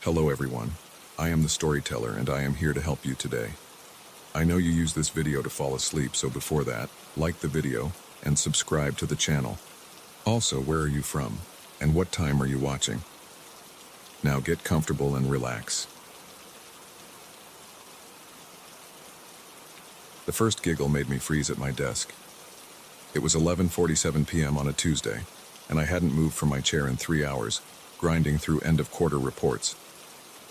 Hello everyone, I am the storyteller and I am here to help you today. I know you use this video to fall asleep, so before that, like the video and subscribe to the channel. Also, where are you from and what time are you watching? Now get comfortable and relax. The first giggle made me freeze at my desk. It was 11:47 p.m. on a Tuesday, and I hadn't moved from my chair in 3 hours, grinding through end-of-quarter reports.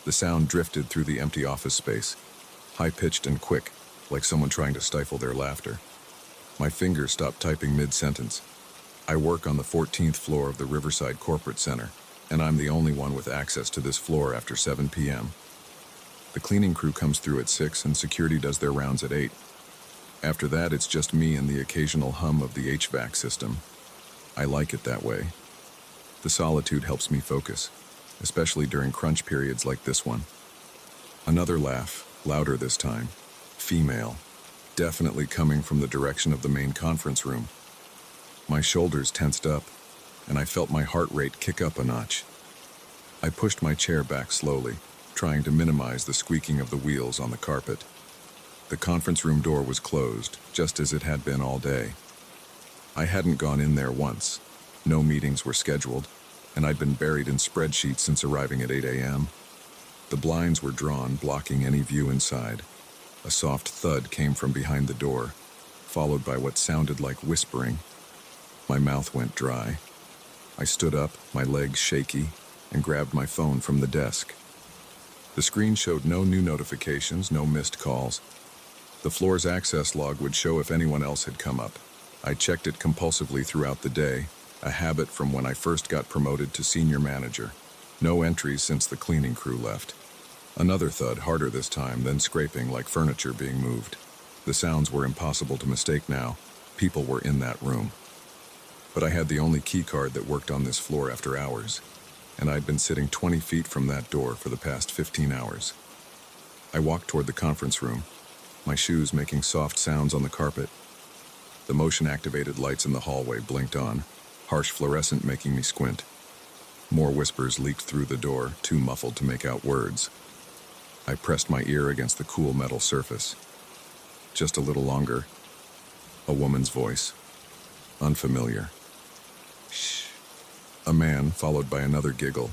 The sound drifted through the empty office space, high-pitched and quick, like someone trying to stifle their laughter. My fingers stopped typing mid-sentence. I work on the 14th floor of the Riverside Corporate Center, and I'm the only one with access to this floor after 7 p.m. The cleaning crew comes through at 6 and security does their rounds at 8. After that, it's just me and the occasional hum of the HVAC system. I like it that way. The solitude helps me focus, especially during crunch periods like this one. Another laugh, louder this time. Female. Definitely coming from the direction of the main conference room. My shoulders tensed up, and I felt my heart rate kick up a notch. I pushed my chair back slowly, trying to minimize the squeaking of the wheels on the carpet. The conference room door was closed, just as it had been all day. I hadn't gone in there once. No meetings were scheduled, and I'd been buried in spreadsheets since arriving at 8 a.m. The blinds were drawn, blocking any view inside. A soft thud came from behind the door, followed by what sounded like whispering. My mouth went dry. I stood up, my legs shaky, and grabbed my phone from the desk. The screen showed no new notifications, no missed calls. The floor's access log would show if anyone else had come up. I checked it compulsively throughout the day, a habit from when I first got promoted to senior manager. No entries since the cleaning crew left. Another thud, harder this time, then scraping like furniture being moved. The sounds were impossible to mistake now. People were in that room. But I had the only key card that worked on this floor after hours, and I'd been sitting 20 feet from that door for the past 15 hours. I walked toward the conference room, my shoes making soft sounds on the carpet. The motion-activated lights in the hallway blinked on, harsh fluorescent making me squint. More whispers leaked through the door, too muffled to make out words. I pressed my ear against the cool metal surface. Just a little longer. A woman's voice. Unfamiliar. Shh. A man, followed by another giggle.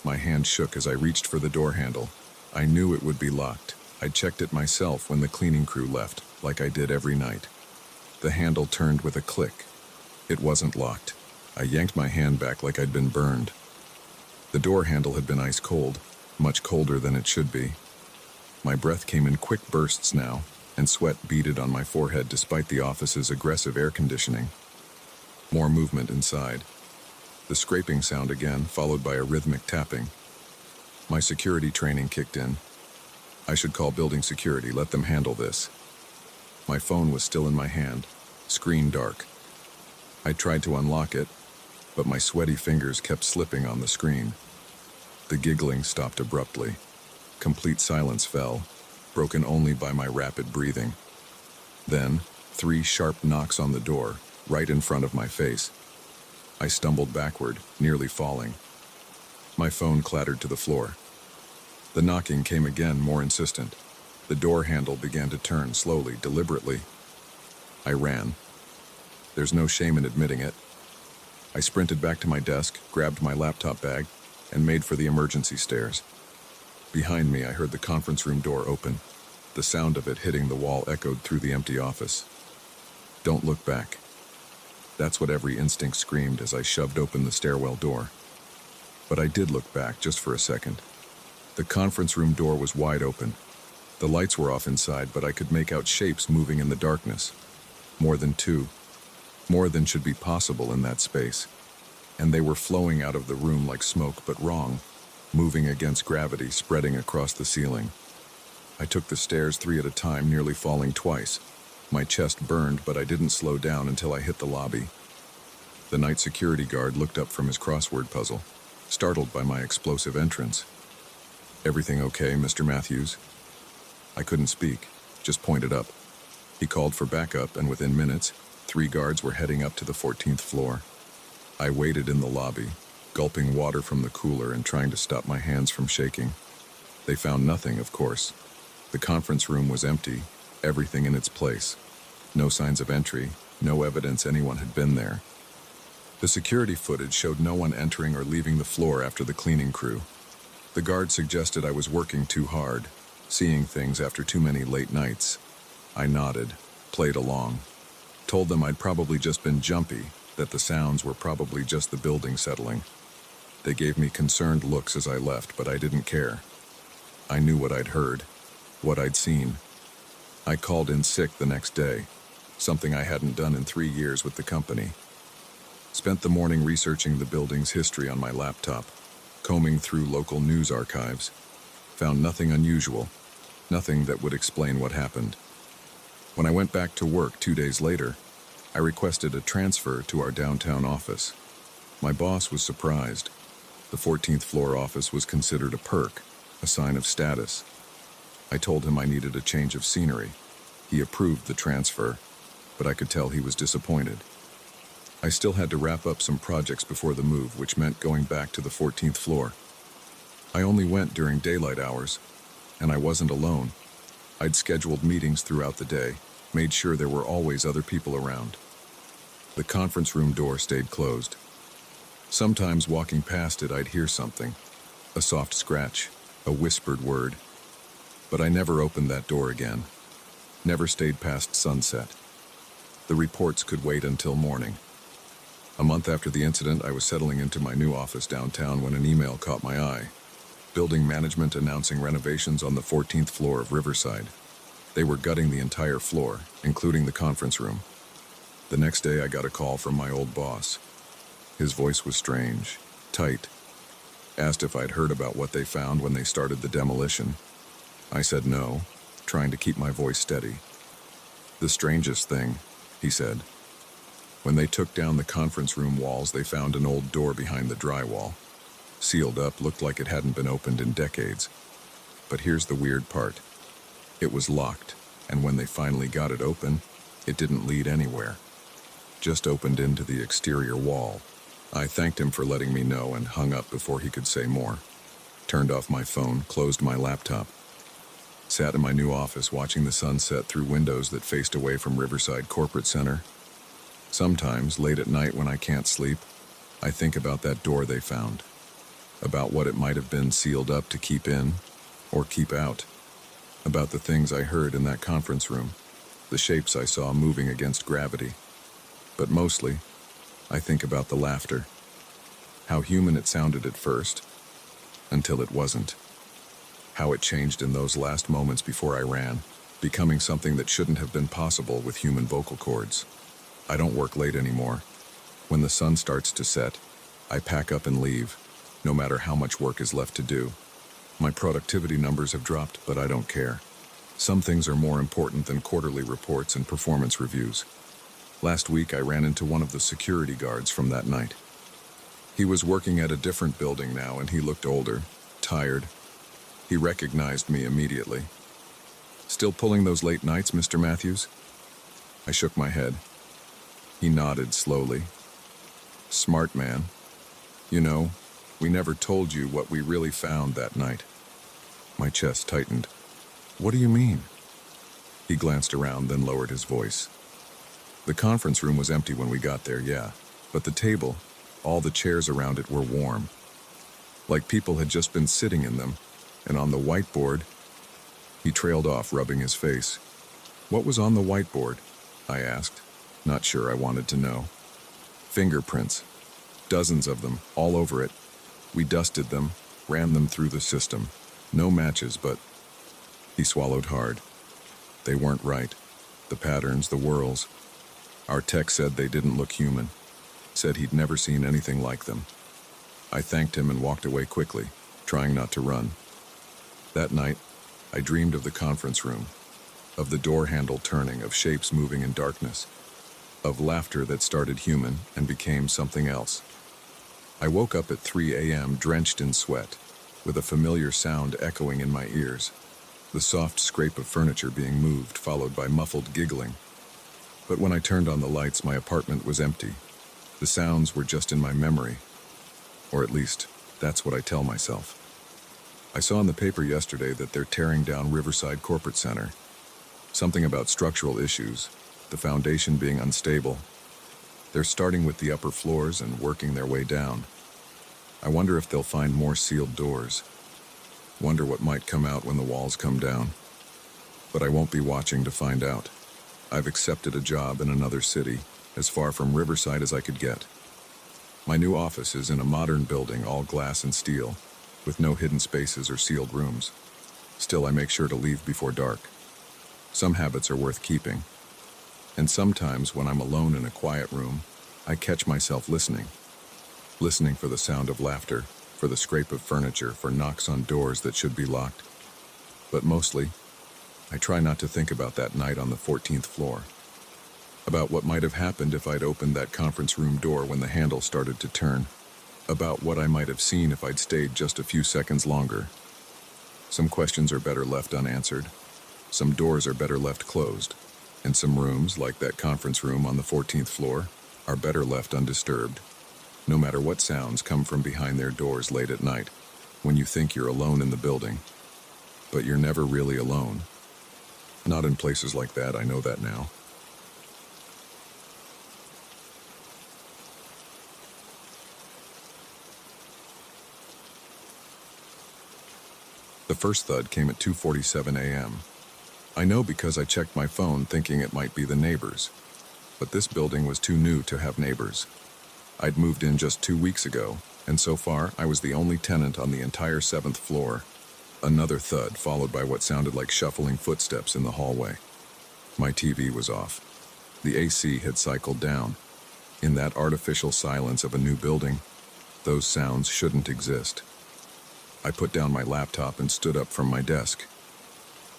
My hand shook as I reached for the door handle. I knew it would be locked. I'd checked it myself when the cleaning crew left, like I did every night. The handle turned with a click. It wasn't locked. I yanked my hand back like I'd been burned. The door handle had been ice cold, much colder than it should be. My breath came in quick bursts now, and sweat beaded on my forehead despite the office's aggressive air conditioning. More movement inside. The scraping sound again, followed by a rhythmic tapping. My security training kicked in. I should call building security, let them handle this. My phone was still in my hand, screen dark. I tried to unlock it, but my sweaty fingers kept slipping on the screen. The giggling stopped abruptly. Complete silence fell, broken only by my rapid breathing. Then, 3 sharp knocks on the door, right in front of my face. I stumbled backward, nearly falling. My phone clattered to the floor. The knocking came again, more insistent. The door handle began to turn slowly, deliberately. I ran. There's no shame in admitting it. I sprinted back to my desk, grabbed my laptop bag, and made for the emergency stairs. Behind me, I heard the conference room door open. The sound of it hitting the wall echoed through the empty office. Don't look back. That's what every instinct screamed as I shoved open the stairwell door. But I did look back, just for a second. The conference room door was wide open. The lights were off inside, but I could make out shapes moving in the darkness. More than 2. More than should be possible in that space. And they were flowing out of the room like smoke, but wrong, moving against gravity, spreading across the ceiling. I took the stairs 3 at a time, nearly falling twice. My chest burned, but I didn't slow down until I hit the lobby. The night security guard looked up from his crossword puzzle, startled by my explosive entrance. "Everything okay, Mr. Matthews?" I couldn't speak, just pointed up. He called for backup, and within minutes, 3 guards were heading up to the 14th floor. I waited in the lobby, gulping water from the cooler and trying to stop my hands from shaking. They found nothing, of course. The conference room was empty, everything in its place. No signs of entry, no evidence anyone had been there. The security footage showed no one entering or leaving the floor after the cleaning crew. The guard suggested I was working too hard, seeing things after too many late nights. I nodded, played along, told them I'd probably just been jumpy, that the sounds were probably just the building settling. They gave me concerned looks as I left, but I didn't care. I knew what I'd heard, what I'd seen. I called in sick the next day, something I hadn't done in 3 years with the company. Spent the morning researching the building's history on my laptop, combing through local news archives. Found nothing unusual, nothing that would explain what happened. When I went back to work 2 days later, I requested a transfer to our downtown office. My boss was surprised. The 14th floor office was considered a perk, a sign of status. I told him I needed a change of scenery. He approved the transfer, but I could tell he was disappointed. I still had to wrap up some projects before the move, which meant going back to the 14th floor. I only went during daylight hours, and I wasn't alone. I'd scheduled meetings throughout the day, made sure there were always other people around. The conference room door stayed closed. Sometimes walking past it, I'd hear something, a soft scratch, a whispered word. But I never opened that door again, never stayed past sunset. The reports could wait until morning. A month after the incident, I was settling into my new office downtown when an email caught my eye. Building management announcing renovations on the 14th floor of Riverside. They were gutting the entire floor, including the conference room. The next day, I got a call from my old boss. His voice was strange, tight. Asked if I'd heard about what they found when they started the demolition. I said no, trying to keep my voice steady. The strangest thing, he said. When they took down the conference room walls, they found an old door behind the drywall. Sealed up, looked like it hadn't been opened in decades. But here's the weird part. It was locked, and when they finally got it open, it didn't lead anywhere. Just opened into the exterior wall. I thanked him for letting me know and hung up before he could say more. Turned off my phone, closed my laptop. Sat in my new office watching the sunset through windows that faced away from Riverside Corporate Center. Sometimes, late at night when I can't sleep, I think about that door they found. About what it might have been sealed up to keep in, or keep out. About the things I heard in that conference room, the shapes I saw moving against gravity. But mostly, I think about the laughter. How human it sounded at first, until it wasn't. How it changed in those last moments before I ran, becoming something that shouldn't have been possible with human vocal cords. I don't work late anymore. When the sun starts to set, I pack up and leave, no matter how much work is left to do. My productivity numbers have dropped, but I don't care. Some things are more important than quarterly reports and performance reviews. Last week, I ran into one of the security guards from that night. He was working at a different building now, and he looked older, tired. He recognized me immediately. "Still pulling those late nights, Mr. Matthews?" I shook my head. He nodded slowly. "Smart man. You know, we never told you what we really found that night." My chest tightened. "What do you mean?" He glanced around, then lowered his voice. "The conference room was empty when we got there, yeah, but the table, all the chairs around it were warm. Like people had just been sitting in them, and on the whiteboard..." He trailed off, rubbing his face. "What was on the whiteboard?" I asked, not sure I wanted to know. "Fingerprints. Dozens of them, all over it. We dusted them, ran them through the system. No matches, but..." He swallowed hard. "They weren't right. The patterns, the whorls. Our tech said they didn't look human. Said he'd never seen anything like them." I thanked him and walked away quickly, trying not to run. That night, I dreamed of the conference room, of the door handle turning, of shapes moving in darkness, of laughter that started human and became something else. I woke up at 3 a.m. drenched in sweat, with a familiar sound echoing in my ears, the soft scrape of furniture being moved, followed by muffled giggling. But when I turned on the lights, my apartment was empty. The sounds were just in my memory. Or at least, that's what I tell myself. I saw in the paper yesterday that they're tearing down Riverside Corporate Center. Something about structural issues, the foundation being unstable. They're starting with the upper floors and working their way down. I wonder if they'll find more sealed doors. Wonder what might come out when the walls come down. But I won't be watching to find out. I've accepted a job in another city, as far from Riverside as I could get. My new office is in a modern building, all glass and steel, with no hidden spaces or sealed rooms. Still, I make sure to leave before dark. Some habits are worth keeping. And sometimes, when I'm alone in a quiet room, I catch myself listening. Listening for the sound of laughter, for the scrape of furniture, for knocks on doors that should be locked. But mostly, I try not to think about that night on the 14th floor. About what might have happened if I'd opened that conference room door when the handle started to turn. About what I might have seen if I'd stayed just a few seconds longer. Some questions are better left unanswered. Some doors are better left closed. And some rooms, like that conference room on the 14th floor, are better left undisturbed. No matter what sounds come from behind their doors late at night, when you think you're alone in the building. But you're never really alone. Not in places like that, I know that now. The first thud came at 2:47 a.m. I know because I checked my phone thinking it might be the neighbors. But this building was too new to have neighbors. I'd moved in just 2 weeks ago, and so far I was the only tenant on the entire 7th floor. Another thud, followed by what sounded like shuffling footsteps in the hallway. My TV was off. The AC had cycled down. In that artificial silence of a new building, those sounds shouldn't exist. I put down my laptop and stood up from my desk.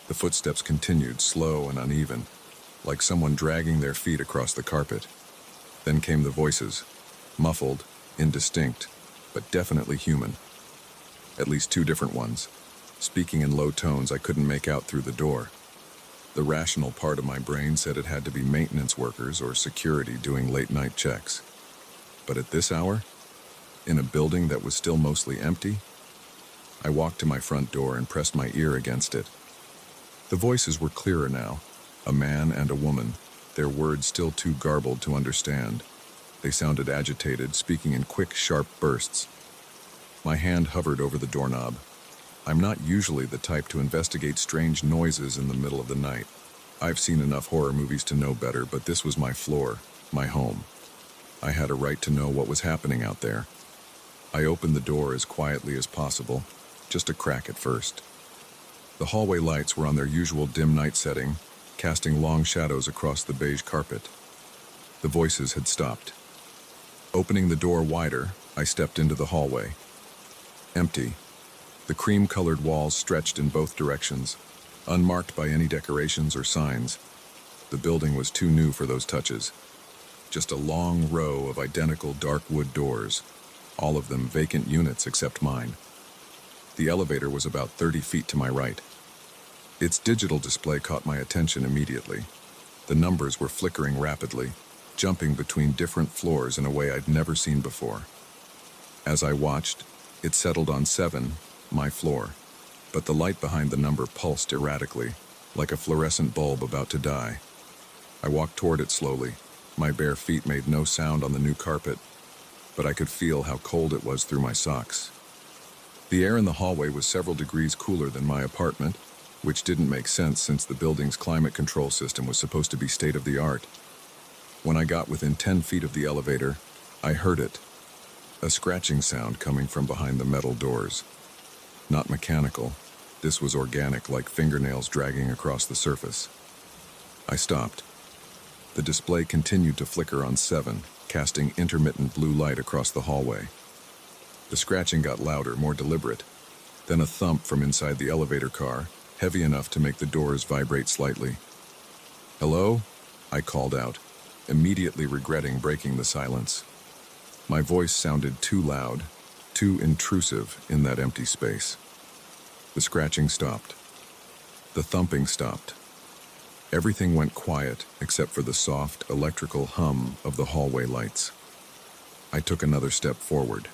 The footsteps continued, slow and uneven, like someone dragging their feet across the carpet. Then came the voices, muffled, indistinct, but definitely human. At least 2 different ones, speaking in low tones I couldn't make out through the door. The rational part of my brain said it had to be maintenance workers or security doing late-night checks. But at this hour, in a building that was still mostly empty, I walked to my front door and pressed my ear against it. The voices were clearer now, a man and a woman, their words still too garbled to understand. They sounded agitated, speaking in quick, sharp bursts. My hand hovered over the doorknob. I'm not usually the type to investigate strange noises in the middle of the night. I've seen enough horror movies to know better, but this was my floor, my home. I had a right to know what was happening out there. I opened the door as quietly as possible, just a crack at first. The hallway lights were on their usual dim night setting, casting long shadows across the beige carpet. The voices had stopped. Opening the door wider, I stepped into the hallway. Empty. The cream-colored walls stretched in both directions, unmarked by any decorations or signs. The building was too new for those touches. Just a long row of identical dark wood doors, all of them vacant units except mine. The elevator was about 30 feet to my right. Its digital display caught my attention immediately. The numbers were flickering rapidly, jumping between different floors in a way I'd never seen before. As I watched, it settled on 7, my floor, but the light behind the number pulsed erratically, like a fluorescent bulb about to die. I walked toward it slowly. My bare feet made no sound on the new carpet, but I could feel how cold it was through my socks. The air in the hallway was several degrees cooler than my apartment, which didn't make sense since the building's climate control system was supposed to be state-of-the-art. When I got within 10 feet of the elevator, I heard it, a scratching sound coming from behind the metal doors. Not mechanical, this was organic, like fingernails dragging across the surface. I stopped. The display continued to flicker on 7, casting intermittent blue light across the hallway. The scratching got louder, more deliberate. Then a thump from inside the elevator car, heavy enough to make the doors vibrate slightly. "Hello?" I called out, immediately regretting breaking the silence. My voice sounded too loud, too intrusive in that empty space. The scratching stopped. The thumping stopped. Everything went quiet except for the soft, electrical hum of the hallway lights. I took another step forward.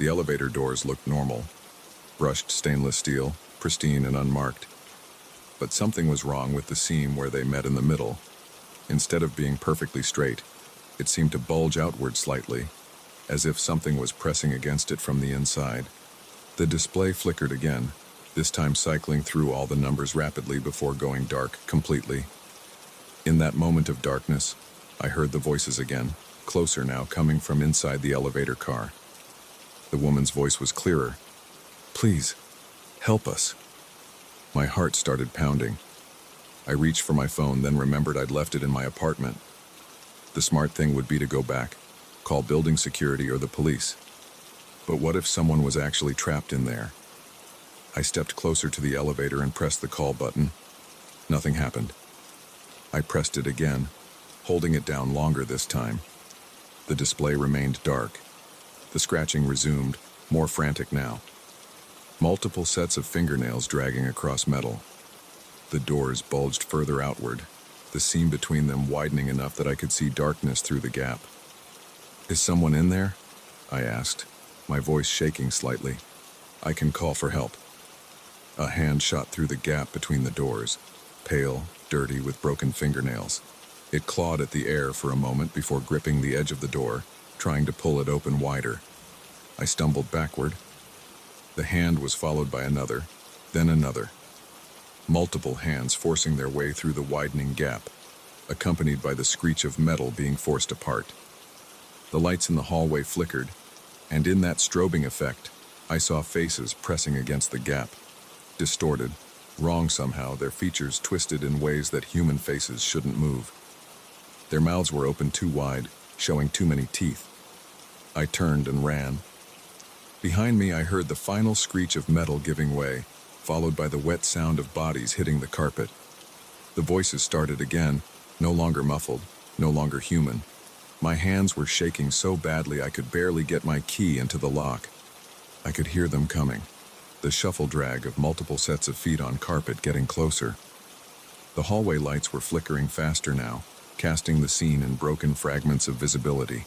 The elevator doors looked normal, brushed stainless steel, pristine and unmarked. But something was wrong with the seam where they met in the middle. Instead of being perfectly straight, it seemed to bulge outward slightly, as if something was pressing against it from the inside. The display flickered again, this time cycling through all the numbers rapidly before going dark completely. In that moment of darkness, I heard the voices again, closer now, coming from inside the elevator car. The woman's voice was clearer. "Please, help us." My heart started pounding. I reached for my phone, then remembered I'd left it in my apartment. The smart thing would be to go back, call building security or the police. But what if someone was actually trapped in there? I stepped closer to the elevator and pressed the call button. Nothing happened. I pressed it again, holding it down longer this time. The display remained dark. The scratching resumed, more frantic now. Multiple sets of fingernails dragging across metal. The doors bulged further outward, the seam between them widening enough that I could see darkness through the gap. "Is someone in there?" I asked, my voice shaking slightly. "I can call for help." A hand shot through the gap between the doors, pale, dirty, with broken fingernails. It clawed at the air for a moment before gripping the edge of the door, trying to pull it open wider. I stumbled backward. The hand was followed by another, then another. Multiple hands forcing their way through the widening gap, accompanied by the screech of metal being forced apart. The lights in the hallway flickered, and in that strobing effect, I saw faces pressing against the gap, distorted, wrong somehow, their features twisted in ways that human faces shouldn't move. Their mouths were open too wide, showing too many teeth. I turned and ran. Behind me, I heard the final screech of metal giving way, followed by the wet sound of bodies hitting the carpet. The voices started again, no longer muffled, no longer human. My hands were shaking so badly I could barely get my key into the lock. I could hear them coming, the shuffle drag of multiple sets of feet on carpet getting closer. The hallway lights were flickering faster now, casting the scene in broken fragments of visibility.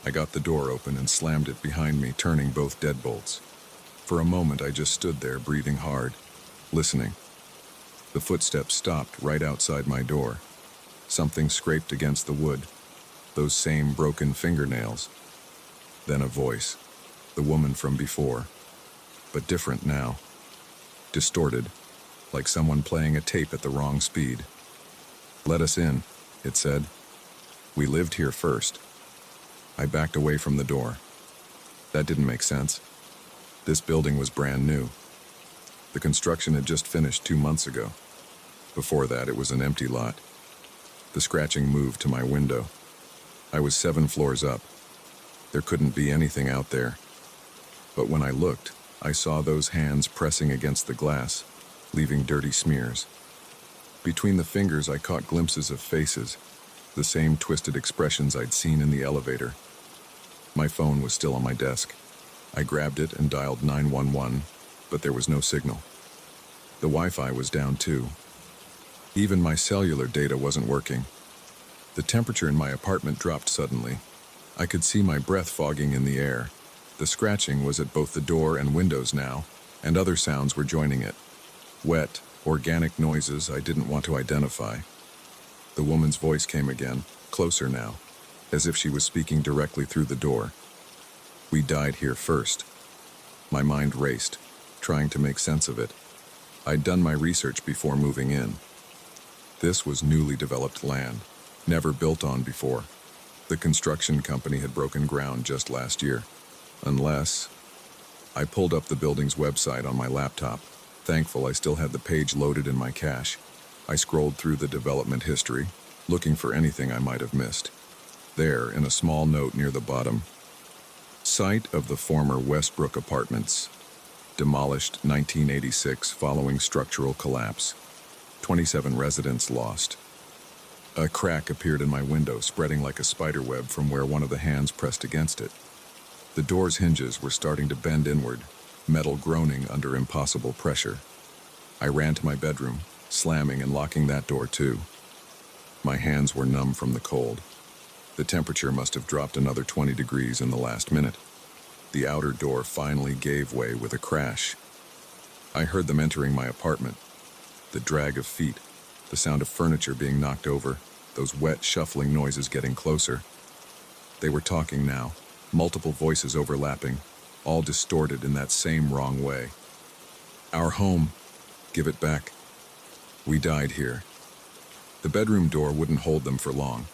I got the door open and slammed it behind me, turning both deadbolts. For a moment, I just stood there, breathing hard, listening. The footsteps stopped right outside my door. Something scraped against the wood, those same broken fingernails. Then a voice, the woman from before, but different now. Distorted, like someone playing a tape at the wrong speed. "Let us in," it said. "We lived here first." I backed away from the door. That didn't make sense. This building was brand new. The construction had just finished 2 months ago. Before that, it was an empty lot. The scratching moved to my window. I was 7 floors up. There couldn't be anything out there. But when I looked, I saw those hands pressing against the glass, leaving dirty smears. Between the fingers, I caught glimpses of faces, the same twisted expressions I'd seen in the elevator. My phone was still on my desk. I grabbed it and dialed 911, but there was no signal. The Wi-Fi was down too. Even my cellular data wasn't working. The temperature in my apartment dropped suddenly. I could see my breath fogging in the air. The scratching was at both the door and windows now, and other sounds were joining it. Wet, organic noises I didn't want to identify. The woman's voice came again, closer now, as if she was speaking directly through the door. "We died here first." My mind raced, trying to make sense of it. I'd done my research before moving in. This was newly developed land, never built on before. The construction company had broken ground just last year. Unless... I pulled up the building's website on my laptop, thankful I still had the page loaded in my cache. I scrolled through the development history, looking for anything I might have missed. There, in a small note near the bottom, site of the former Westbrook Apartments, demolished 1986 following structural collapse. 27 residents lost. A crack appeared in my window, spreading like a spider web from where one of the hands pressed against it. The door's hinges were starting to bend inward, metal groaning under impossible pressure. I ran to my bedroom, slamming and locking that door too. My hands were numb from the cold. The temperature must have dropped another 20 degrees in the last minute. The outer door finally gave way with a crash. I heard them entering my apartment. The drag of feet, the sound of furniture being knocked over, those wet, shuffling noises getting closer. They were talking now, multiple voices overlapping, all distorted in that same wrong way. Our home. Give it back. We died here. The bedroom door wouldn't hold them for long.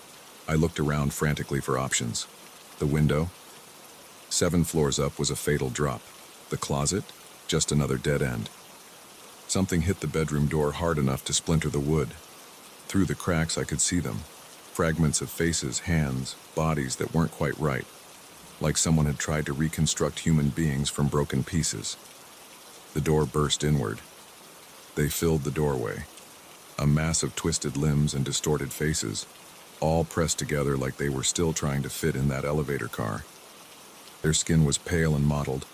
I looked around frantically for options. The window? 7 floors up was a fatal drop. The closet? Just another dead end. Something hit the bedroom door hard enough to splinter the wood. Through the cracks I could see them. Fragments of faces, hands, bodies that weren't quite right. Like someone had tried to reconstruct human beings from broken pieces. The door burst inward. They filled the doorway. A mass of twisted limbs and distorted faces, all pressed together like they were still trying to fit in that elevator car. Their skin was pale and mottled,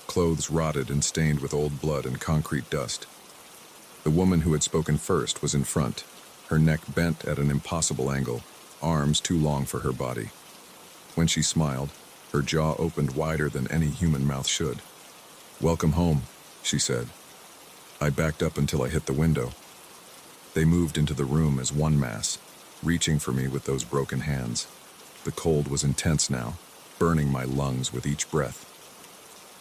clothes rotted and stained with old blood and concrete dust. The woman who had spoken first was in front, her neck bent at an impossible angle, arms too long for her body. When she smiled, her jaw opened wider than any human mouth should. "Welcome home," she said. I backed up until I hit the window. They moved into the room as one mass, reaching for me with those broken hands. The cold was intense now, burning my lungs with each breath.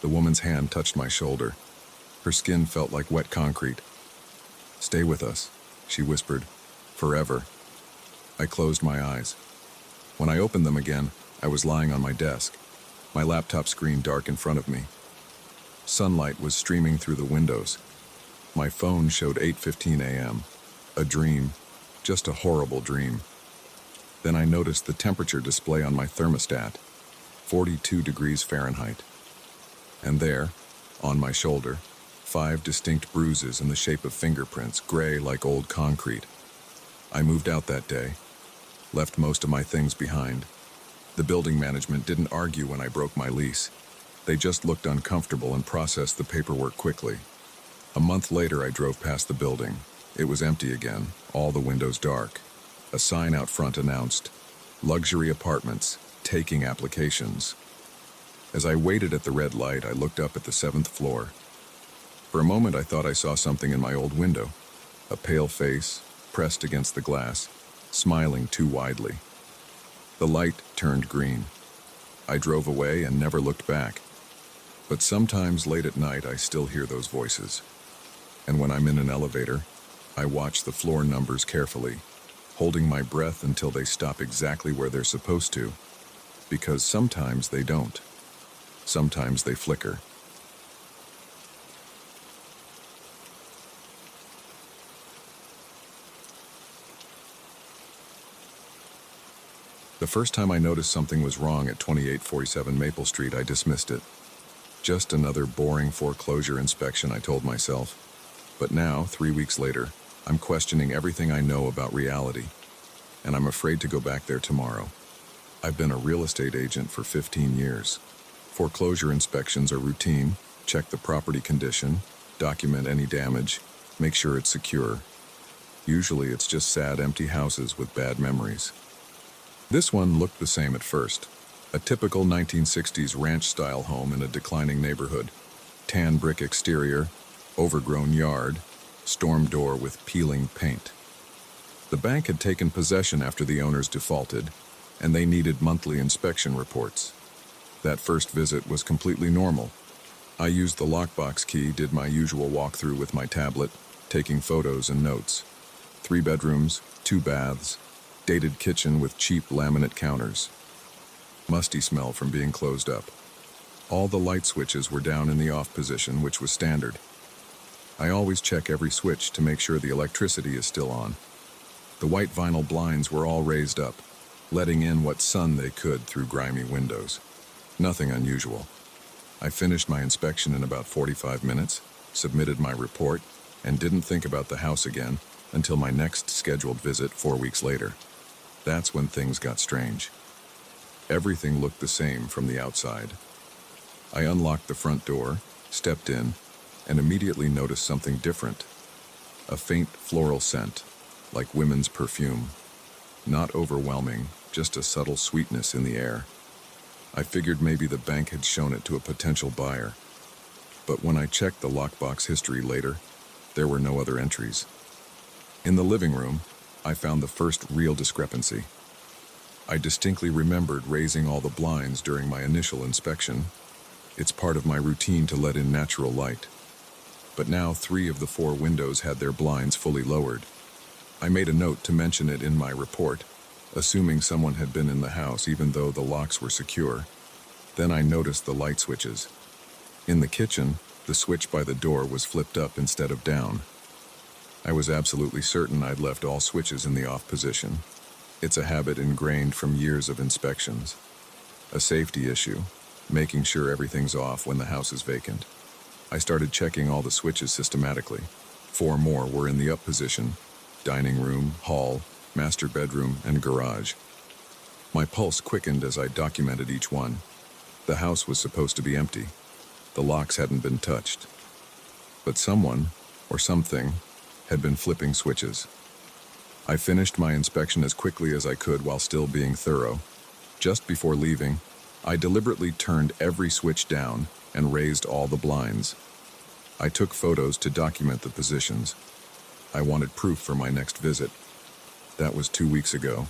The woman's hand touched my shoulder. Her skin felt like wet concrete. "Stay with us," she whispered. "Forever." I closed my eyes. When I opened them again, I was lying on my desk, my laptop screen dark in front of me. Sunlight was streaming through the windows. My phone showed 8:15 a.m. A dream, just a horrible dream. Then I noticed the temperature display on my thermostat, 42 degrees Fahrenheit. And there, on my shoulder, 5 distinct bruises in the shape of fingerprints, gray like old concrete. I moved out that day, left most of my things behind. The building management didn't argue when I broke my lease. They just looked uncomfortable and processed the paperwork quickly. A month later, I drove past the building. It was empty again, all the windows dark. A sign out front announced, "Luxury apartments, taking applications." As I waited at the red light, I looked up at the 7th floor. For a moment, I thought I saw something in my old window. A pale face, pressed against the glass, smiling too widely. The light turned green. I drove away and never looked back. But sometimes late at night, I still hear those voices. And when I'm in an elevator, I watch the floor numbers carefully, holding my breath until they stop exactly where they're supposed to, because sometimes they don't. Sometimes they flicker. The first time I noticed something was wrong at 2847 Maple Street, I dismissed it. Just another boring foreclosure inspection, I told myself. But now, 3 weeks later, I'm questioning everything I know about reality, and I'm afraid to go back there tomorrow. I've been a real estate agent for 15 years. Foreclosure inspections are routine. Check the property condition, document any damage, make sure it's secure. Usually it's just sad, empty houses with bad memories. This one looked the same at first. A typical 1960s ranch-style home in a declining neighborhood. Tan brick exterior, overgrown yard, storm door with peeling paint. The bank had taken possession after the owners defaulted, and they needed monthly inspection reports. That first visit was completely normal. I used the lockbox key, did my usual walkthrough with my tablet, taking photos and notes. 3 bedrooms, 2 baths, dated kitchen with cheap laminate counters. Musty smell from being closed up. All the light switches were down in the off position, which was standard. I always check every switch to make sure the electricity is still on. The white vinyl blinds were all raised up, letting in what sun they could through grimy windows. Nothing unusual. I finished my inspection in about 45 minutes, submitted my report, and didn't think about the house again until my next scheduled visit 4 weeks later. That's when things got strange. Everything looked the same from the outside. I unlocked the front door, stepped in, and immediately noticed something different. A faint floral scent, like women's perfume. Not overwhelming, just a subtle sweetness in the air. I figured maybe the bank had shown it to a potential buyer. But when I checked the lockbox history later, there were no other entries. In the living room, I found the first real discrepancy. I distinctly remembered raising all the blinds during my initial inspection. It's part of my routine to let in natural light. But now 3 of the 4 windows had their blinds fully lowered. I made a note to mention it in my report, assuming someone had been in the house even though the locks were secure. Then I noticed the light switches. In the kitchen, the switch by the door was flipped up instead of down. I was absolutely certain I'd left all switches in the off position. It's a habit ingrained from years of inspections. A safety issue, making sure everything's off when the house is vacant. I started checking all the switches systematically. 4 more were in the up position: dining room, hall, master bedroom, and garage. My pulse quickened as I documented each one. The house was supposed to be empty. The locks hadn't been touched. But someone, or something, had been flipping switches. I finished my inspection as quickly as I could while still being thorough. Just before leaving, I deliberately turned every switch down and raised all the blinds. I took photos to document the positions. I wanted proof for my next visit. That was 2 weeks ago.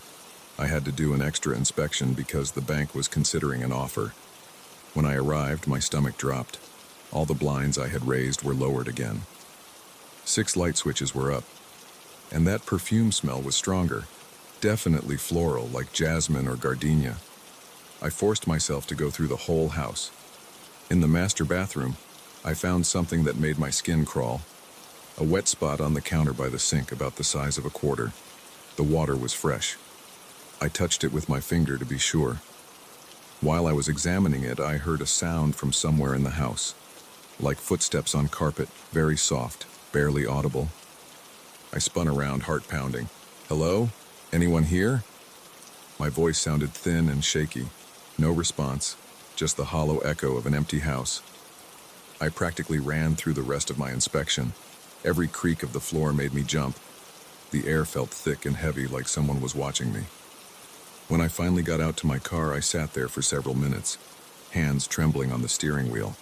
I had to do an extra inspection because the bank was considering an offer. When I arrived, my stomach dropped. All the blinds I had raised were lowered again. 6 light switches were up, and that perfume smell was stronger, definitely floral like jasmine or gardenia. I forced myself to go through the whole house. In the master bathroom, I found something that made my skin crawl. A wet spot on the counter by the sink about the size of a quarter. The water was fresh. I touched it with my finger to be sure. While I was examining it, I heard a sound from somewhere in the house, like footsteps on carpet, very soft, barely audible. I spun around, heart pounding. "Hello? Anyone here?" My voice sounded thin and shaky. No response, just the hollow echo of an empty house. I practically ran through the rest of my inspection. Every creak of the floor made me jump. The air felt thick and heavy, like someone was watching me. When I finally got out to my car, I sat there for several minutes, hands trembling on the steering wheel.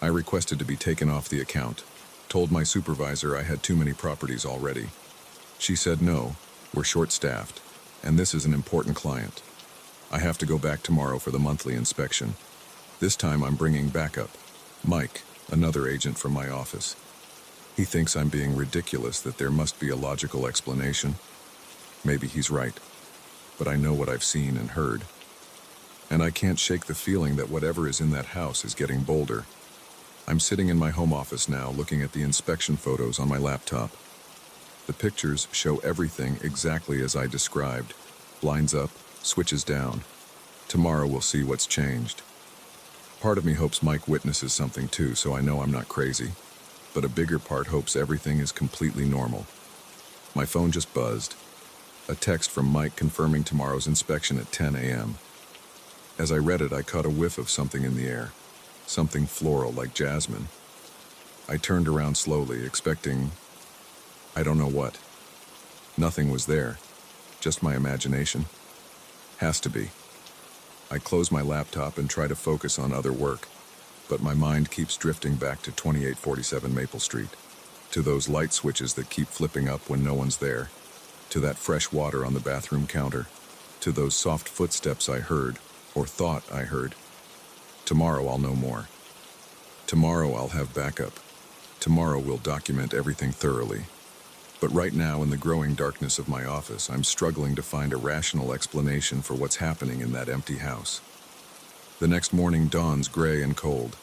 I requested to be taken off the account, told my supervisor I had too many properties already. She said no, we're short-staffed, and this is an important client. I have to go back tomorrow for the monthly inspection. This time I'm bringing backup, Mike, another agent from my office. He thinks I'm being ridiculous, that there must be a logical explanation. Maybe he's right, but I know what I've seen and heard. And I can't shake the feeling that whatever is in that house is getting bolder. I'm sitting in my home office now, looking at the inspection photos on my laptop. The pictures show everything exactly as I described. Blinds up, switches down. Tomorrow we'll see what's changed. Part of me hopes Mike witnesses something too, so I know I'm not crazy. But a bigger part hopes everything is completely normal. My phone just buzzed. A text from Mike confirming tomorrow's inspection at 10 a.m. As I read it, I caught a whiff of something in the air. Something floral like jasmine. I turned around slowly, expecting I don't know what. Nothing was there. Just my imagination. Has to be. I close my laptop and try to focus on other work, but my mind keeps drifting back to 2847 Maple Street, to those light switches that keep flipping up when no one's there, to that fresh water on the bathroom counter, to those soft footsteps I heard, or thought I heard. Tomorrow I'll know more. Tomorrow I'll have backup. Tomorrow we'll document everything thoroughly. But right now, in the growing darkness of my office, I'm struggling to find a rational explanation for what's happening in that empty house. The next morning dawns gray and cold.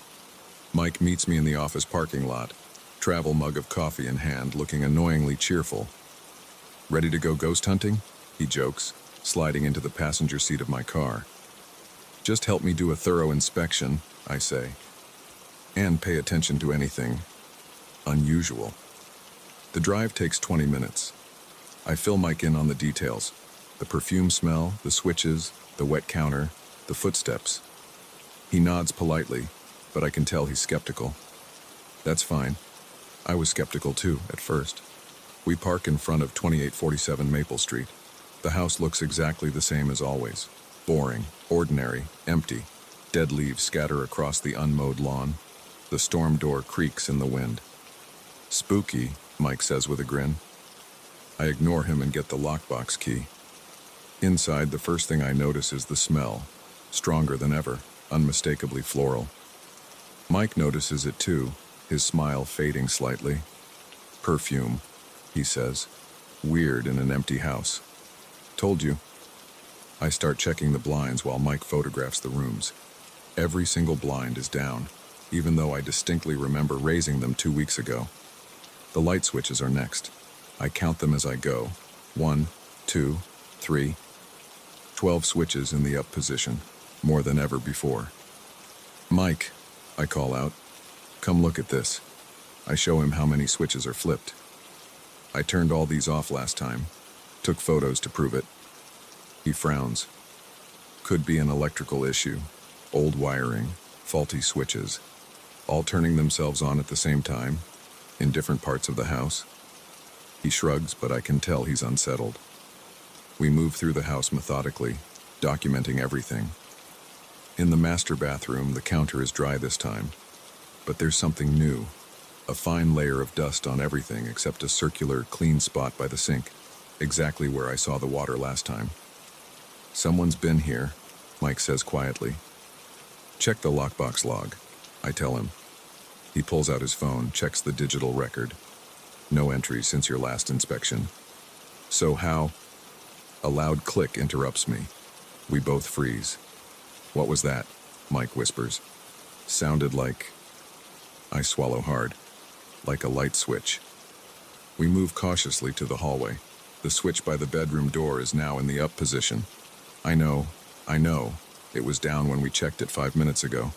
Mike meets me in the office parking lot, travel mug of coffee in hand, looking annoyingly cheerful. "Ready to go ghost hunting?" he jokes, sliding into the passenger seat of my car. "Just help me do a thorough inspection," I say, "and pay attention to anything unusual." The drive takes 20 minutes. I fill Mike in on the details. The perfume smell, the switches, the wet counter, the footsteps. He nods politely, but I can tell he's skeptical. That's fine. I was skeptical too, at first. We park in front of 2847 Maple Street. The house looks exactly the same as always. Boring, ordinary, empty. Dead leaves scatter across the unmowed lawn. The storm door creaks in the wind. Spooky, Mike says with a grin. I ignore him and get the lockbox key. Inside, the first thing I notice is the smell. Stronger than ever, unmistakably floral. Mike notices it too, his smile fading slightly. Perfume, he says. Weird in an empty house. Told you. I start checking the blinds while Mike photographs the rooms. Every single blind is down, even though I distinctly remember raising them 2 weeks ago. The light switches are next. I count them as I go. 1, 2, 3. 12 switches in the up position, more than ever before. Mike, I call out. Come look at this. I show him how many switches are flipped. I turned all these off last time. Took photos to prove it. He frowns. Could be an electrical issue. Old wiring, faulty switches. All turning themselves on at the same time, in different parts of the house. He shrugs, but I can tell he's unsettled. We move through the house methodically, documenting everything. In the master bathroom, the counter is dry this time. But there's something new. A fine layer of dust on everything except a circular, clean spot by the sink, exactly where I saw the water last time. Someone's been here, Mike says quietly. Check the lockbox log, I tell him. He pulls out his phone, checks the digital record. No entry since your last inspection. So how? A loud click interrupts me. We both freeze. What was that? Mike whispers. Sounded like... I swallow hard. Like a light switch. We move cautiously to the hallway. The switch by the bedroom door is now in the up position. I know. It was down when we checked it 5 minutes ago.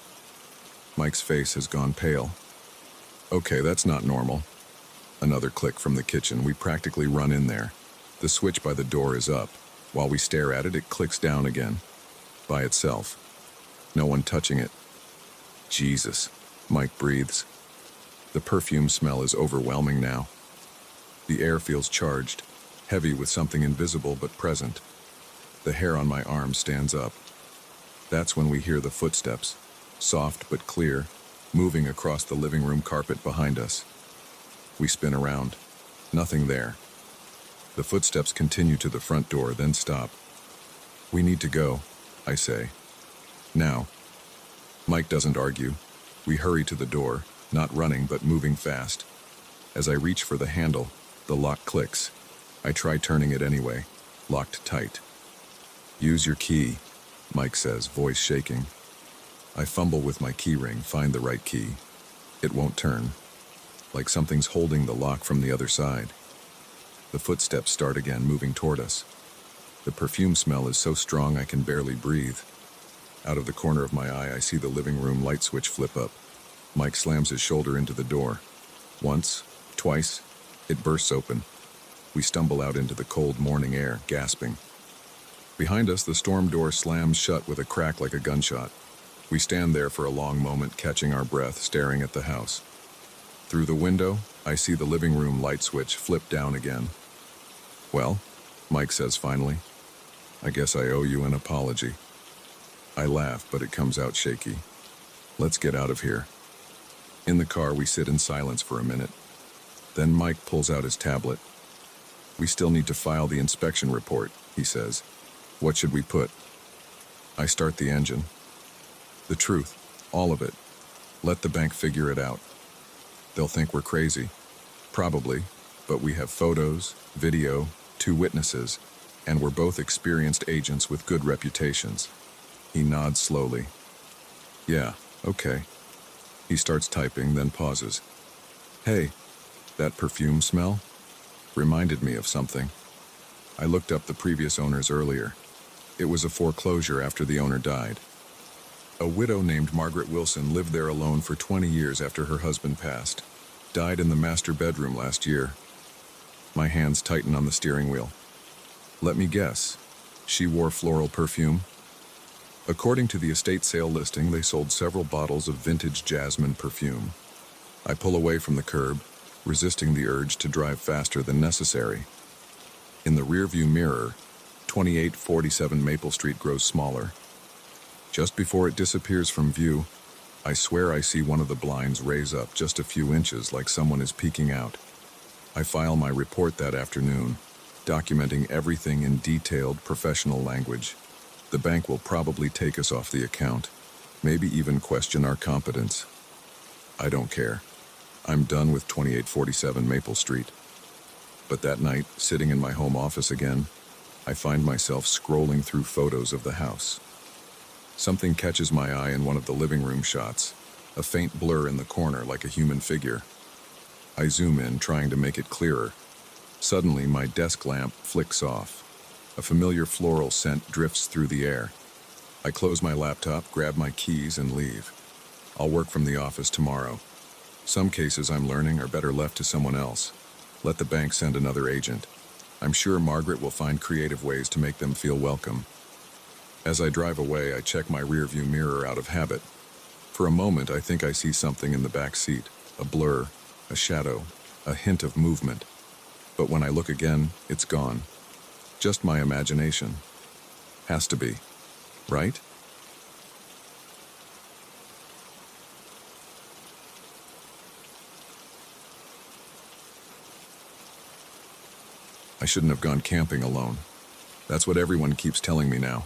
Mike's face has gone pale. Okay, that's not normal. Another click from the kitchen. We practically run in there. The switch by the door is up. While we stare at it, it clicks down again. By itself. No one touching it. Jesus, Mike breathes. The perfume smell is overwhelming now. The air feels charged, heavy with something invisible but present. The hair on my arm stands up. That's when we hear the footsteps, soft but clear, moving across the living room carpet behind us. We spin around. Nothing there. The footsteps continue to the front door, then stop. We need to go, I say. Now. Mike doesn't argue. We hurry to the door, not running but moving fast. As I reach for the handle, the lock clicks. I try turning it anyway, locked tight. Use your key, Mike says, voice shaking. I fumble with my key ring, find the right key. It won't turn. Like something's holding the lock from the other side. The footsteps start again, moving toward us. The perfume smell is so strong I can barely breathe. Out of the corner of my eye, I see the living room light switch flip up. Mike slams his shoulder into the door. Once, twice, it bursts open. We stumble out into the cold morning air, gasping. Behind us, the storm door slams shut with a crack like a gunshot. We stand there for a long moment, catching our breath, staring at the house. Through the window, I see the living room light switch flip down again. Well, Mike says finally, I guess I owe you an apology. I laugh, but it comes out shaky. Let's get out of here. In the car, we sit in silence for a minute. Then Mike pulls out his tablet. We still need to file the inspection report, he says. What should we put? I start the engine. The truth, all of it. Let the bank figure it out. They'll think we're crazy. Probably, but we have photos, video, 2 witnesses, and we're both experienced agents with good reputations. He nods slowly. Yeah, okay. He starts typing, then pauses. Hey, that perfume smell? Reminded me of something. I looked up the previous owners earlier. It was a foreclosure after the owner died. A widow named Margaret Wilson lived there alone for 20 years after her husband passed. Died in the master bedroom last year. My hands tighten on the steering wheel. Let me guess. She wore floral perfume? According to the estate sale listing, they sold several bottles of vintage jasmine perfume. I pull away from the curb, resisting the urge to drive faster than necessary. In the rearview mirror, 2847 Maple Street grows smaller. Just before it disappears from view, I swear I see one of the blinds raise up just a few inches like someone is peeking out. I file my report that afternoon, documenting everything in detailed professional language. The bank will probably take us off the account, maybe even question our competence. I don't care. I'm done with 2847 Maple Street. But that night, sitting in my home office again, I find myself scrolling through photos of the house. Something catches my eye in one of the living room shots, a faint blur in the corner like a human figure. I zoom in, trying to make it clearer. Suddenly, my desk lamp flicks off. A familiar floral scent drifts through the air. I close my laptop, grab my keys, and leave. I'll work from the office tomorrow. Some cases I'm learning are better left to someone else. Let the bank send another agent. I'm sure Margaret will find creative ways to make them feel welcome. As I drive away, I check my rearview mirror out of habit. For a moment, I think I see something in the back seat, a blur, a shadow, a hint of movement. But when I look again, it's gone. Just my imagination. Has to be, right? I shouldn't have gone camping alone. That's what everyone keeps telling me now.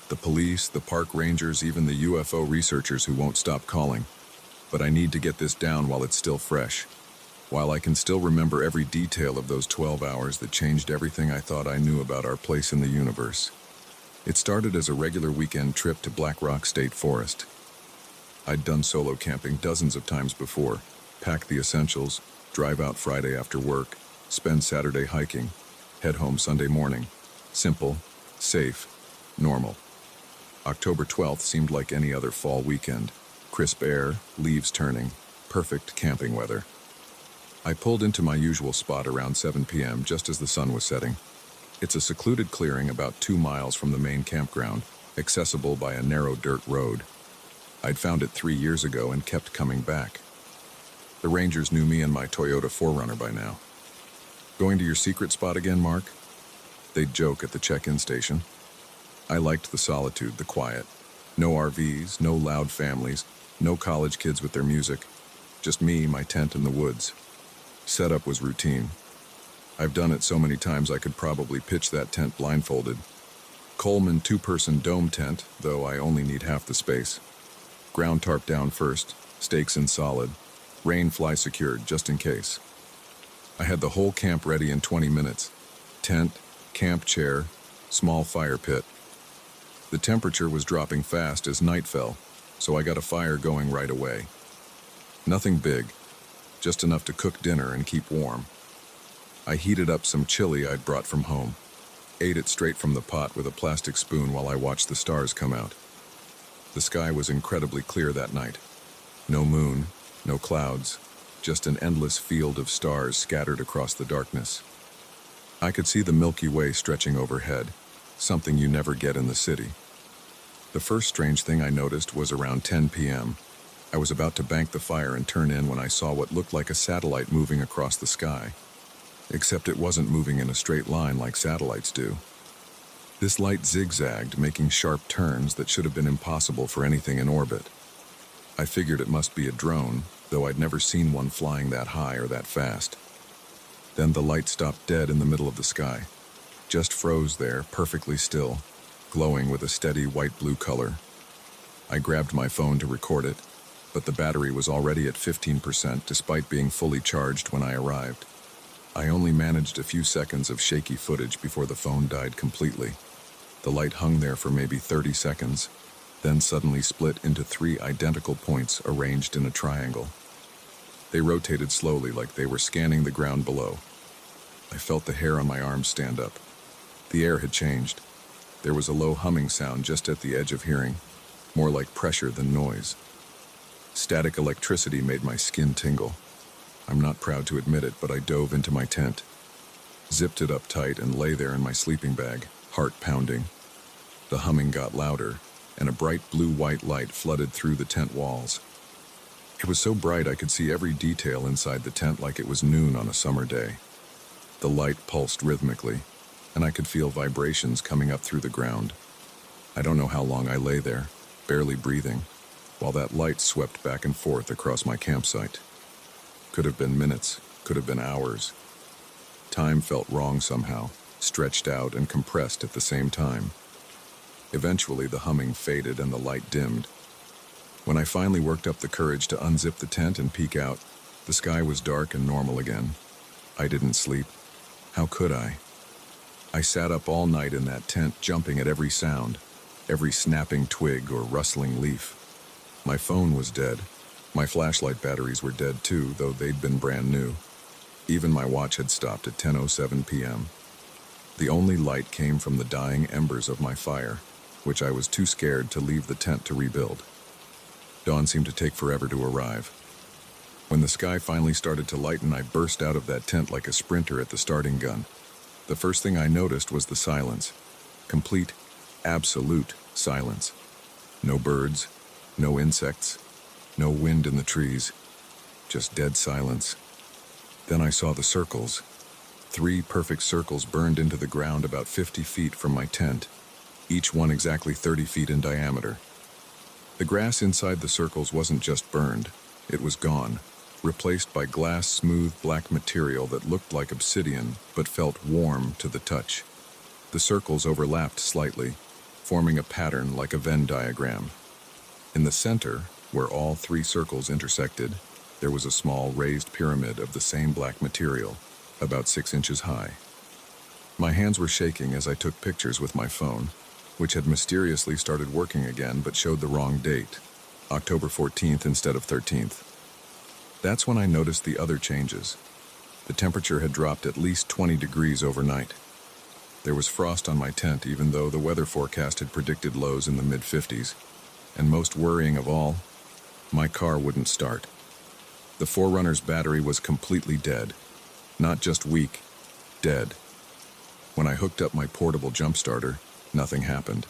The police, the park rangers, even the UFO researchers who won't stop calling. But I need to get this down while it's still fresh. While I can still remember every detail of those 12 hours that changed everything I thought I knew about our place in the universe. It started as a regular weekend trip to Black Rock State Forest. I'd done solo camping dozens of times before, pack the essentials, drive out Friday after work, spend Saturday hiking, head home Sunday morning. Simple, safe, normal. October 12th seemed like any other fall weekend. Crisp air, leaves turning, perfect camping weather. I pulled into my usual spot around 7 p.m. just as the sun was setting. It's a secluded clearing about 2 miles from the main campground, accessible by a narrow dirt road. I'd found it 3 years ago and kept coming back. The rangers knew me and my Toyota 4Runner by now. "Going to your secret spot again, Mark?" They'd joke at the check-in station. I liked the solitude, the quiet. No RVs, no loud families, no college kids with their music. Just me, my tent, and the woods. Setup was routine. I've done it so many times I could probably pitch that tent blindfolded. Coleman 2-person dome tent, though I only need half the space. Ground tarp down first, stakes in solid, rain fly secured just in case. I had the whole camp ready in 20 minutes. Tent, camp chair, small fire pit. The temperature was dropping fast as night fell, so I got a fire going right away. Nothing big, just enough to cook dinner and keep warm. I heated up some chili I'd brought from home, ate it straight from the pot with a plastic spoon while I watched the stars come out. The sky was incredibly clear that night. No moon, no clouds, just an endless field of stars scattered across the darkness. I could see the Milky Way stretching overhead, something you never get in the city. The first strange thing I noticed was around 10 p.m. I was about to bank the fire and turn in when I saw what looked like a satellite moving across the sky. Except it wasn't moving in a straight line like satellites do. This light zigzagged, making sharp turns that should have been impossible for anything in orbit. I figured it must be a drone, though I'd never seen one flying that high or that fast. Then the light stopped dead in the middle of the sky. Just froze there, perfectly still, glowing with a steady white-blue color. I grabbed my phone to record it, but the battery was already at 15% despite being fully charged when I arrived. I only managed a few seconds of shaky footage before the phone died completely. The light hung there for maybe 30 seconds, then suddenly split into 3 identical points arranged in a triangle. They rotated slowly like they were scanning the ground below. I felt the hair on my arms stand up. The air had changed. There was a low humming sound just at the edge of hearing, more like pressure than noise. Static electricity made my skin tingle. I'm not proud to admit it, but I dove into my tent, zipped it up tight, and lay there in my sleeping bag, heart pounding. The humming got louder, and a bright blue-white light flooded through the tent walls. It was so bright I could see every detail inside the tent like it was noon on a summer day. The light pulsed rhythmically, and I could feel vibrations coming up through the ground. I don't know how long I lay there, barely breathing, while that light swept back and forth across my campsite. Could have been minutes, could have been hours. Time felt wrong somehow, stretched out and compressed at the same time. Eventually, the humming faded and the light dimmed. When I finally worked up the courage to unzip the tent and peek out, the sky was dark and normal again. I didn't sleep. How could I? I sat up all night in that tent, jumping at every sound, every snapping twig or rustling leaf. My phone was dead. My flashlight batteries were dead too, though they'd been brand new. Even my watch had stopped at 10:07 p.m. The only light came from the dying embers of my fire, which I was too scared to leave the tent to rebuild. Dawn seemed to take forever to arrive. When the sky finally started to lighten, I burst out of that tent like a sprinter at the starting gun. The first thing I noticed was the silence. Complete, absolute silence. No birds, no insects, no wind in the trees, just dead silence. Then I saw the circles. 3 perfect circles burned into the ground about 50 feet from my tent, each one exactly 30 feet in diameter. The grass inside the circles wasn't just burned, it was gone, replaced by glass smooth black material that looked like obsidian but felt warm to the touch. The circles overlapped slightly, forming a pattern like a Venn diagram. In the center, where all 3 circles intersected, there was a small raised pyramid of the same black material, about 6 inches high. My hands were shaking as I took pictures with my phone, which had mysteriously started working again but showed the wrong date, October 14th instead of 13th. That's when I noticed the other changes. The temperature had dropped at least 20 degrees overnight. There was frost on my tent even though the weather forecast had predicted lows in the mid-50s. And most worrying of all, my car wouldn't start. The 4Runner's battery was completely dead. Not just weak, dead. When I hooked up my portable jump starter, nothing happened.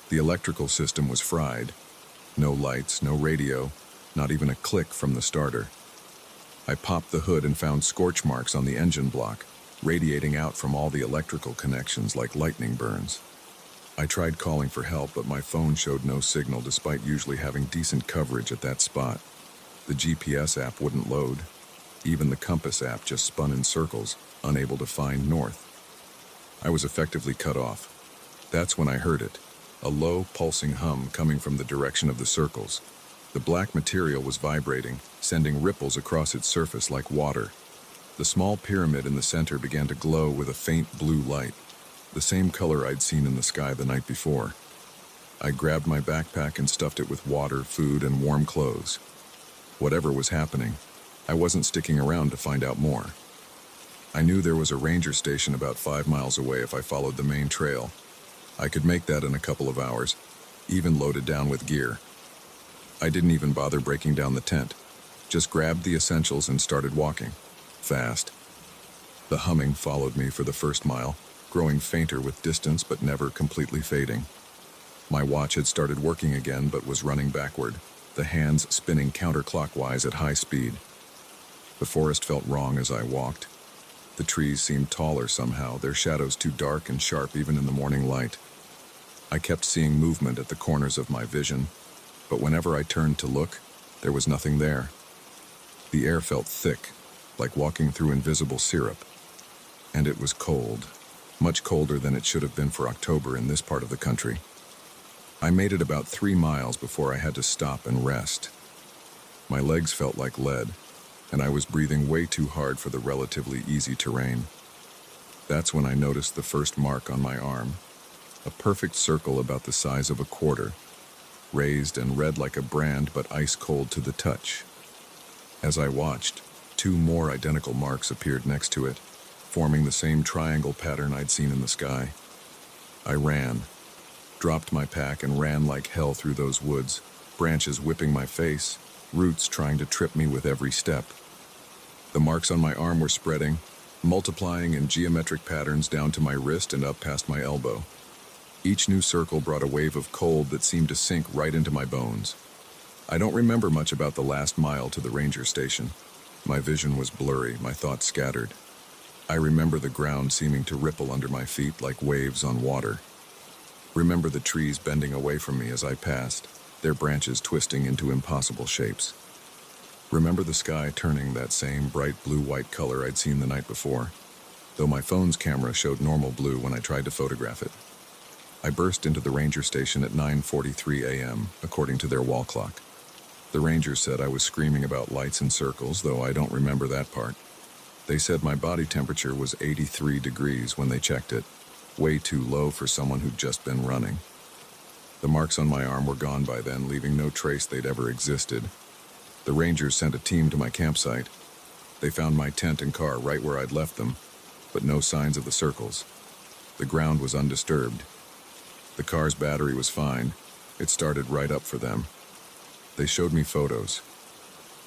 The electrical system was fried. No lights, no radio, not even a click from the starter. I popped the hood and found scorch marks on the engine block, radiating out from all the electrical connections like lightning burns. I tried calling for help, but my phone showed no signal despite usually having decent coverage at that spot. The GPS app wouldn't load. Even the compass app just spun in circles, unable to find north. I was effectively cut off. That's when I heard it, a low, pulsing hum coming from the direction of the circles. The black material was vibrating, sending ripples across its surface like water. The small pyramid in the center began to glow with a faint blue light, the same color I'd seen in the sky the night before. I grabbed my backpack and stuffed it with water, food, and warm clothes. Whatever was happening, I wasn't sticking around to find out more. I knew there was a ranger station about 5 miles away if I followed the main trail. I could make that in a couple of hours, even loaded down with gear. I didn't even bother breaking down the tent, just grabbed the essentials and started walking, fast. The humming followed me for the first mile, growing fainter with distance but never completely fading. My watch had started working again but was running backward, the hands spinning counterclockwise at high speed. The forest felt wrong as I walked. The trees seemed taller somehow, their shadows too dark and sharp even in the morning light. I kept seeing movement at the corners of my vision, but whenever I turned to look, there was nothing there. The air felt thick, like walking through invisible syrup. And it was cold, much colder than it should have been for October in this part of the country. I made it about 3 miles before I had to stop and rest. My legs felt like lead, and I was breathing way too hard for the relatively easy terrain. That's when I noticed the first mark on my arm, a perfect circle about the size of a quarter, raised and red like a brand but ice cold to the touch. As I watched, 2 more identical marks appeared next to it, forming the same triangle pattern I'd seen in the sky. I ran, dropped my pack and ran like hell through those woods, branches whipping my face, roots trying to trip me with every step. The marks on my arm were spreading, multiplying in geometric patterns down to my wrist and up past my elbow. Each new circle brought a wave of cold that seemed to sink right into my bones. I don't remember much about the last mile to the ranger station. My vision was blurry, my thoughts scattered. I remember the ground seeming to ripple under my feet like waves on water. Remember the trees bending away from me as I passed, their branches twisting into impossible shapes. Remember the sky turning that same bright blue-white color I'd seen the night before, though my phone's camera showed normal blue when I tried to photograph it. I burst into the ranger station at 9:43 a.m., according to their wall clock. The rangers said I was screaming about lights and circles, though I don't remember that part. They said my body temperature was 83 degrees when they checked it, way too low for someone who'd just been running. The marks on my arm were gone by then, leaving no trace they'd ever existed. The rangers sent a team to my campsite. They found my tent and car right where I'd left them, but no signs of the circles. The ground was undisturbed. The car's battery was fine. It started right up for them. They showed me photos.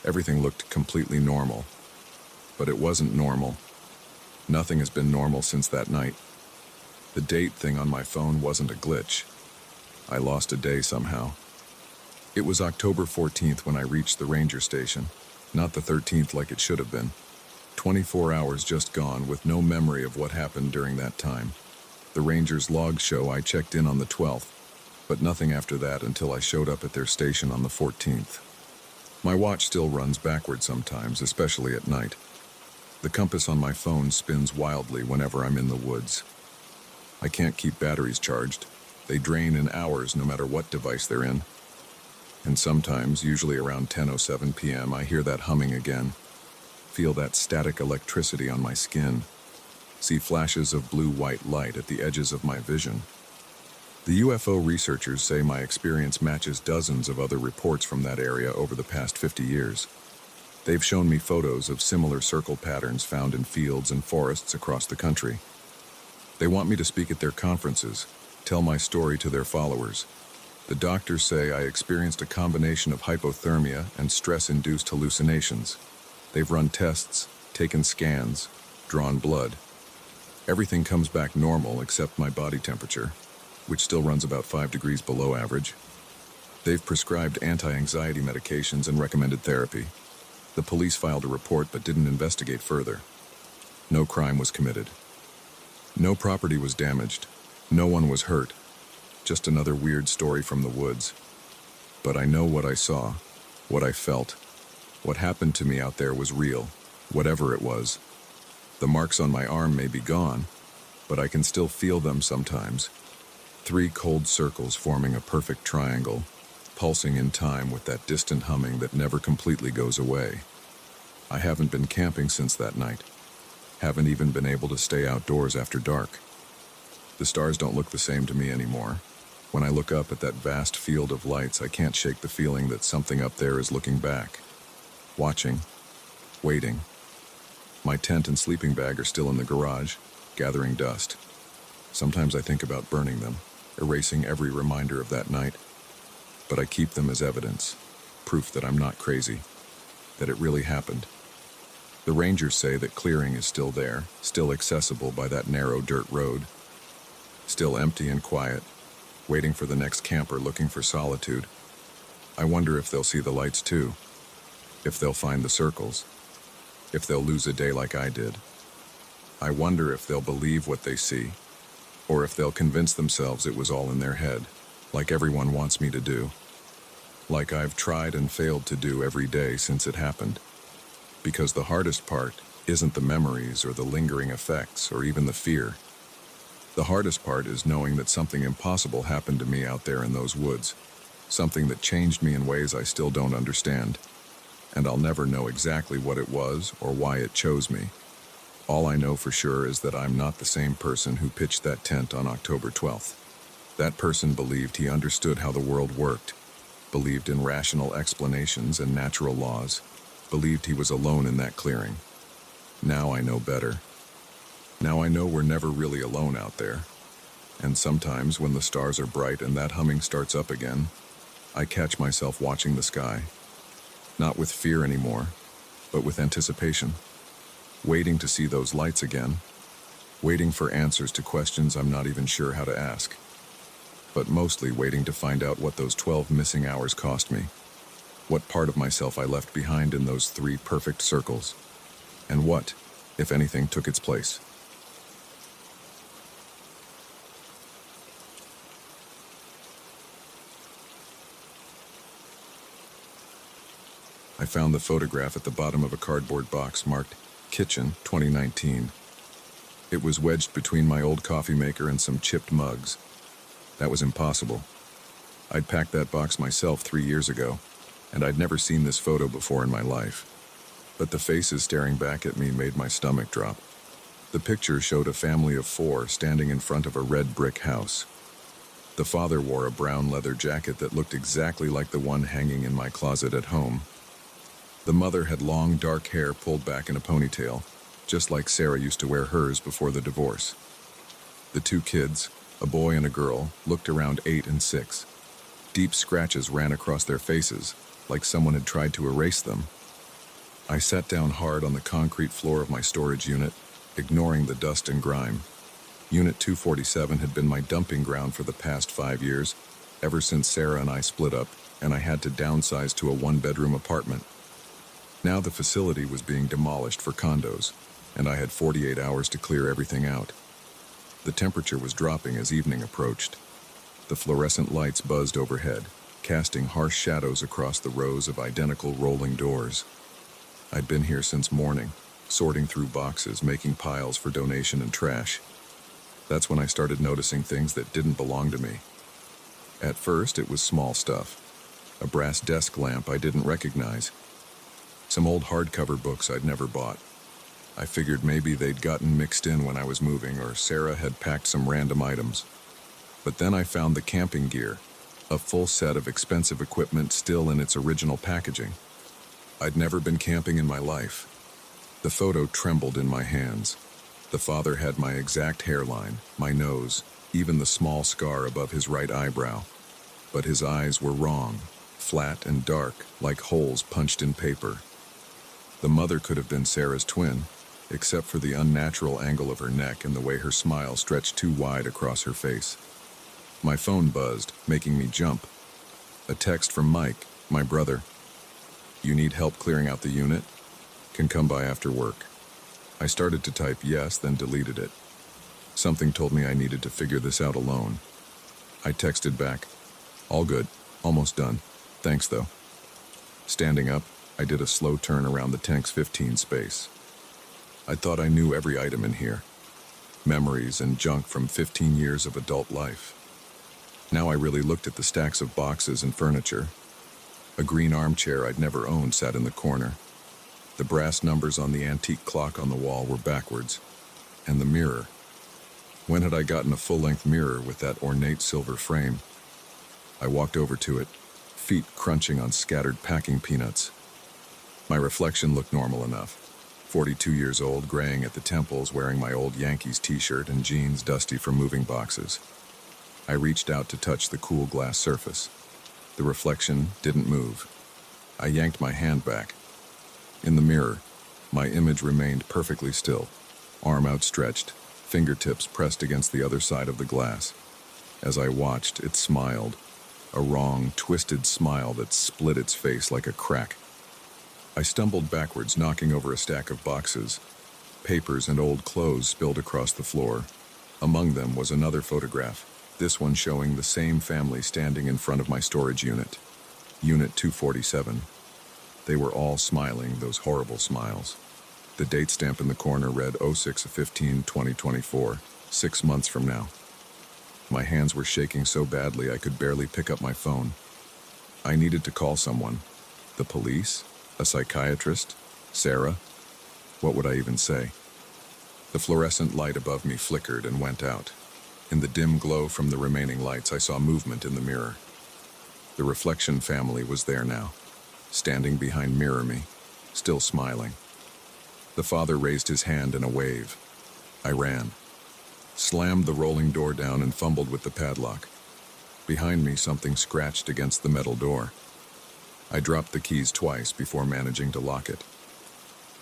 Everything looked completely normal. But it wasn't normal. Nothing has been normal since that night. The date thing on my phone wasn't a glitch. I lost a day somehow. It was October 14th when I reached the ranger station, not the 13th like it should have been. 24 hours just gone with no memory of what happened during that time. The rangers' logs show I checked in on the 12th, but nothing after that until I showed up at their station on the 14th. My watch still runs backward sometimes, especially at night. The compass on my phone spins wildly whenever I'm in the woods. I can't keep batteries charged. They drain in hours no matter what device they're in. And sometimes, usually around 10:07 p.m., I hear that humming again. Feel that static electricity on my skin. See flashes of blue-white light at the edges of my vision. The UFO researchers say my experience matches dozens of other reports from that area over the past 50 years. They've shown me photos of similar circle patterns found in fields and forests across the country. They want me to speak at their conferences, tell my story to their followers. The doctors say I experienced a combination of hypothermia and stress-induced hallucinations. They've run tests, taken scans, drawn blood. Everything comes back normal except my body temperature, which still runs about 5 degrees below average. They've prescribed anti-anxiety medications and recommended therapy. The police filed a report but didn't investigate further. No crime was committed. No property was damaged. No one was hurt. Just another weird story from the woods. But I know what I saw, what I felt. What happened to me out there was real, whatever it was. The marks on my arm may be gone, but I can still feel them sometimes. 3 cold circles forming a perfect triangle, pulsing in time with that distant humming that never completely goes away. I haven't been camping since that night. Haven't even been able to stay outdoors after dark. The stars don't look the same to me anymore. When I look up at that vast field of lights, I can't shake the feeling that something up there is looking back. Watching. Waiting. My tent and sleeping bag are still in the garage, gathering dust. Sometimes I think about burning them, erasing every reminder of that night. But I keep them as evidence, proof that I'm not crazy, that it really happened. The rangers say that clearing is still there, still accessible by that narrow dirt road. Still empty and quiet, waiting for the next camper looking for solitude. I wonder if they'll see the lights too, if they'll find the circles, if they'll lose a day like I did. I wonder if they'll believe what they see, or if they'll convince themselves it was all in their head, like everyone wants me to do, like I've tried and failed to do every day since it happened. Because the hardest part isn't the memories or the lingering effects or even the fear. The hardest part is knowing that something impossible happened to me out there in those woods, something that changed me in ways I still don't understand, and I'll never know exactly what it was or why it chose me. All I know for sure is that I'm not the same person who pitched that tent on October 12th. That person believed he understood how the world worked, believed in rational explanations and natural laws, believed he was alone in that clearing. Now I know better. Now I know we're never really alone out there. And sometimes when the stars are bright and that humming starts up again, I catch myself watching the sky. Not with fear anymore, but with anticipation. Waiting to see those lights again. Waiting for answers to questions I'm not even sure how to ask. But mostly waiting to find out what those 12 missing hours cost me. What part of myself I left behind in those 3 perfect circles. And what, if anything took its place. I found the photograph at the bottom of a cardboard box marked Kitchen 2019. It was wedged between my old coffee maker and some chipped mugs. That was impossible. I'd packed that box myself 3 years ago, and I'd never seen this photo before in my life. But the faces staring back at me made my stomach drop. The picture showed a family of 4 standing in front of a red brick house. The father wore a brown leather jacket that looked exactly like the one hanging in my closet at home. The mother had long, dark hair pulled back in a ponytail, just like Sarah used to wear hers before the divorce. The 2 kids, a boy and a girl, looked around 8 and 6. Deep scratches ran across their faces, like someone had tried to erase them. I sat down hard on the concrete floor of my storage unit, ignoring the dust and grime. Unit 247 had been my dumping ground for the past 5 years, ever since Sarah and I split up, and I had to downsize to a 1-bedroom apartment. Now the facility was being demolished for condos, and I had 48 hours to clear everything out. The temperature was dropping as evening approached. The fluorescent lights buzzed overhead, casting harsh shadows across the rows of identical rolling doors. I'd been here since morning, sorting through boxes, making piles for donation and trash. That's when I started noticing things that didn't belong to me. At first, it was small stuff. A brass desk lamp I didn't recognize. Some old hardcover books I'd never bought. I figured maybe they'd gotten mixed in when I was moving, or Sarah had packed some random items. But then I found the camping gear, a full set of expensive equipment still in its original packaging. I'd never been camping in my life. The photo trembled in my hands. The father had my exact hairline, my nose, even the small scar above his right eyebrow. But his eyes were wrong, flat and dark, like holes punched in paper. The mother could have been Sarah's twin, except for the unnatural angle of her neck and the way her smile stretched too wide across her face. My phone buzzed, making me jump. A text from Mike, my brother. "You need help clearing out the unit? Can come by after work." I started to type yes, then deleted it. Something told me I needed to figure this out alone. I texted back, "All good, almost done. Thanks though." Standing up, I did a slow turn around the tank's 15 space. I thought I knew every item in here. Memories and junk from 15 years of adult life. Now I really looked at the stacks of boxes and furniture. A green armchair I'd never owned sat in the corner. The brass numbers on the antique clock on the wall were backwards. And the mirror. When had I gotten a full-length mirror with that ornate silver frame? I walked over to it, feet crunching on scattered packing peanuts. My reflection looked normal enough. 42 years old, graying at the temples, wearing my old Yankees t-shirt and jeans dusty from moving boxes. I reached out to touch the cool glass surface. The reflection didn't move. I yanked my hand back. In the mirror, my image remained perfectly still, arm outstretched, fingertips pressed against the other side of the glass. As I watched, it smiled, a wrong, twisted smile that split its face like a crack. I stumbled backwards, knocking over a stack of boxes. Papers and old clothes spilled across the floor. Among them was another photograph, this one showing the same family standing in front of my storage unit, Unit 247. They were all smiling, those horrible smiles. The date stamp in the corner read 06/15/2024, 6 months from now. My hands were shaking so badly I could barely pick up my phone. I needed to call someone. The police? A psychiatrist? Sarah? What would I even say? The fluorescent light above me flickered and went out. In the dim glow from the remaining lights, I saw movement in the mirror. The reflection family was there now, standing behind mirror me, still smiling. The father raised his hand in a wave. I ran, slammed the rolling door down and fumbled with the padlock. Behind me, something scratched against the metal door. I dropped the keys twice before managing to lock it.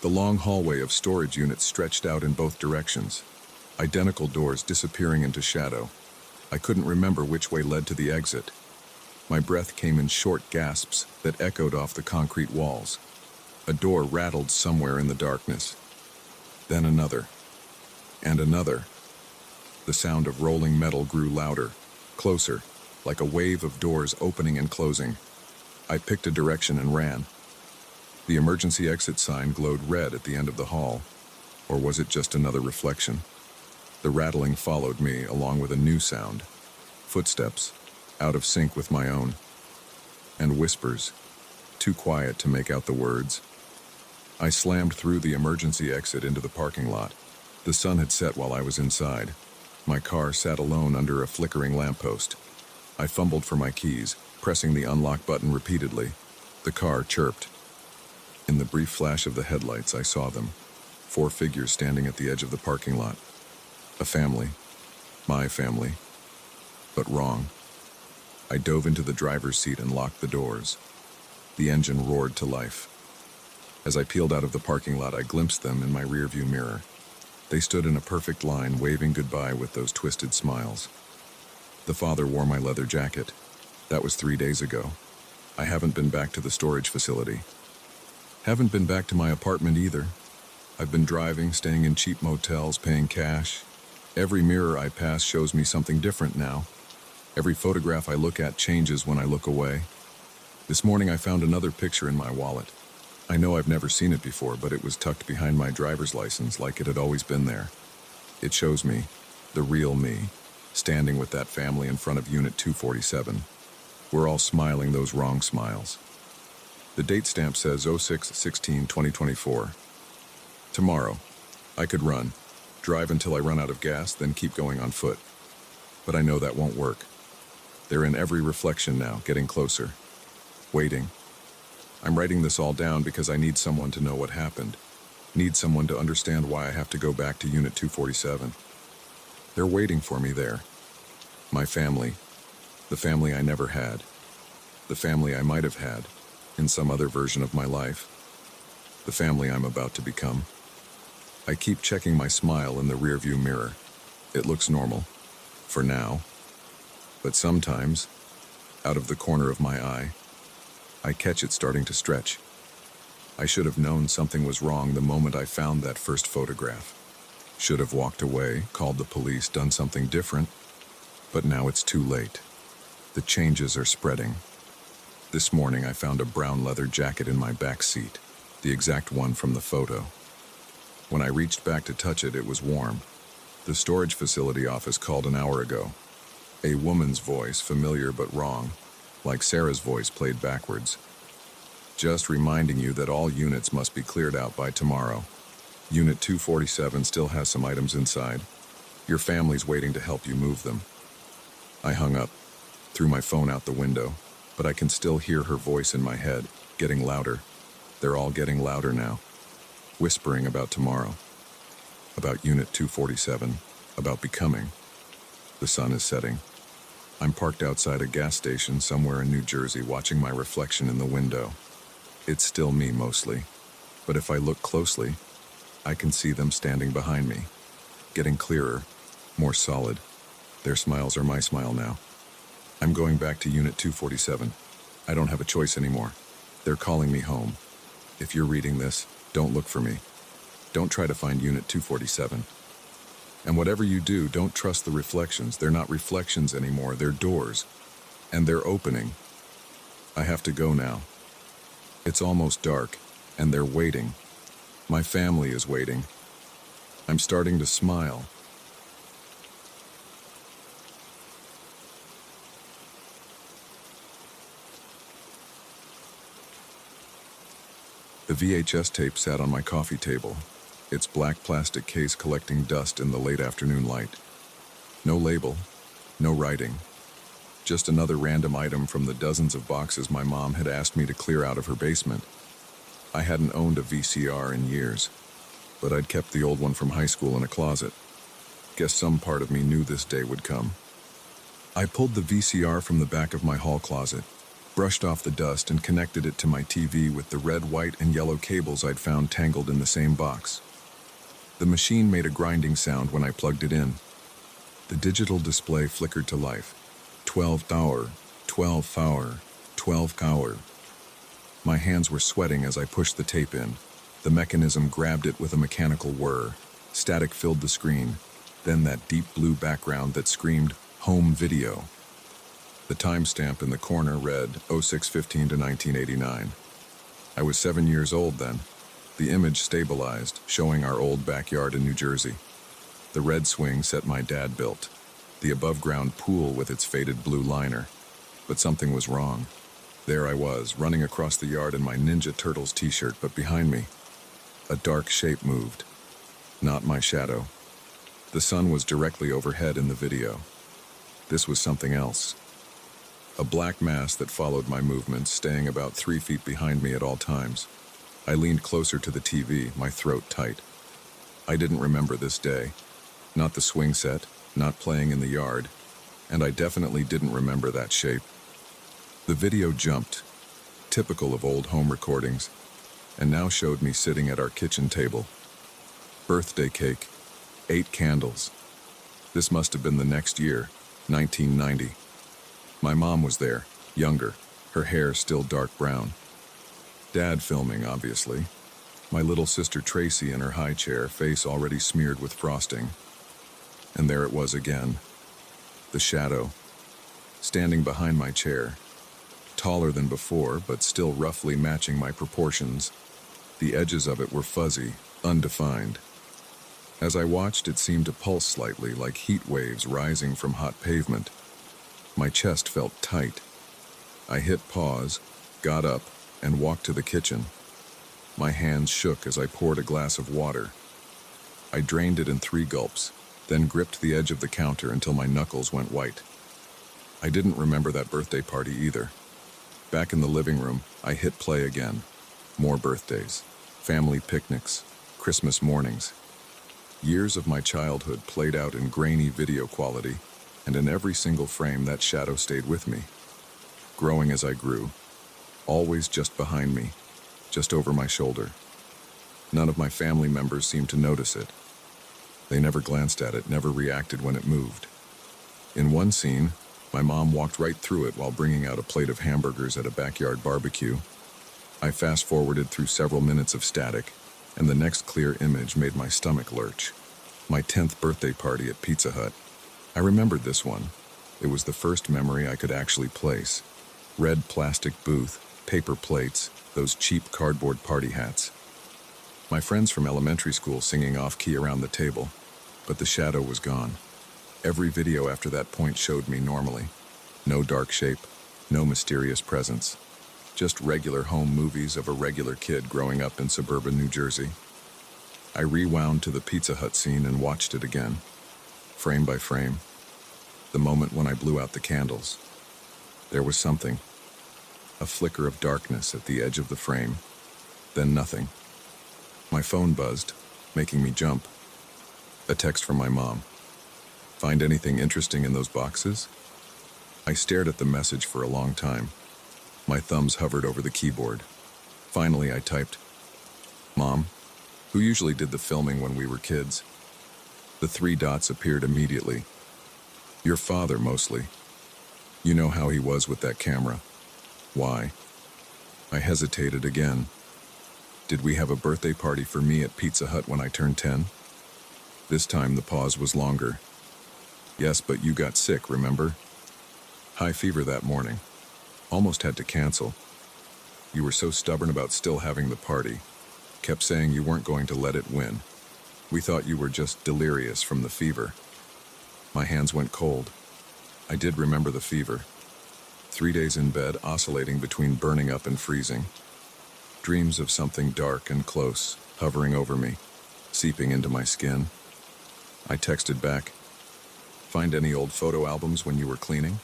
The long hallway of storage units stretched out in both directions, identical doors disappearing into shadow. I couldn't remember which way led to the exit. My breath came in short gasps that echoed off the concrete walls. A door rattled somewhere in the darkness. Then another. And another. The sound of rolling metal grew louder, closer, like a wave of doors opening and closing. I picked a direction and ran. The emergency exit sign glowed red at the end of the hall. Or was it just another reflection? The rattling followed me, along with a new sound. Footsteps, out of sync with my own. And whispers, too quiet to make out the words. I slammed through the emergency exit into the parking lot. The sun had set while I was inside. My car sat alone under a flickering lamppost. I fumbled for my keys, pressing the unlock button repeatedly. The car chirped. In the brief flash of the headlights, I saw them. 4 figures standing at the edge of the parking lot. A family. My family. But wrong. I dove into the driver's seat and locked the doors. The engine roared to life. As I peeled out of the parking lot, I glimpsed them in my rearview mirror. They stood in a perfect line, waving goodbye with those twisted smiles. The father wore my leather jacket. That was 3 days ago. I haven't been back to the storage facility. Haven't been back to my apartment either. I've been driving, staying in cheap motels, paying cash. Every mirror I pass shows me something different now. Every photograph I look at changes when I look away. This morning I found another picture in my wallet. I know I've never seen it before, but it was tucked behind my driver's license like it had always been there. It shows me, the real me, standing with that family in front of Unit 247. We're all smiling those wrong smiles. The date stamp says 06/16/2024. Tomorrow. I could run, drive until I run out of gas, then keep going on foot. But I know that won't work. They're in every reflection now, getting closer. Waiting. I'm writing this all down because I need someone to know what happened. Need someone to understand why I have to go back to Unit 247. They're waiting for me there. My family. The family I never had. The family I might have had, in some other version of my life. The family I'm about to become. I keep checking my smile in the rearview mirror. It looks normal. For now. But sometimes, out of the corner of my eye, I catch it starting to stretch. I should have known something was wrong the moment I found that first photograph. Should have walked away, called the police, done something different. But now it's too late. The changes are spreading. This morning I found a brown leather jacket in my back seat, the exact one from the photo. When I reached back to touch it, it was warm. The storage facility office called an hour ago. A woman's voice, familiar but wrong, like Sarah's voice played backwards. Just reminding you that all units must be cleared out by tomorrow. Unit 247 still has some items inside. Your family's waiting to help you move them. I hung up, threw my phone out the window, but I can still hear her voice in my head, getting louder. They're all getting louder now, whispering about tomorrow, about Unit 247, about becoming. The sun is setting. I'm parked outside a gas station somewhere in New Jersey, watching my reflection in the window. It's still me mostly, but if I look closely, I can see them standing behind me, getting clearer, more solid. Their smiles are my smile now. I'm going back to Unit 247. I don't have a choice anymore. They're calling me home. If you're reading this, don't look for me. Don't try to find Unit 247. And whatever you do, don't trust the reflections. They're not reflections anymore, they're doors. And they're opening. I have to go now. It's almost dark, and they're waiting. My family is waiting. I'm starting to smile. The VHS tape sat on my coffee table, its black plastic case collecting dust in the late afternoon light. No label, no writing. Just another random item from the dozens of boxes my mom had asked me to clear out of her basement. I hadn't owned a VCR in years, but I'd kept the old one from high school in a closet. Guess some part of me knew this day would come. I pulled the VCR from the back of my hall closet, brushed off the dust and connected it to my TV with the red, white, and yellow cables I'd found tangled in the same box. The machine made a grinding sound when I plugged it in. The digital display flickered to life. 12th hour, 12th hour, 12th hour. My hands were sweating as I pushed the tape in. The mechanism grabbed it with a mechanical whir. Static filled the screen, then that deep blue background that screamed, "Home Video." The timestamp in the corner read 06:15 to 1989. I was 7 years old then. The image stabilized, showing our old backyard in New Jersey. The red swing set my dad built, the above-ground pool with its faded blue liner. But something was wrong. There I was, running across the yard in my Ninja Turtles t-shirt, but behind me, a dark shape moved. Not my shadow. The sun was directly overhead in the video. This was something else. A black mass that followed my movements, staying about 3 feet behind me at all times. I leaned closer to the TV, my throat tight. I didn't remember this day. Not the swing set, not playing in the yard, and I definitely didn't remember that shape. The video jumped, typical of old home recordings, and now showed me sitting at our kitchen table. Birthday cake, 8 candles. This must have been the next year, 1990. My mom was there, younger, her hair still dark brown. Dad filming, obviously. My little sister Tracy in her high chair, face already smeared with frosting. And there it was again. The shadow, standing behind my chair. Taller than before, but still roughly matching my proportions. The edges of it were fuzzy, undefined. As I watched, it seemed to pulse slightly, like heat waves rising from hot pavement. My chest felt tight. I hit pause, got up, and walked to the kitchen. My hands shook as I poured a glass of water. I drained it in 3 gulps, then gripped the edge of the counter until my knuckles went white. I didn't remember that birthday party either. Back in the living room, I hit play again. More birthdays, family picnics, Christmas mornings. Years of my childhood played out in grainy video quality, and in every single frame that shadow stayed with me. Growing as I grew, always just behind me, just over my shoulder. None of my family members seemed to notice it. They never glanced at it, never reacted when it moved. In one scene, my mom walked right through it while bringing out a plate of hamburgers at a backyard barbecue. I fast-forwarded through several minutes of static, and the next clear image made my stomach lurch. My 10th birthday party at Pizza Hut. I remembered this one. It was the first memory I could actually place. Red plastic booth, paper plates, those cheap cardboard party hats. My friends from elementary school singing off-key around the table, but the shadow was gone. Every video after that point showed me normally. No dark shape, no mysterious presence. Just regular home movies of a regular kid growing up in suburban New Jersey. I rewound to the Pizza Hut scene and watched it again, frame by frame. The moment when I blew out the candles. There was something. A flicker of darkness at the edge of the frame. Then nothing. My phone buzzed, making me jump. A text from my mom. "Find anything interesting in those boxes?" I stared at the message for a long time. My thumbs hovered over the keyboard. Finally, I typed, "Mom, who usually did the filming when we were kids?" The 3 dots appeared immediately. "Your father, mostly. You know how he was with that camera. Why?" I hesitated again. Did we have a birthday party for me at Pizza Hut when I turned 10? This time the pause was longer. "Yes, but you got sick, remember? High fever that morning. Almost had to cancel. You were so stubborn about still having the party. Kept saying you weren't going to let it win. We thought you were just delirious from the fever." My hands went cold. I did remember the fever. 3 days in bed, oscillating between burning up and freezing. Dreams of something dark and close, hovering over me, seeping into my skin. I texted back, "Find any old photo albums when you were cleaning?"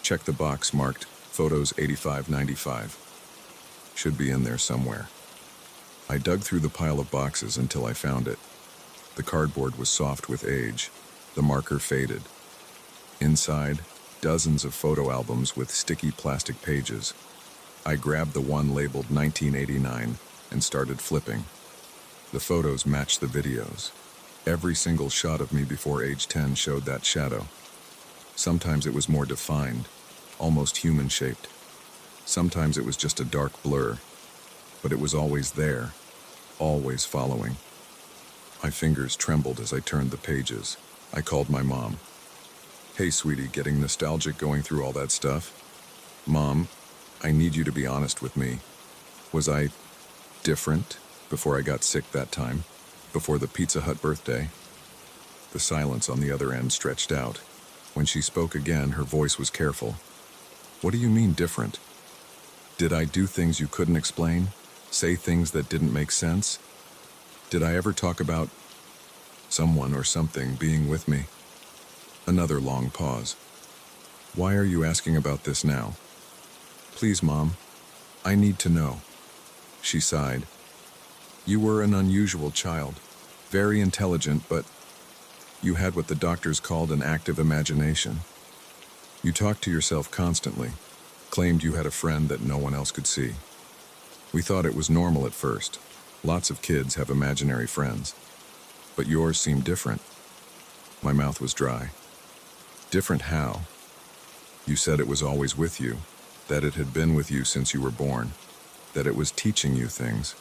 Check the box marked Photos 8595. Should be in there somewhere. I dug through the pile of boxes until I found it. The cardboard was soft with age. The marker faded. Inside, dozens of photo albums with sticky plastic pages. I grabbed the one labeled 1989 and started flipping. The photos matched the videos. Every single shot of me before age 10 showed that shadow. Sometimes it was more defined, almost human-shaped. Sometimes it was just a dark blur, but it was always there. always following. My fingers trembled as I turned the pages. I called my mom. "Hey, sweetie, getting nostalgic going through all that stuff?" "Mom, I need you to be honest with me. Was I different before I got sick that time? Before the Pizza Hut birthday?" The silence on the other end stretched out. When she spoke again, her voice was careful. "What do you mean different? Did I do things you couldn't explain? Say things that didn't make sense? Did I ever talk about someone or something being with me?" Another long pause. "Why are you asking about this now?" "Please, Mom, I need to know." She sighed. "You were an unusual child, very intelligent, but you had what the doctors called an active imagination. You talked to yourself constantly, claimed you had a friend that no one else could see. We thought it was normal at first. Lots of kids have imaginary friends. But yours seemed different." My mouth was dry. "Different how?" "You said it was always with you, that it had been with you since you were born, that it was teaching you things."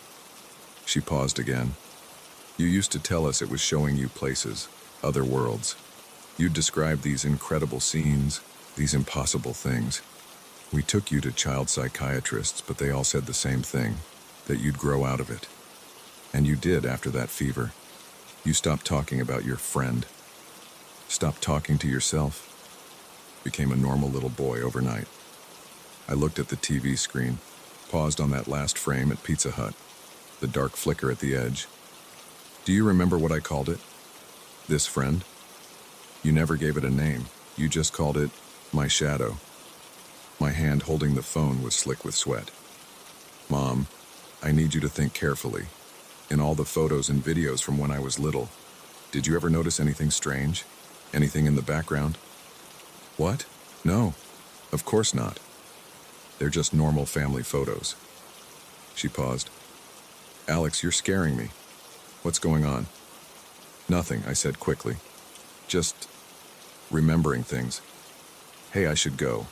She paused again. "You used to tell us it was showing you places, other worlds. You'd describe these incredible scenes, these impossible things. We took you to child psychiatrists, but they all said the same thing, that you'd grow out of it. And you did after that fever. You stopped talking about your friend. Stopped talking to yourself. Became a normal little boy overnight." I looked at the TV screen, paused on that last frame at Pizza Hut, the dark flicker at the edge. "Do you remember what I called it? This friend? You never gave it a name. You just called it my shadow." My hand holding the phone was slick with sweat. "Mom, I need you to think carefully. In all the photos and videos from when I was little, did you ever notice anything strange? Anything in the background?" "What? No, of course not. They're just normal family photos." She paused. "Alex, you're scaring me. What's going on?" "Nothing," I said quickly. "Just remembering things. Hey, I should go.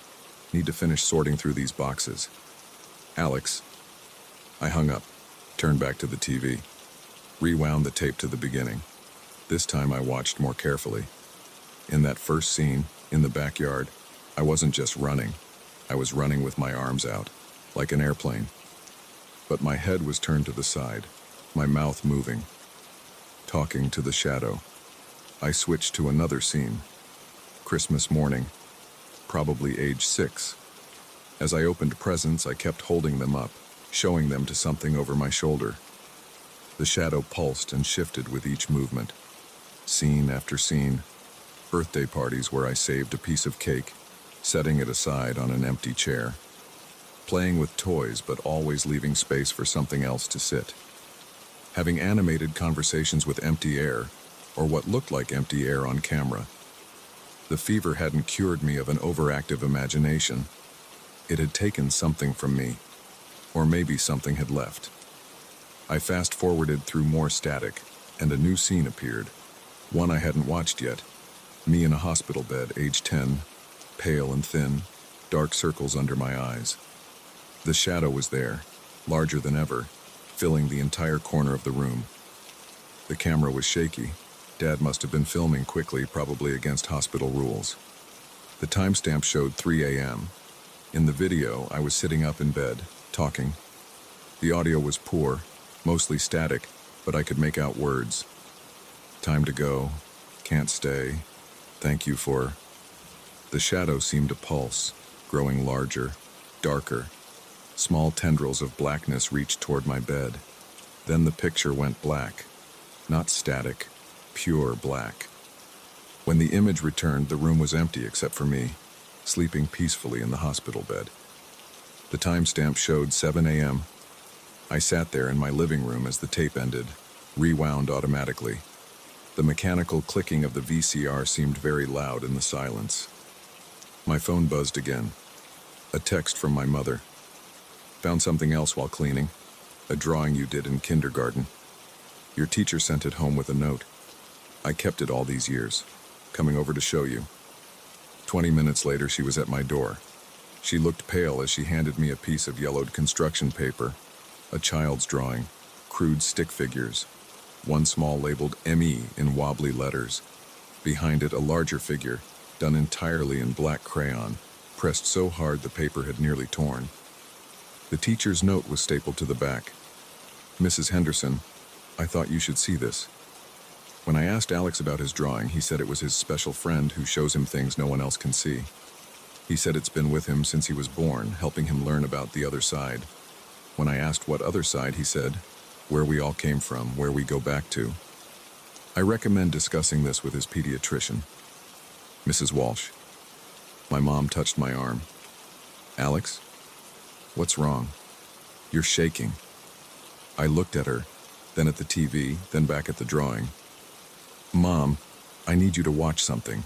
Need to finish sorting through these boxes." "Alex." I hung up, turned back to the TV, rewound the tape to the beginning. This time I watched more carefully. In that first scene, in the backyard, I wasn't just running. I was running with my arms out, like an airplane. But my head was turned to the side, my mouth moving, talking to the shadow. I switched to another scene. Christmas morning, probably age 6. As I opened presents, I kept holding them up, showing them to something over my shoulder. The shadow pulsed and shifted with each movement. Scene after scene. Birthday parties where I saved a piece of cake, setting it aside on an empty chair. Playing with toys, but always leaving space for something else to sit. Having animated conversations with empty air, or what looked like empty air on camera. The fever hadn't cured me of an overactive imagination. It had taken something from me, or maybe something had left. I fast-forwarded through more static, and a new scene appeared. One I hadn't watched yet. Me in a hospital bed, age 10, pale and thin, dark circles under my eyes. The shadow was there, larger than ever, filling the entire corner of the room. The camera was shaky. Dad must have been filming quickly, probably against hospital rules. The timestamp showed 3 a.m. In the video, I was sitting up in bed, talking. The audio was poor, mostly static, but I could make out words. "Time to go. Can't stay. Thank you for..." The shadow seemed to pulse, growing larger, darker. Small tendrils of blackness reached toward my bed. Then the picture went black. Not static, pure black. When the image returned, the room was empty except for me, sleeping peacefully in the hospital bed. The timestamp showed 7 a.m. I sat there in my living room as the tape ended, rewound automatically. The mechanical clicking of the VCR seemed very loud in the silence. My phone buzzed again. A text from my mother. "Found something else while cleaning. A drawing you did in kindergarten. Your teacher sent it home with a note. I kept it all these years. Coming over to show you." 20 minutes later, she was at my door. She looked pale as she handed me a piece of yellowed construction paper, a child's drawing, crude stick figures. One small labeled ME in wobbly letters. Behind it, a larger figure, done entirely in black crayon, pressed so hard the paper had nearly torn. The teacher's note was stapled to the back. "Mrs. Henderson, I thought you should see this." When I asked Alex about his drawing, he said it was his special friend who shows him things no one else can see. He said it's been with him since he was born, helping him learn about the other side. When I asked what other side, he said, where we all came from, where we go back to. I recommend discussing this with his pediatrician. Mrs. Walsh. My mom touched my arm. "Alex? What's wrong? You're shaking." I looked at her, then at the TV, then back at the drawing. "Mom, I need you to watch something."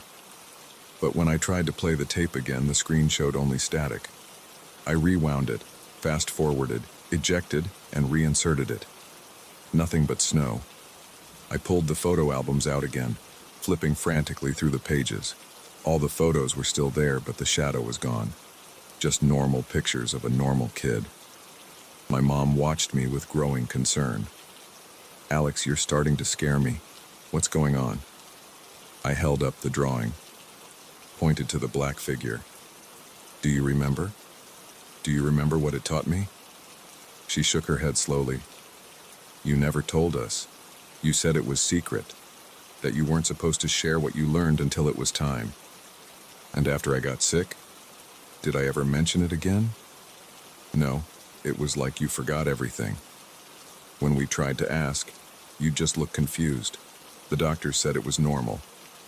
But when I tried to play the tape again, the screen showed only static. I rewound it, fast-forwarded, ejected, and reinserted it. Nothing but snow. I pulled the photo albums out again, flipping frantically through the pages. All the photos were still there, but the shadow was gone. Just normal pictures of a normal kid. My mom watched me with growing concern. "Alex, you're starting to scare me. What's going on?" I held up the drawing, pointed to the black figure. "Do you remember? Do you remember what it taught me?" She shook her head slowly. "You never told us. You said it was secret, that you weren't supposed to share what you learned until it was time. And after I got sick, did I ever mention it again? No, it was like you forgot everything. When we tried to ask, you just looked confused. The doctor said it was normal,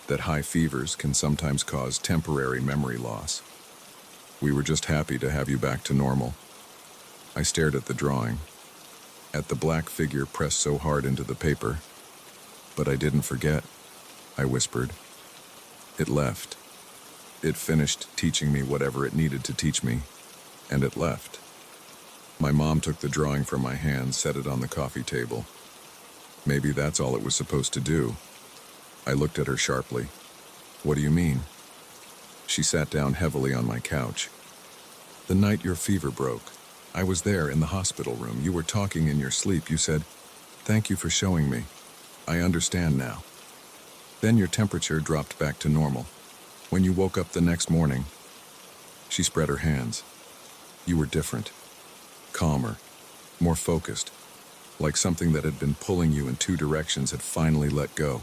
that high fevers can sometimes cause temporary memory loss. We were just happy to have you back to normal." I stared at the drawing, at the black figure pressed so hard into the paper. "But I didn't forget," I whispered. "It left. It finished teaching me whatever it needed to teach me, and it left." My mom took the drawing from my hand, set it on the coffee table. Maybe that's all it was supposed to do. I looked at her sharply. "What do you mean?" She sat down heavily on my couch. "The night your fever broke, I was there in the hospital room. You were talking in your sleep. You said, 'Thank you for showing me. I understand now.' Then your temperature dropped back to normal. When you woke up the next morning," she spread her hands, "you were different. Calmer, more focused, like something that had been pulling you in two directions had finally let go."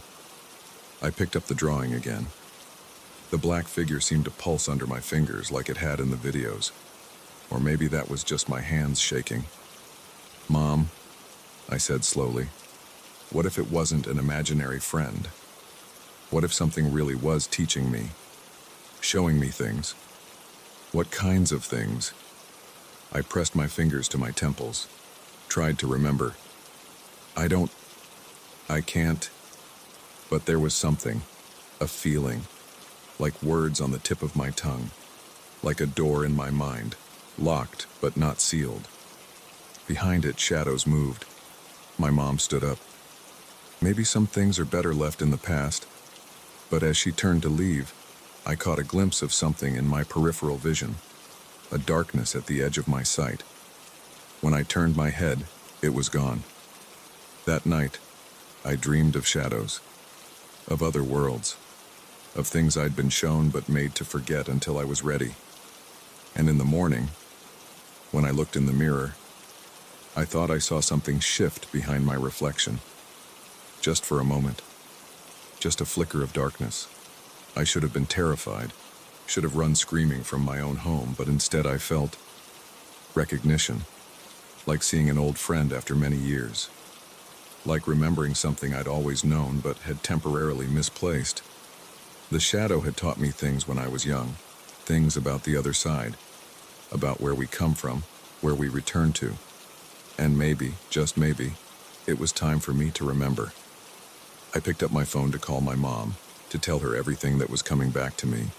I picked up the drawing again. The black figure seemed to pulse under my fingers like it had in the videos. Or maybe that was just my hands shaking. "Mom," I said slowly, "what if it wasn't an imaginary friend? What if something really was teaching me, showing me things? What kinds of things?" I pressed my fingers to my temples, tried to remember. I can't, but there was something, a feeling, like words on the tip of my tongue, like a door in my mind, locked but not sealed. Behind it, shadows moved. My mom stood up. "Maybe some things are better left in the past," but as she turned to leave, I caught a glimpse of something in my peripheral vision, a darkness at the edge of my sight. When I turned my head, it was gone. That night, I dreamed of shadows, of other worlds, of things I'd been shown but made to forget until I was ready. And in the morning, when I looked in the mirror, I thought I saw something shift behind my reflection. Just for a moment. Just a flicker of darkness. I should have been terrified, should have run screaming from my own home, but instead I felt recognition, like seeing an old friend after many years, like remembering something I'd always known but had temporarily misplaced. The shadow had taught me things when I was young, things about the other side, about where we come from, where we return to. And maybe, just maybe, it was time for me to remember. I picked up my phone to call my mom, to tell her everything that was coming back to me.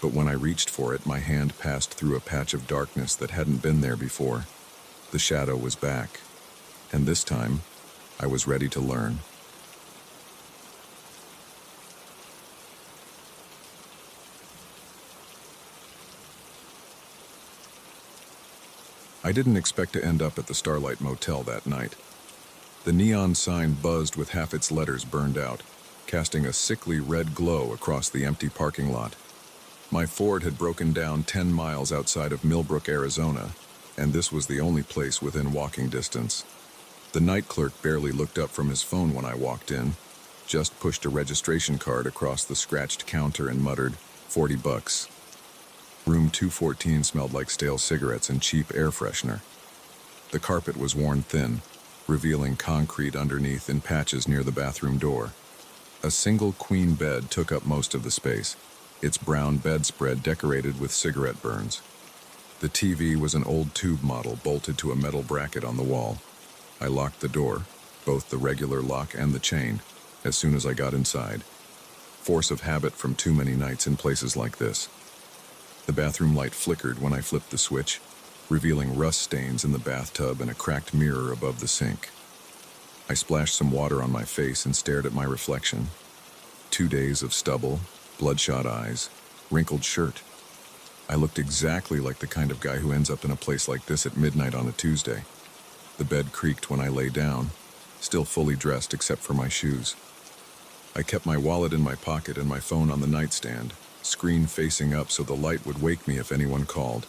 But when I reached for it, my hand passed through a patch of darkness that hadn't been there before. The shadow was back, and this time, I was ready to learn. I didn't expect to end up at the Starlight Motel that night. The neon sign buzzed with half its letters burned out, casting a sickly red glow across the empty parking lot. My Ford had broken down 10 miles outside of Millbrook, Arizona, and this was the only place within walking distance. The night clerk barely looked up from his phone when I walked in, just pushed a registration card across the scratched counter and muttered, $40. Room 214 smelled like stale cigarettes and cheap air freshener. The carpet was worn thin, revealing concrete underneath in patches near the bathroom door. A single queen bed took up most of the space, its brown bedspread decorated with cigarette burns. The TV was an old tube model bolted to a metal bracket on the wall. I locked the door, both the regular lock and the chain, as soon as I got inside. Force of habit from too many nights in places like this. The bathroom light flickered when I flipped the switch, revealing rust stains in the bathtub and a cracked mirror above the sink. I splashed some water on my face and stared at my reflection. 2 days of stubble, bloodshot eyes, wrinkled shirt. I looked exactly like the kind of guy who ends up in a place like this at midnight on a Tuesday. The bed creaked when I lay down, still fully dressed except for my shoes. I kept my wallet in my pocket and my phone on the nightstand, screen facing up so the light would wake me if anyone called.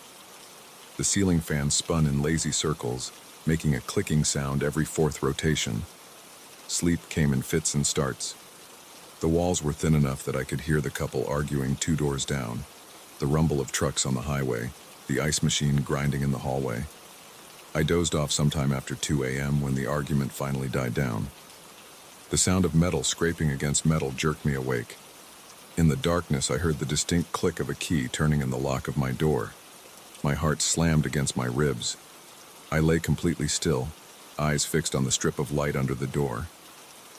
The ceiling fan spun in lazy circles, making a clicking sound every fourth rotation. Sleep came in fits and starts. The walls were thin enough that I could hear the couple arguing 2 doors down, the rumble of trucks on the highway, the ice machine grinding in the hallway. I dozed off sometime after 2 a.m. when the argument finally died down. The sound of metal scraping against metal jerked me awake. In the darkness, I heard the distinct click of a key turning in the lock of my door. My heart slammed against my ribs. I lay completely still, eyes fixed on the strip of light under the door.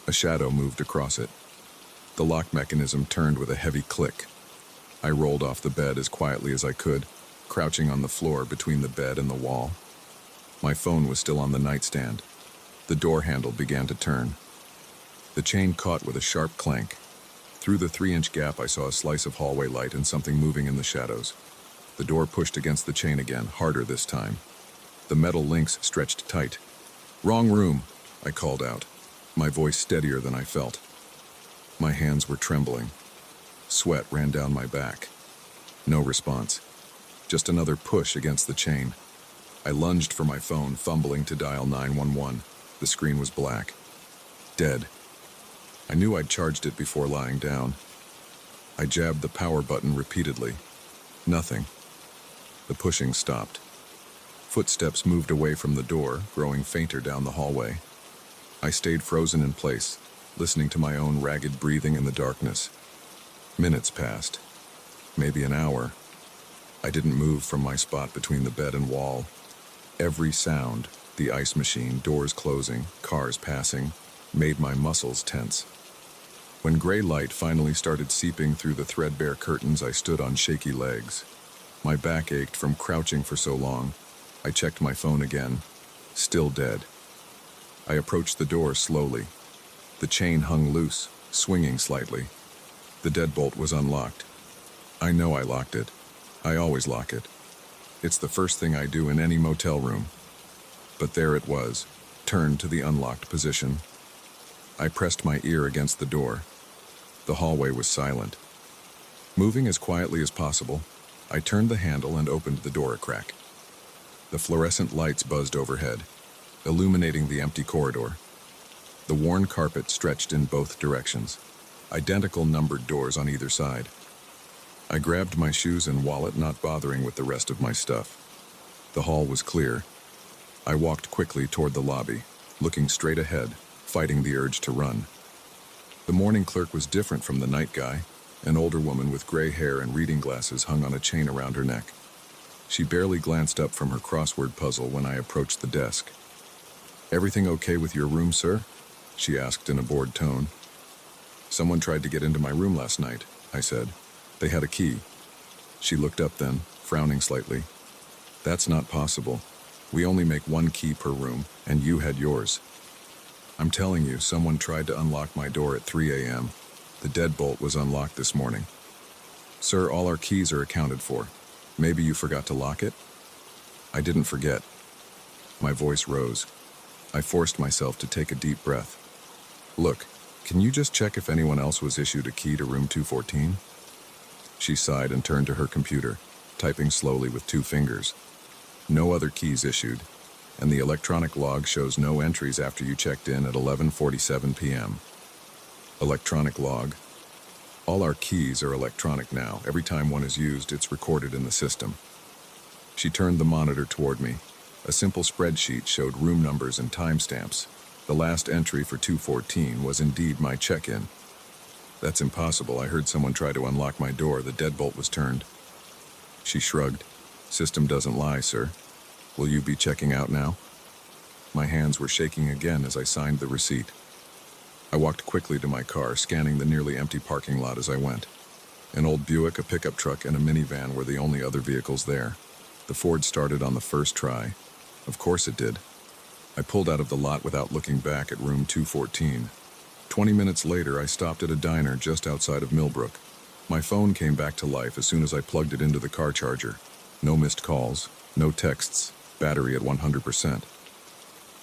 A shadow moved across it. The lock mechanism turned with a heavy click. I rolled off the bed as quietly as I could, crouching on the floor between the bed and the wall. My phone was still on the nightstand. The door handle began to turn. The chain caught with a sharp clank. Through the 3-inch gap, I saw a slice of hallway light and something moving in the shadows. The door pushed against the chain again, harder this time. The metal links stretched tight. "Wrong room," I called out, my voice steadier than I felt. My hands were trembling. Sweat ran down my back. No response. Just another push against the chain. I lunged for my phone, fumbling to dial 911. The screen was black. Dead. I knew I'd charged it before lying down. I jabbed the power button repeatedly. Nothing. The pushing stopped. Footsteps moved away from the door, growing fainter down the hallway. I stayed frozen in place, listening to my own ragged breathing in the darkness. Minutes passed. Maybe an hour. I didn't move from my spot between the bed and wall. Every sound, the ice machine, doors closing, cars passing, made my muscles tense. When gray light finally started seeping through the threadbare curtains, I stood on shaky legs. My back ached from crouching for so long. I checked my phone again. Still dead. I approached the door slowly. The chain hung loose, swinging slightly. The deadbolt was unlocked. I know I locked it. I always lock it. It's the first thing I do in any motel room. But there it was, turned to the unlocked position. I pressed my ear against the door. The hallway was silent. Moving as quietly as possible, I turned the handle and opened the door a crack. The fluorescent lights buzzed overhead, illuminating the empty corridor. The worn carpet stretched in both directions, identical numbered doors on either side. I grabbed my shoes and wallet, not bothering with the rest of my stuff. The hall was clear. I walked quickly toward the lobby, looking straight ahead, fighting the urge to run. The morning clerk was different from the night guy, an older woman with gray hair and reading glasses hung on a chain around her neck. She barely glanced up from her crossword puzzle when I approached the desk. "Everything okay with your room, sir?" she asked in a bored tone. "Someone tried to get into my room last night," I said. "They had a key." She looked up then, frowning slightly. "That's not possible. We only make one key per room, and you had yours." "I'm telling you, someone tried to unlock my door at 3 a.m. The deadbolt was unlocked this morning." "Sir, all our keys are accounted for. Maybe you forgot to lock it?" "I didn't forget." My voice rose. I forced myself to take a deep breath. Look, can you just check if anyone else was issued a key to room 214? She sighed and turned to her computer, typing slowly with 2 fingers. No other keys issued, and the electronic log shows no entries after you checked in at 11:47 p.m. Electronic log. All our keys are electronic now. Every time one is used, it's recorded in the system. She turned the monitor toward me. A simple spreadsheet showed room numbers and timestamps. The last entry for 214 was indeed my check-in. That's impossible. I heard someone try to unlock my door. The deadbolt was turned. She shrugged. System doesn't lie, sir. Will you be checking out now? My hands were shaking again as I signed the receipt. I walked quickly to my car, scanning the nearly empty parking lot as I went. An old Buick, a pickup truck, and a minivan were the only other vehicles there. The Ford started on the first try. Of course it did. I pulled out of the lot without looking back at room 214. 20 minutes later, I stopped at a diner just outside of Millbrook. My phone came back to life as soon as I plugged it into the car charger. No missed calls, no texts, battery at 100%.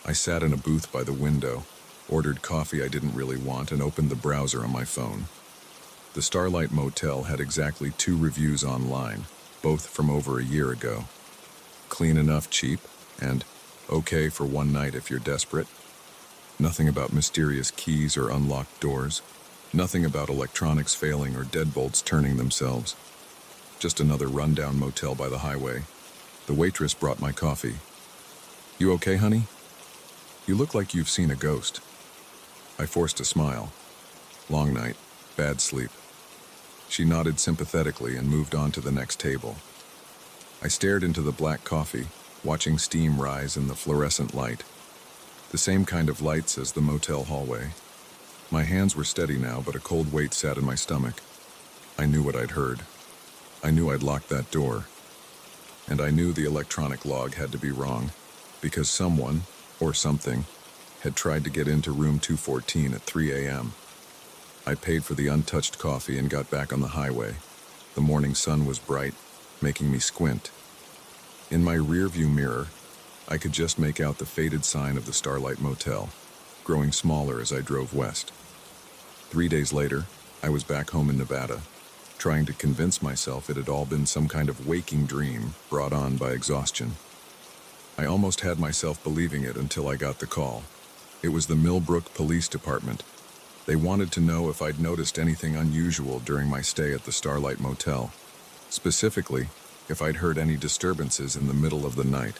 I sat in a booth by the window, ordered coffee I didn't really want, and opened the browser on my phone. The Starlight Motel had exactly 2 reviews online, both from over a year ago. Clean enough, cheap, and okay for one night if you're desperate. Nothing about mysterious keys or unlocked doors. Nothing about electronics failing or deadbolts turning themselves. Just another rundown motel by the highway. The waitress brought my coffee. You okay, honey? You look like you've seen a ghost. I forced a smile. Long night, bad sleep. She nodded sympathetically and moved on to the next table. I stared into the black coffee, watching steam rise in the fluorescent light. The same kind of lights as the motel hallway. My hands were steady now, but a cold weight sat in my stomach. I knew what I'd heard. I knew I'd locked that door. And I knew the electronic log had to be wrong, because someone, or something, had tried to get into room 214 at 3 a.m. I paid for the untouched coffee and got back on the highway. The morning sun was bright, making me squint. In my rearview mirror, I could just make out the faded sign of the Starlight Motel, growing smaller as I drove west. 3 days later, I was back home in Nevada, trying to convince myself it had all been some kind of waking dream brought on by exhaustion. I almost had myself believing it until I got the call. It was the Millbrook Police Department. They wanted to know if I'd noticed anything unusual during my stay at the Starlight Motel. Specifically, if I'd heard any disturbances in the middle of the night.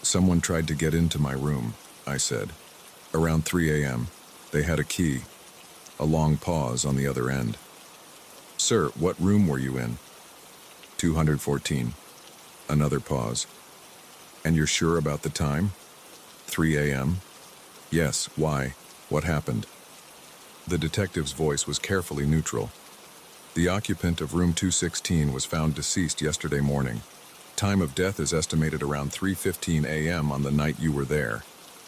Someone tried to get into my room, I said. Around 3 a.m., they had a key. A long pause on the other end. Sir, what room were you in? 214. Another pause. And you're sure about the time? 3 a.m.? Yes, why? What happened? The detective's voice was carefully neutral. The occupant of room 216 was found deceased yesterday morning. Time of death is estimated around 3:15 a.m. on the night you were there.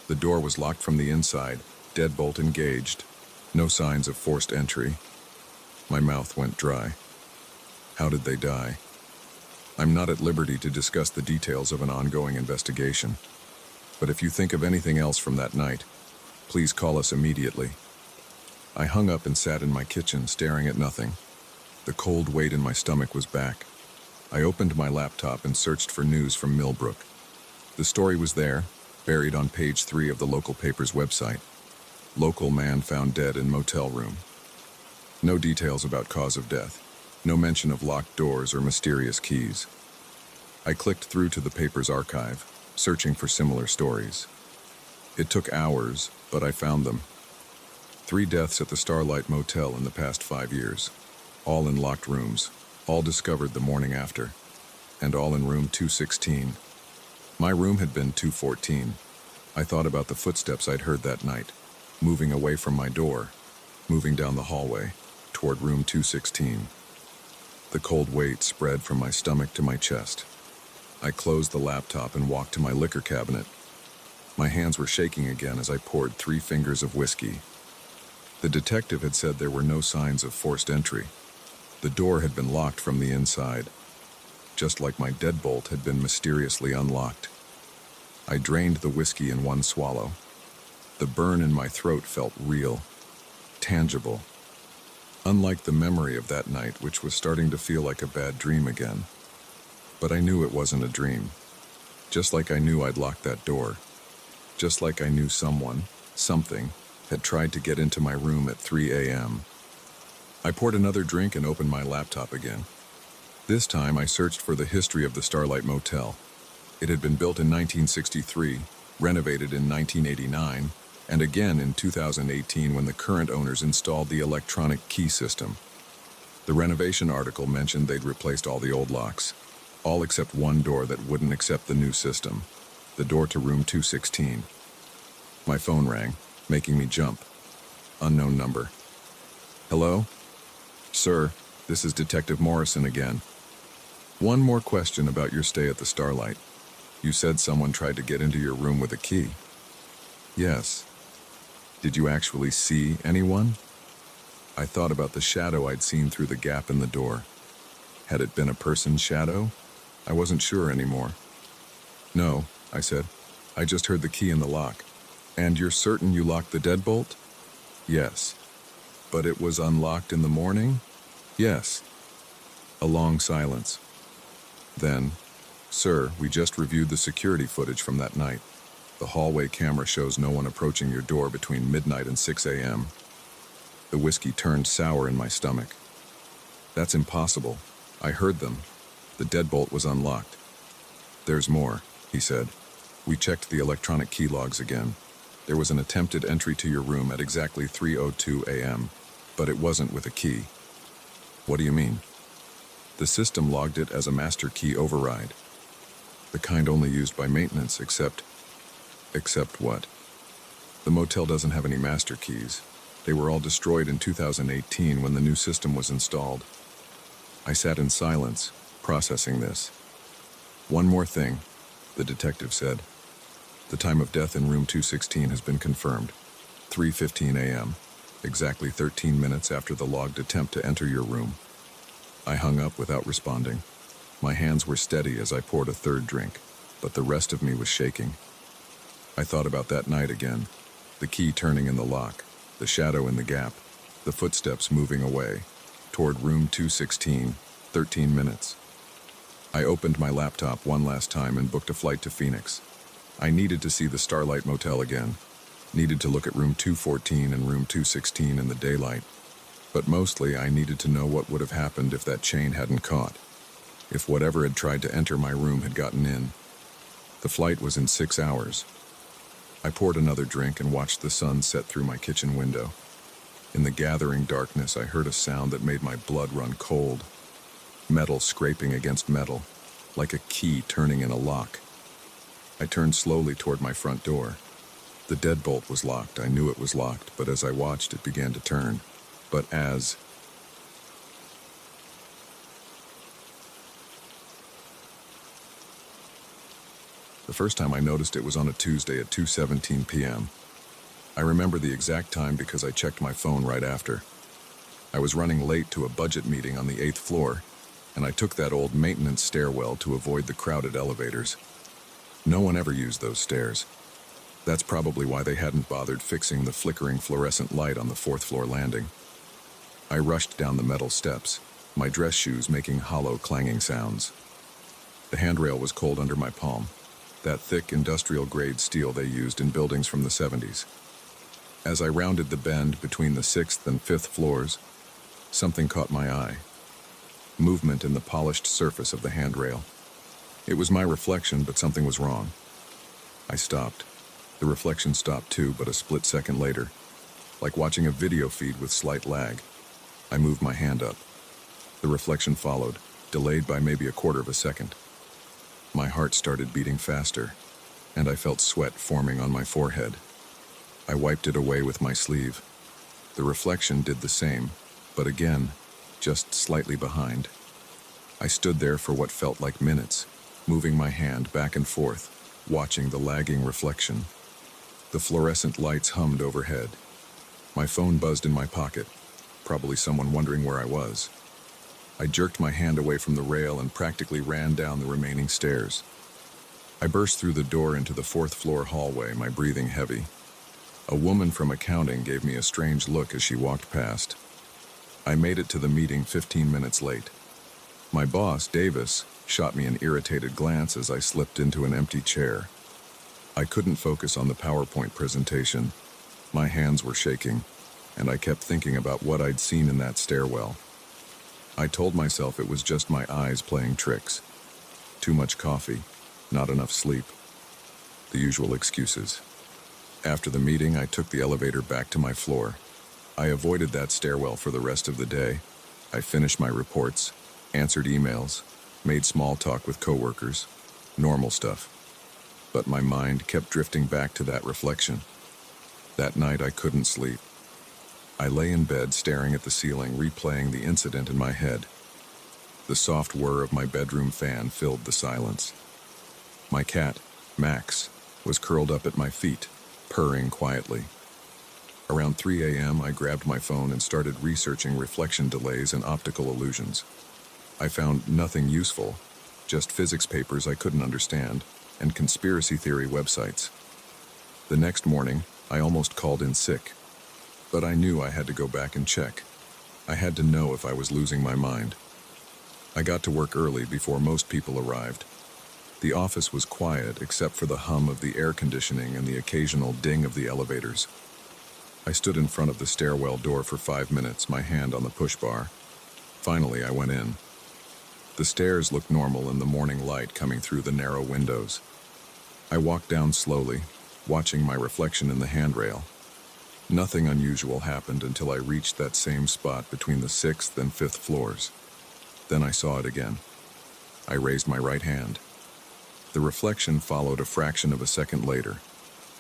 The door was locked from the inside, deadbolt engaged. No signs of forced entry. My mouth went dry. How did they die? I'm not at liberty to discuss the details of an ongoing investigation. But if you think of anything else from that night, please call us immediately. I hung up and sat in my kitchen, staring at nothing. The cold weight in my stomach was back. I opened my laptop and searched for news from Millbrook. The story was there, buried on page 3 of the local paper's website. Local man found dead in motel room. No details about cause of death. No mention of locked doors or mysterious keys. I clicked through to the paper's archive, searching for similar stories. It took hours, but I found them. 3 deaths at the Starlight Motel in the past 5 years. All in locked rooms, all discovered the morning after, and all in room 216. My room had been 214. I thought about the footsteps I'd heard that night, moving away from my door, moving down the hallway, toward room 216. The cold weight spread from my stomach to my chest. I closed the laptop and walked to my liquor cabinet. My hands were shaking again as I poured 3 fingers of whiskey. The detective had said there were no signs of forced entry. The door had been locked from the inside, just like my deadbolt had been mysteriously unlocked. I drained the whiskey in one swallow. The burn in my throat felt real, tangible. Unlike the memory of that night, which was starting to feel like a bad dream again. But I knew it wasn't a dream. Just like I knew I'd locked that door. Just like I knew someone, something, had tried to get into my room at 3 a.m. I poured another drink and opened my laptop again. This time I searched for the history of the Starlight Motel. It had been built in 1963, renovated in 1989, and again in 2018 when the current owners installed the electronic key system. The renovation article mentioned they'd replaced all the old locks, all except one door that wouldn't accept the new system, the door to room 216. My phone rang, making me jump. Unknown number. Hello? Sir, this is Detective Morrison again. One more question about your stay at the Starlight. You said someone tried to get into your room with a key. Yes. Did you actually see anyone? I thought about the shadow I'd seen through the gap in the door. Had it been a person's shadow? I wasn't sure anymore. No, I said. I just heard the key in the lock. And you're certain you locked the deadbolt? Yes. But it was unlocked in the morning? Yes. A long silence. Then, sir, we just reviewed the security footage from that night. The hallway camera shows no one approaching your door between midnight and 6 a.m. The whiskey turned sour in my stomach. That's impossible. I heard them. The deadbolt was unlocked. There's more, he said. We checked the electronic key logs again. There was an attempted entry to your room at exactly 3:02 a.m., but it wasn't with a key. What do you mean? The system logged it as a master key override. The kind only used by maintenance, except what? The motel doesn't have any master keys. They were all destroyed in 2018 when the new system was installed. I sat in silence, processing this. One more thing, the detective said. The time of death in room 216 has been confirmed. 3:15 a.m., exactly 13 minutes after the logged attempt to enter your room. I hung up without responding. My hands were steady as I poured a third drink, but the rest of me was shaking. I thought about that night again, the key turning in the lock, the shadow in the gap, the footsteps moving away, toward room 216, 13 minutes. I opened my laptop one last time and booked a flight to Phoenix. I needed to see the Starlight Motel again, needed to look at room 214 and room 216 in the daylight, but mostly I needed to know what would have happened if that chain hadn't caught, if whatever had tried to enter my room had gotten in. The flight was in 6 hours. I poured another drink and watched the sun set through my kitchen window. In the gathering darkness, I heard a sound that made my blood run cold. Metal scraping against metal, like a key turning in a lock. I turned slowly toward my front door. The deadbolt was locked. I knew it was locked, but as I watched, it began to turn. The first time I noticed it was on a Tuesday at 2:17 p.m. I remember the exact time because I checked my phone right after. I was running late to a budget meeting on the 8th floor, and I took that old maintenance stairwell to avoid the crowded elevators. No one ever used those stairs. That's probably why they hadn't bothered fixing the flickering fluorescent light on the 4th floor landing. I rushed down the metal steps, my dress shoes making hollow clanging sounds. The handrail was cold under my palm, that thick industrial-grade steel they used in buildings from the 70s. As I rounded the bend between the 6th and 5th floors, something caught my eye. Movement in the polished surface of the handrail. It was my reflection, but something was wrong. I stopped. The reflection stopped too, but a split second later, like watching a video feed with slight lag. I moved my hand up. The reflection followed, delayed by maybe a quarter of a second. My heart started beating faster, and I felt sweat forming on my forehead. I wiped it away with my sleeve. The reflection did the same, but again, just slightly behind. I stood there for what felt like minutes, moving my hand back and forth, watching the lagging reflection. The fluorescent lights hummed overhead. My phone buzzed in my pocket, probably someone wondering where I was. I jerked my hand away from the rail and practically ran down the remaining stairs. I burst through the door into the fourth-floor hallway, my breathing heavy. A woman from accounting gave me a strange look as she walked past. I made it to the meeting 15 minutes late. My boss, Davis, shot me an irritated glance as I slipped into an empty chair. I couldn't focus on the PowerPoint presentation. My hands were shaking, and I kept thinking about what I'd seen in that stairwell. I told myself it was just my eyes playing tricks. Too much coffee, not enough sleep. The usual excuses. After the meeting, I took the elevator back to my floor. I avoided that stairwell for the rest of the day. I finished my reports, answered emails, made small talk with coworkers, normal stuff. But my mind kept drifting back to that reflection. That night I couldn't sleep. I lay in bed staring at the ceiling, replaying the incident in my head. The soft whir of my bedroom fan filled the silence. My cat, Max, was curled up at my feet, purring quietly. Around 3 a.m., I grabbed my phone and started researching reflection delays and optical illusions. I found nothing useful, just physics papers I couldn't understand, and conspiracy theory websites. The next morning, I almost called in sick, but I knew I had to go back and check. I had to know if I was losing my mind. I got to work early before most people arrived. The office was quiet except for the hum of the air conditioning and the occasional ding of the elevators. I stood in front of the stairwell door for 5 minutes, my hand on the push bar. Finally, I went in. The stairs looked normal in the morning light coming through the narrow windows. I walked down slowly, watching my reflection in the handrail. Nothing unusual happened until I reached that same spot between the 6th and 5th floors. Then I saw it again. I raised my right hand. The reflection followed a fraction of a second later.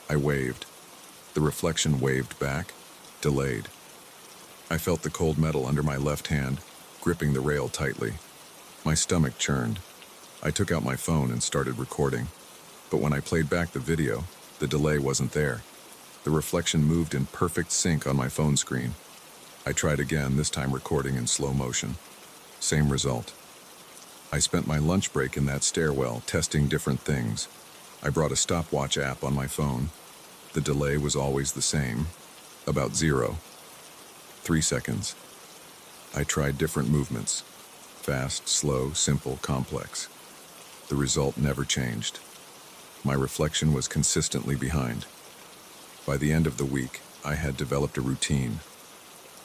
I waved. The reflection waved back, delayed. I felt the cold metal under my left hand, gripping the rail tightly. My stomach churned. I took out my phone and started recording. But when I played back the video, the delay wasn't there. The reflection moved in perfect sync on my phone screen. I tried again, this time recording in slow motion. Same result. I spent my lunch break in that stairwell, testing different things. I brought a stopwatch app on my phone. The delay was always the same, about 0. 3 seconds. I tried different movements. Fast, slow, simple, complex. The result never changed. My reflection was consistently behind. By the end of the week, I had developed a routine.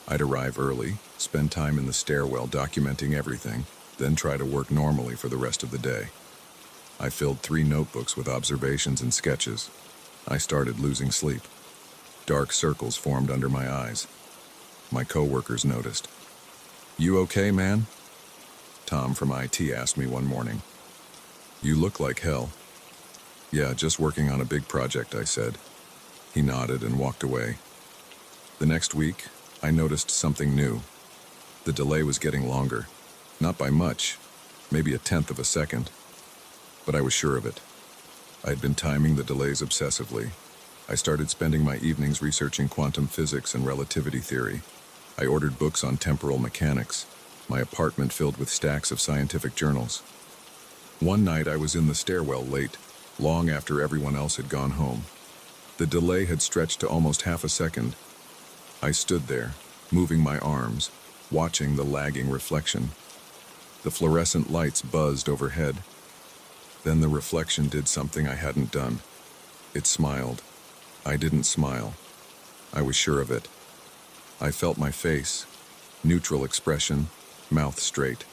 I'd arrive early, spend time in the stairwell documenting everything, then try to work normally for the rest of the day. I filled 3 notebooks with observations and sketches. I started losing sleep. Dark circles formed under my eyes. My coworkers noticed. "You okay, man?" Tom from IT asked me one morning. "You look like hell." "Yeah, just working on a big project," I said. He nodded and walked away. The next week, I noticed something new. The delay was getting longer. Not by much, maybe 1/10 of a second. But I was sure of it. I had been timing the delays obsessively. I started spending my evenings researching quantum physics and relativity theory. I ordered books on temporal mechanics, my apartment filled with stacks of scientific journals. One night I was in the stairwell late, long after everyone else had gone home. The delay had stretched to almost half a second. I stood there, moving my arms, watching the lagging reflection. The fluorescent lights buzzed overhead. Then the reflection did something I hadn't done. It smiled. I didn't smile. I was sure of it. I felt my face, neutral expression, mouth straight.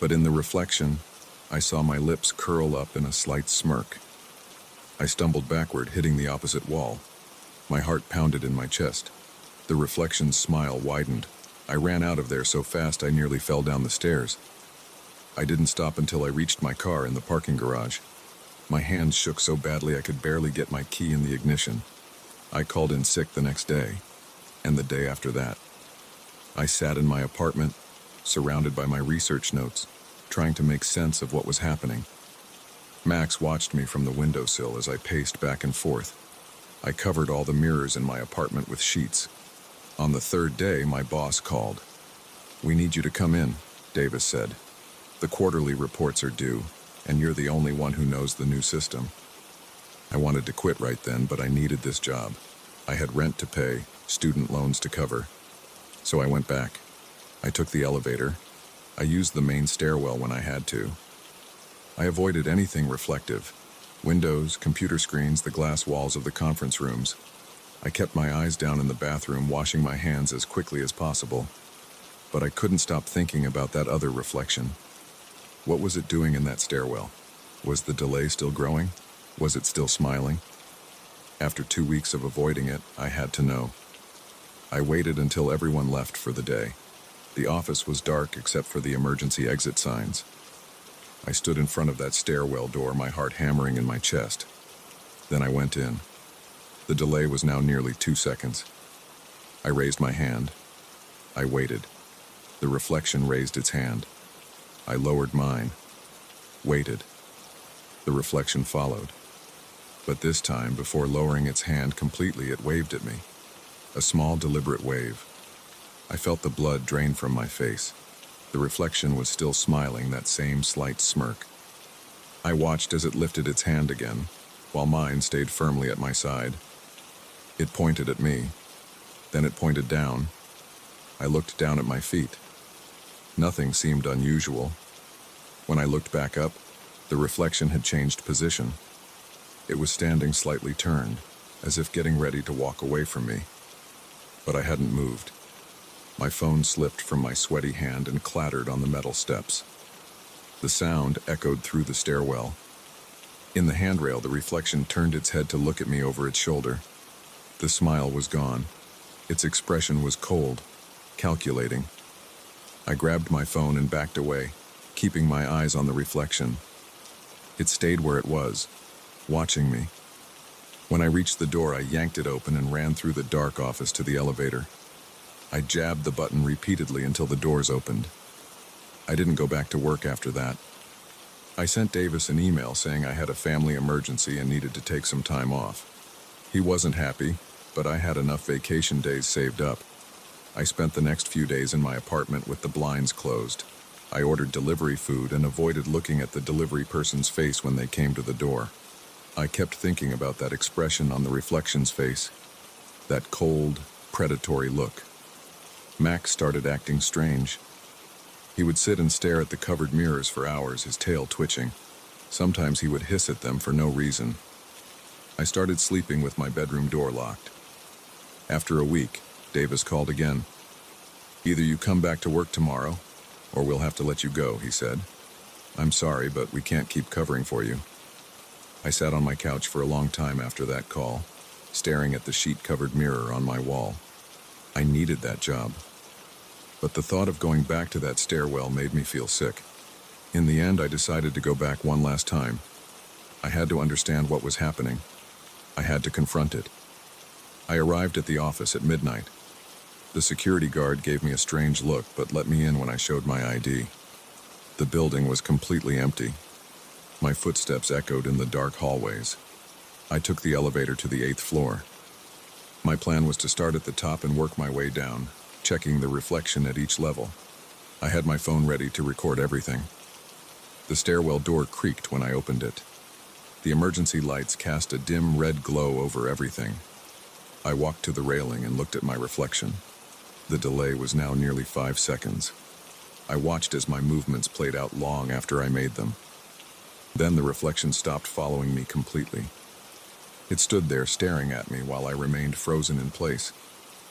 But in the reflection, I saw my lips curl up in a slight smirk. I stumbled backward, hitting the opposite wall. My heart pounded in my chest. The reflection's smile widened. I ran out of there so fast I nearly fell down the stairs. I didn't stop until I reached my car in the parking garage. My hands shook so badly I could barely get my key in the ignition. I called in sick the next day, and the day after that. I sat in my apartment, surrounded by my research notes, trying to make sense of what was happening. Max watched me from the windowsill as I paced back and forth. I covered all the mirrors in my apartment with sheets. On the 3rd day, my boss called. "We need you to come in," Davis said. "The quarterly reports are due." and you're the only one who knows the new system. I wanted to quit right then, but I needed this job. I had rent to pay, student loans to cover. So I went back. I took the elevator. I used the main stairwell when I had to. I avoided anything reflective. Windows, computer screens, the glass walls of the conference rooms. I kept my eyes down in the bathroom, washing my hands as quickly as possible. But I couldn't stop thinking about that other reflection. What was it doing in that stairwell? Was the delay still growing? Was it still smiling? After 2 weeks of avoiding it, I had to know. I waited until everyone left for the day. The office was dark except for the emergency exit signs. I stood in front of that stairwell door, my heart hammering in my chest. Then I went in. The delay was now nearly 2 seconds. I raised my hand. I waited. The reflection raised its hand. I lowered mine. Waited. The reflection followed. But this time, before lowering its hand completely, it waved at me. A small, deliberate wave. I felt the blood drain from my face. The reflection was still smiling, that same slight smirk. I watched as it lifted its hand again, while mine stayed firmly at my side. It pointed at me. Then it pointed down. I looked down at my feet. Nothing seemed unusual. When I looked back up, the reflection had changed position. It was standing slightly turned, as if getting ready to walk away from me. But I hadn't moved. My phone slipped from my sweaty hand and clattered on the metal steps. The sound echoed through the stairwell. In the handrail, the reflection turned its head to look at me over its shoulder. The smile was gone. Its expression was cold, calculating. I grabbed my phone and backed away, keeping my eyes on the reflection. It stayed where it was, watching me. When I reached the door, I yanked it open and ran through the dark office to the elevator. I jabbed the button repeatedly until the doors opened. I didn't go back to work after that. I sent Davis an email saying I had a family emergency and needed to take some time off. He wasn't happy, but I had enough vacation days saved up. I spent the next few days in my apartment with the blinds closed. I ordered delivery food and avoided looking at the delivery person's face when they came to the door. I kept thinking about that expression on the reflection's face, that cold, predatory look. Max started acting strange. He would sit and stare at the covered mirrors for hours, his tail twitching. Sometimes he would hiss at them for no reason. I started sleeping with my bedroom door locked. After a week, Davis called again. "Either you come back to work tomorrow, or we'll have to let you go," he said. "I'm sorry, but we can't keep covering for you." I sat on my couch for a long time after that call, staring at the sheet-covered mirror on my wall. I needed that job. But the thought of going back to that stairwell made me feel sick. In the end, I decided to go back one last time. I had to understand what was happening. I had to confront it. I arrived at the office at midnight. The security guard gave me a strange look, but let me in when I showed my ID. The building was completely empty. My footsteps echoed in the dark hallways. I took the elevator to the 8th floor. My plan was to start at the top and work my way down, checking the reflection at each level. I had my phone ready to record everything. The stairwell door creaked when I opened it. The emergency lights cast a dim red glow over everything. I walked to the railing and looked at my reflection. The delay was now nearly 5 seconds. I watched as my movements played out long after I made them. Then the reflection stopped following me completely. It stood there staring at me while I remained frozen in place.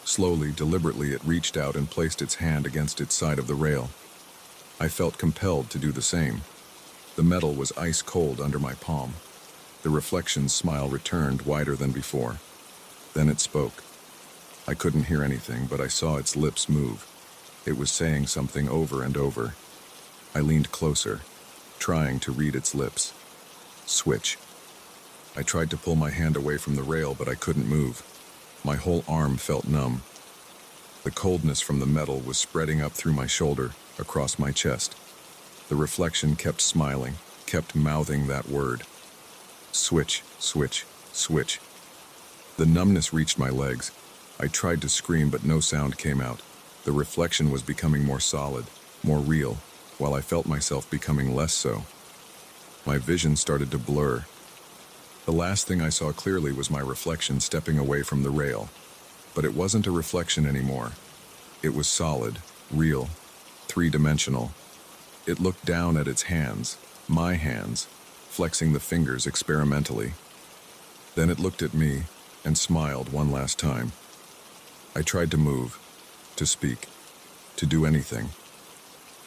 Slowly, deliberately, it reached out and placed its hand against its side of the rail. I felt compelled to do the same. The metal was ice cold under my palm. The reflection's smile returned, wider than before. Then it spoke. I couldn't hear anything, but I saw its lips move. It was saying something over and over. I leaned closer, trying to read its lips. "Switch." I tried to pull my hand away from the rail, but I couldn't move. My whole arm felt numb. The coldness from the metal was spreading up through my shoulder, across my chest. The reflection kept smiling, kept mouthing that word. "Switch, switch, switch." The numbness reached my legs. I tried to scream, but no sound came out. The reflection was becoming more solid, more real, while I felt myself becoming less so. My vision started to blur. The last thing I saw clearly was my reflection stepping away from the rail. But it wasn't a reflection anymore. It was solid, real, three-dimensional. It looked down at its hands, my hands, flexing the fingers experimentally. Then it looked at me and smiled one last time. I tried to move, to speak, to do anything,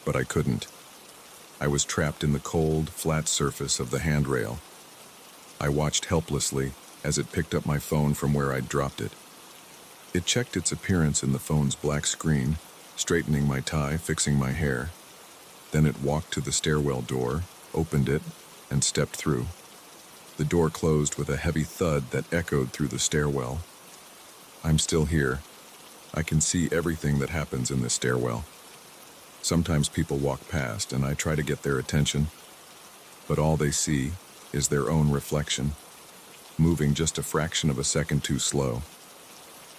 but I couldn't. I was trapped in the cold, flat surface of the handrail. I watched helplessly as it picked up my phone from where I'd dropped it. It checked its appearance in the phone's black screen, straightening my tie, fixing my hair. Then it walked to the stairwell door, opened it, and stepped through. The door closed with a heavy thud that echoed through the stairwell. I'm still here. I can see everything that happens in this stairwell. Sometimes people walk past and I try to get their attention, but all they see is their own reflection, moving just a fraction of a second too slow.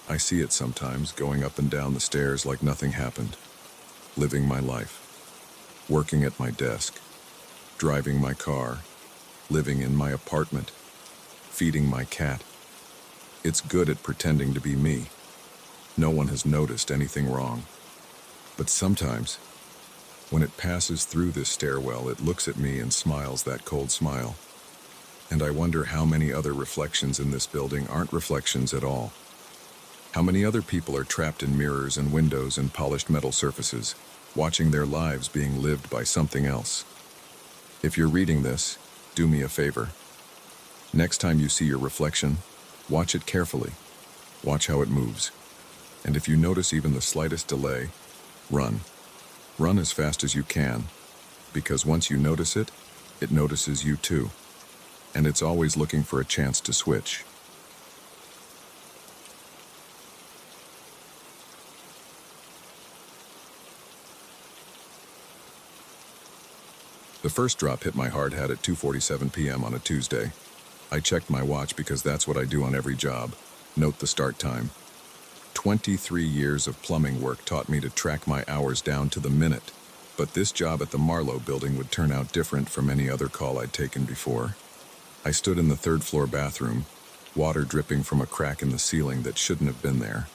I see it sometimes going up and down the stairs like nothing happened, living my life, working at my desk, driving my car, living in my apartment, feeding my cat. It's good at pretending to be me. No one has noticed anything wrong. But sometimes, when it passes through this stairwell, it looks at me and smiles that cold smile. And I wonder how many other reflections in this building aren't reflections at all. How many other people are trapped in mirrors and windows and polished metal surfaces, watching their lives being lived by something else. If you're reading this, do me a favor. Next time you see your reflection, watch it carefully. Watch how it moves. And if you notice even the slightest delay, run. Run as fast as you can, because once you notice it, it notices you too. And it's always looking for a chance to switch. The first drop hit my hard hat at 2:47 p.m. on a Tuesday. I checked my watch because that's what I do on every job. Note the start time. 23 years of plumbing work taught me to track my hours down to the minute, but this job at the Marlowe building would turn out different from any other call I'd taken before. I stood in the third-floor bathroom, water dripping from a crack in the ceiling that shouldn't have been there.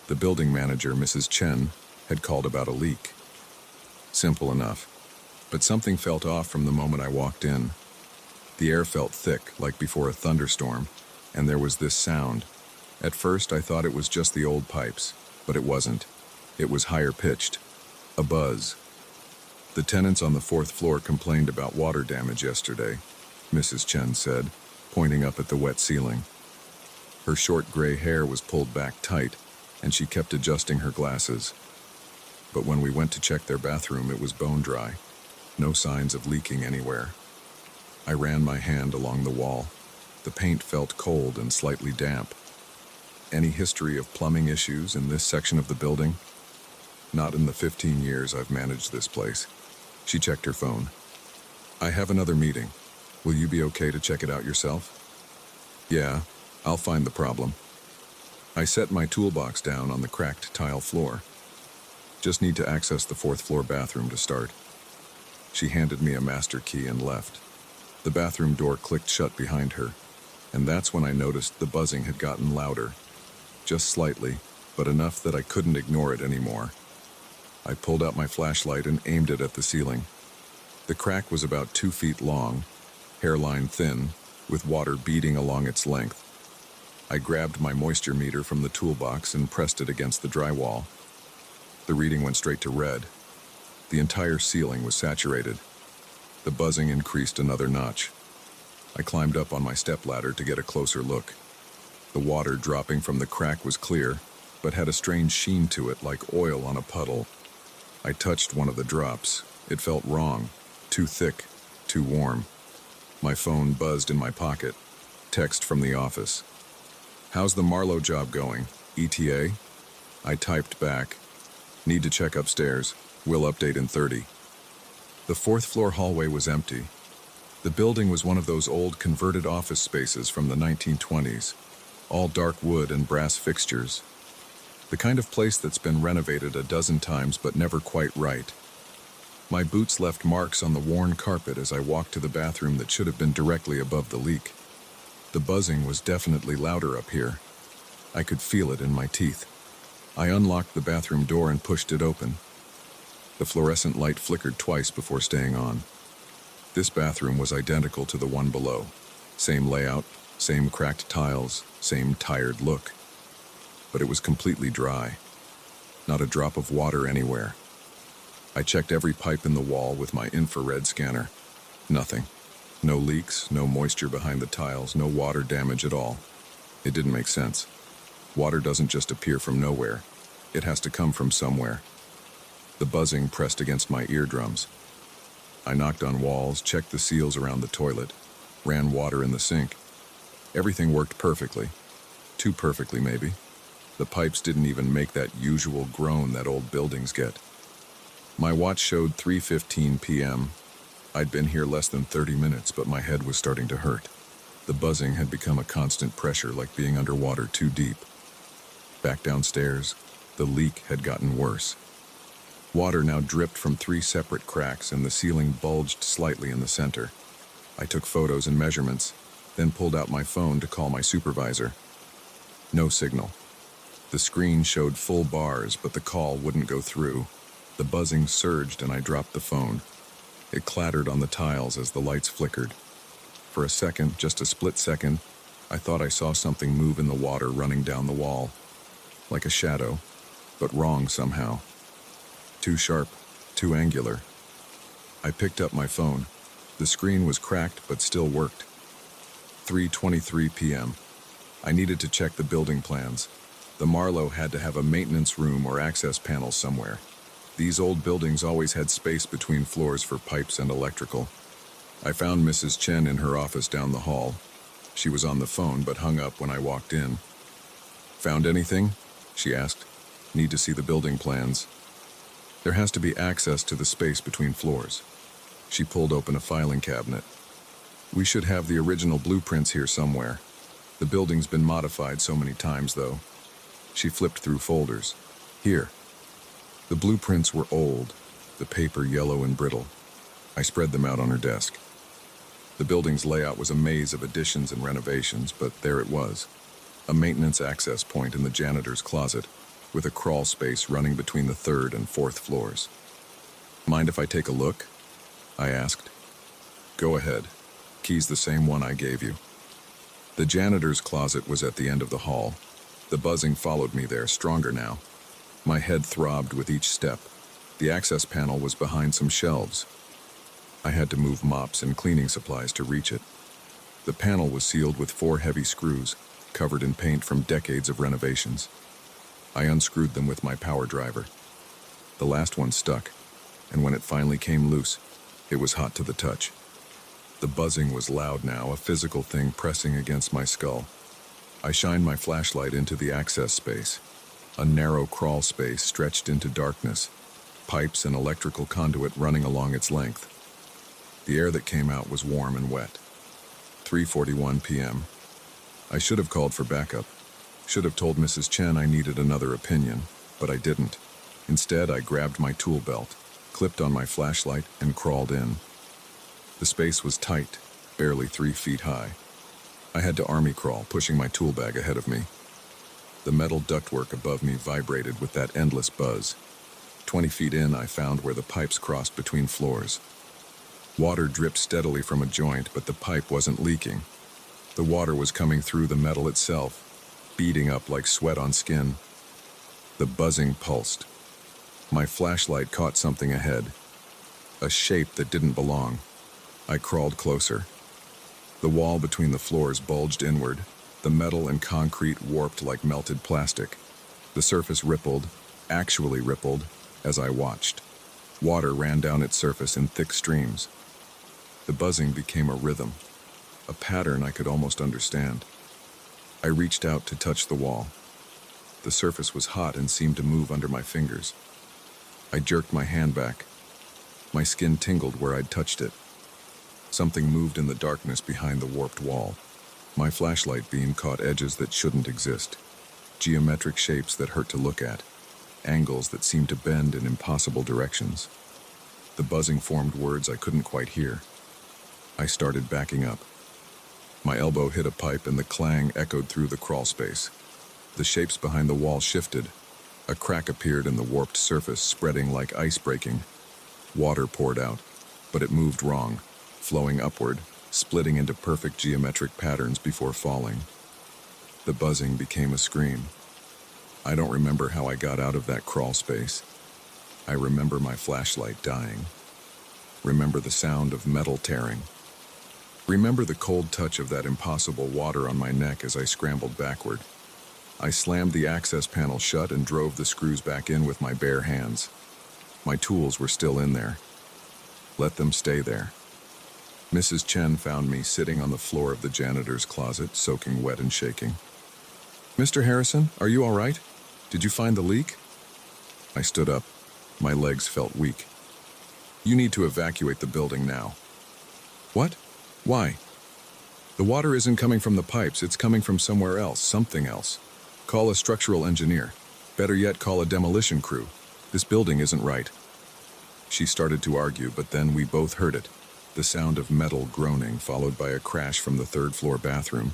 The building manager, Mrs. Chen, had called about a leak. Simple enough. But something felt off from the moment I walked in. The air felt thick, like before a thunderstorm, and there was this sound. At first, I thought it was just the old pipes, but it wasn't. It was higher pitched. A buzz. The tenants on the fourth floor complained about water damage yesterday, Mrs. Chen said, pointing up at the wet ceiling. Her short gray hair was pulled back tight, and she kept adjusting her glasses. But when we went to check their bathroom, it was bone dry. No signs of leaking anywhere. I ran my hand along the wall. The paint felt cold and slightly damp. Any history of plumbing issues in this section of the building? Not in the 15 years I've managed this place. She checked her phone. I have another meeting. Will you be okay to check it out yourself? Yeah, I'll find the problem. I set my toolbox down on the cracked tile floor. Just need to access the fourth floor bathroom to start. She handed me a master key and left. The bathroom door clicked shut behind her, and that's when I noticed the buzzing had gotten louder. Just slightly, but enough that I couldn't ignore it anymore. I pulled out my flashlight and aimed it at the ceiling. The crack was about 2 feet long, hairline thin, with water beading along its length. I grabbed my moisture meter from the toolbox and pressed it against the drywall. The reading went straight to red. The entire ceiling was saturated. The buzzing increased another notch. I climbed up on my stepladder to get a closer look. The water dropping from the crack was clear, but had a strange sheen to it like oil on a puddle. I touched one of the drops. It felt wrong, too thick, too warm. My phone buzzed in my pocket. Text from the office. How's the Marlowe job going? ETA? I typed back. Need to check upstairs. We'll update in 30. The fourth floor hallway was empty. The building was one of those old converted office spaces from the 1920s, all dark wood and brass fixtures. The kind of place that's been renovated a dozen times but never quite right. My boots left marks on the worn carpet as I walked to the bathroom that should have been directly above the leak. The buzzing was definitely louder up here. I could feel it in my teeth. I unlocked the bathroom door and pushed it open. The fluorescent light flickered twice before staying on. This bathroom was identical to the one below. Same layout, same cracked tiles, same tired look. But it was completely dry. Not a drop of water anywhere. I checked every pipe in the wall with my infrared scanner. Nothing. No leaks, no moisture behind the tiles, no water damage at all. It didn't make sense. Water doesn't just appear from nowhere. It has to come from somewhere. The buzzing pressed against my eardrums. I knocked on walls, checked the seals around the toilet, ran water in the sink. Everything worked perfectly. Too perfectly, maybe. The pipes didn't even make that usual groan that old buildings get. My watch showed 3:15 p.m. I'd been here less than 30 minutes, but my head was starting to hurt. The buzzing had become a constant pressure, like being underwater too deep. Back downstairs, the leak had gotten worse. Water now dripped from 3 separate cracks, and the ceiling bulged slightly in the center. I took photos and measurements, then pulled out my phone to call my supervisor. No signal. The screen showed full bars, but the call wouldn't go through. The buzzing surged and I dropped the phone. It clattered on the tiles as the lights flickered. For a second, just a split second, I thought I saw something move in the water running down the wall. Like a shadow, but wrong somehow. Too sharp, too angular. I picked up my phone. The screen was cracked but still worked. 3:23 p.m. I needed to check the building plans. The Marlowe had to have a maintenance room or access panel somewhere. These old buildings always had space between floors for pipes and electrical. I found Mrs. Chen in her office down the hall. She was on the phone but hung up when I walked in. "Found anything?" she asked. "Need to see the building plans." "There has to be access to the space between floors." She pulled open a filing cabinet. "We should have the original blueprints here somewhere. The building's been modified so many times, though." She flipped through folders. "Here." The blueprints were old, the paper yellow and brittle. I spread them out on her desk. The building's layout was a maze of additions and renovations, but there it was. A maintenance access point in the janitor's closet, with a crawl space running between the 3rd and 4th floors. "Mind if I take a look?" I asked. "Go ahead. Key's the same one I gave you." The janitor's closet was at the end of the hall. The buzzing followed me there, stronger now. My head throbbed with each step. The access panel was behind some shelves. I had to move mops and cleaning supplies to reach it. The panel was sealed with 4 heavy screws, covered in paint from decades of renovations. I unscrewed them with my power driver. The last one stuck, and when it finally came loose, it was hot to the touch. The buzzing was loud now, a physical thing pressing against my skull. I shined my flashlight into the access space. A narrow crawl space stretched into darkness, pipes and electrical conduit running along its length. The air that came out was warm and wet. 3:41 p.m. I should have called for backup. Should have told Mrs. Chen I needed another opinion, but I didn't. Instead, I grabbed my tool belt, clipped on my flashlight, and crawled in. The space was tight, barely 3 feet high. I had to army crawl, pushing my tool bag ahead of me. The metal ductwork above me vibrated with that endless buzz. 20 feet in, I found where the pipes crossed between floors. Water dripped steadily from a joint, but the pipe wasn't leaking. The water was coming through the metal itself, beading up like sweat on skin. The buzzing pulsed. My flashlight caught something ahead. A shape that didn't belong. I crawled closer. The wall between the floors bulged inward. The metal and concrete warped like melted plastic. The surface rippled, actually rippled, as I watched. Water ran down its surface in thick streams. The buzzing became a rhythm, a pattern I could almost understand. I reached out to touch the wall. The surface was hot and seemed to move under my fingers. I jerked my hand back. My skin tingled where I'd touched it. Something moved in the darkness behind the warped wall. My flashlight beam caught edges that shouldn't exist, geometric shapes that hurt to look at, angles that seemed to bend in impossible directions. The buzzing formed words I couldn't quite hear. I started backing up. My elbow hit a pipe and the clang echoed through the crawl space. The shapes behind the wall shifted. A crack appeared in the warped surface, spreading like ice breaking. Water poured out, but it moved wrong, flowing upward, splitting into perfect geometric patterns before falling. The buzzing became a scream. I don't remember how I got out of that crawl space. I remember my flashlight dying. Remember the sound of metal tearing. Remember the cold touch of that impossible water on my neck as I scrambled backward. I slammed the access panel shut and drove the screws back in with my bare hands. My tools were still in there. Let them stay there. Mrs. Chen found me sitting on the floor of the janitor's closet, soaking wet and shaking. "Mr. Harrison, are you all right? Did you find the leak?" I stood up. My legs felt weak. "You need to evacuate the building now." "What? Why?" "The water isn't coming from the pipes, it's coming from somewhere else, something else. Call a structural engineer. Better yet, call a demolition crew. This building isn't right." She started to argue, but then we both heard it. The sound of metal groaning, followed by a crash from the third-floor bathroom.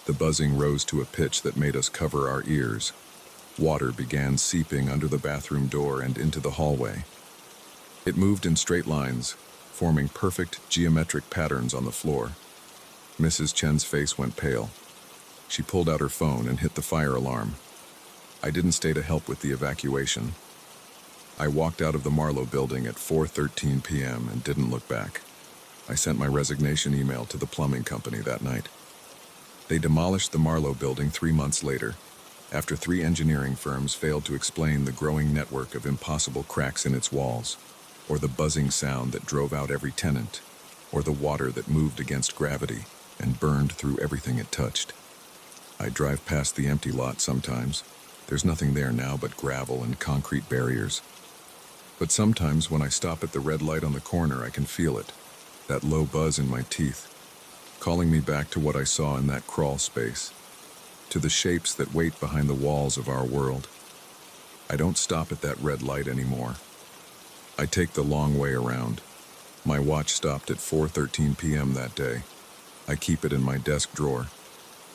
The buzzing rose to a pitch that made us cover our ears. Water began seeping under the bathroom door and into the hallway. It moved in straight lines, forming perfect geometric patterns on the floor. Mrs. Chen's face went pale. She pulled out her phone and hit the fire alarm. I didn't stay to help with the evacuation. I walked out of the Marlowe building at 4:13 p.m. and didn't look back. I sent my resignation email to the plumbing company that night. They demolished the Marlowe building 3 months later, after 3 engineering firms failed to explain the growing network of impossible cracks in its walls, or the buzzing sound that drove out every tenant, or the water that moved against gravity and burned through everything it touched. I drive past the empty lot sometimes. There's nothing there now but gravel and concrete barriers. But sometimes when I stop at the red light on the corner, I can feel it, that low buzz in my teeth, calling me back to what I saw in that crawl space, to the shapes that wait behind the walls of our world. I don't stop at that red light anymore. I take the long way around. My watch stopped at 4:13 p.m. that day. I keep it in my desk drawer.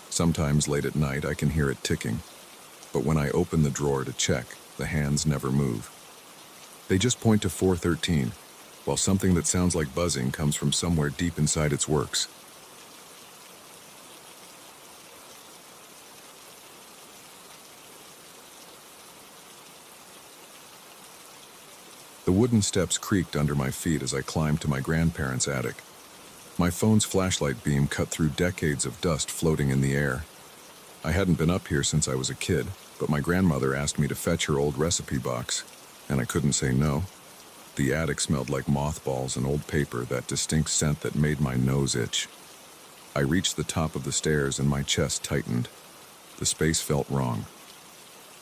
Sometimes late at night I can hear it ticking, but when I open the drawer to check, the hands never move. They just point to 4:13, while something that sounds like buzzing comes from somewhere deep inside its works. The wooden steps creaked under my feet as I climbed to my grandparents' attic. My phone's flashlight beam cut through decades of dust floating in the air. I hadn't been up here since I was a kid, but my grandmother asked me to fetch her old recipe box, and I couldn't say no. The attic smelled like mothballs and old paper, that distinct scent that made my nose itch. I reached the top of the stairs and my chest tightened. The space felt wrong.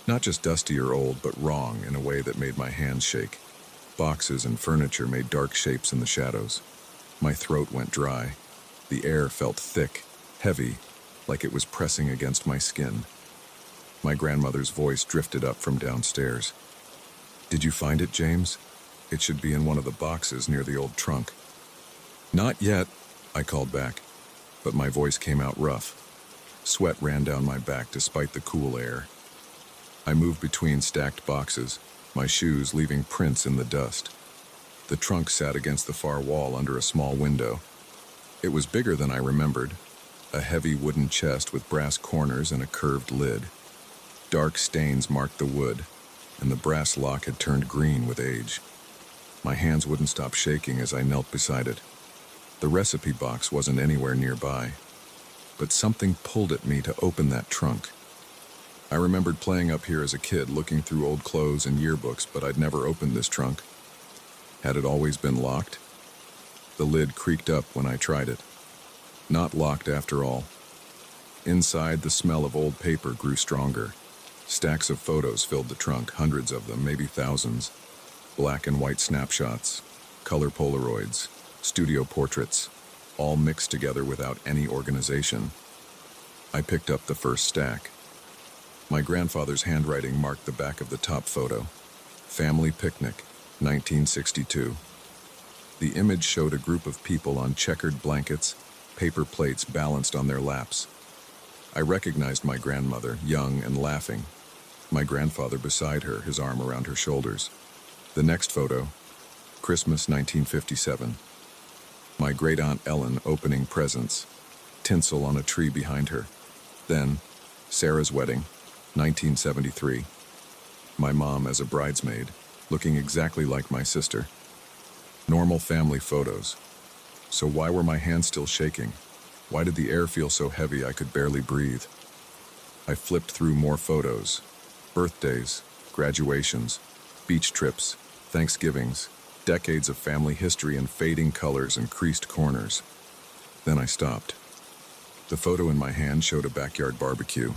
Not just dusty or old, but wrong in a way that made my hands shake. Boxes and furniture made dark shapes in the shadows. My throat went dry. The air felt thick, heavy, like it was pressing against my skin. My grandmother's voice drifted up from downstairs. "Did you find it, James? It should be in one of the boxes near the old trunk." "Not yet," I called back, but my voice came out rough. Sweat ran down my back despite the cool air. I moved between stacked boxes, my shoes leaving prints in the dust. The trunk sat against the far wall under a small window. It was bigger than I remembered, a heavy wooden chest with brass corners and a curved lid. Dark stains marked the wood, and the brass lock had turned green with age. My hands wouldn't stop shaking as I knelt beside it. The recipe box wasn't anywhere nearby, but something pulled at me to open that trunk. I remembered playing up here as a kid, looking through old clothes and yearbooks, but I'd never opened this trunk. Had it always been locked? The lid creaked up when I tried it. Not locked after all. Inside, the smell of old paper grew stronger. Stacks of photos filled the trunk, hundreds of them, maybe thousands. Black and white snapshots, color Polaroids, studio portraits, all mixed together without any organization. I picked up the first stack. My grandfather's handwriting marked the back of the top photo. Family picnic, 1962. The image showed a group of people on checkered blankets, paper plates balanced on their laps. I recognized my grandmother, young and laughing. My grandfather beside her, his arm around her shoulders. The next photo, Christmas 1957. My great-aunt Ellen opening presents, tinsel on a tree behind her. Then, Sarah's wedding, 1973. My mom as a bridesmaid, looking exactly like my sister. Normal family photos. So why were my hands still shaking? Why did the air feel so heavy I could barely breathe? I flipped through more photos. Birthdays, graduations, beach trips, Thanksgivings, decades of family history in fading colors and creased corners. Then I stopped. The photo in my hand showed a backyard barbecue.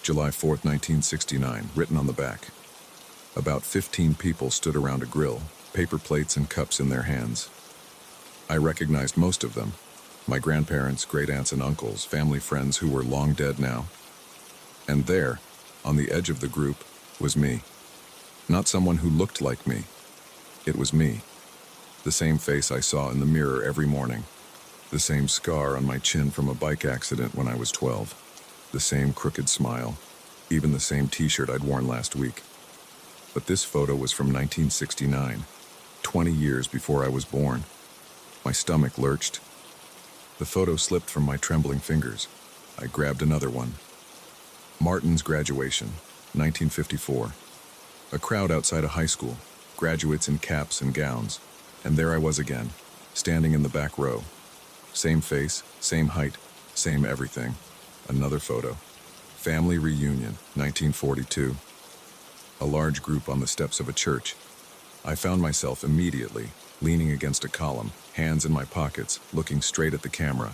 July 4th, 1969, written on the back. About 15 people stood around a grill, paper plates and cups in their hands. I recognized most of them. My grandparents, great-aunts and uncles, family friends who were long dead now. And there, on the edge of the group, was me. Not someone who looked like me. It was me. The same face I saw in the mirror every morning. The same scar on my chin from a bike accident when I was 12. The same crooked smile. Even the same t-shirt I'd worn last week. But this photo was from 1969, 20 years before I was born. My stomach lurched. The photo slipped from my trembling fingers. I grabbed another one. Martin's graduation, 1954. A crowd outside a high school, graduates in caps and gowns. And there I was again, standing in the back row. Same face, same height, same everything. Another photo. Family reunion, 1942. A large group on the steps of a church. I found myself immediately leaning against a column, hands in my pockets, looking straight at the camera.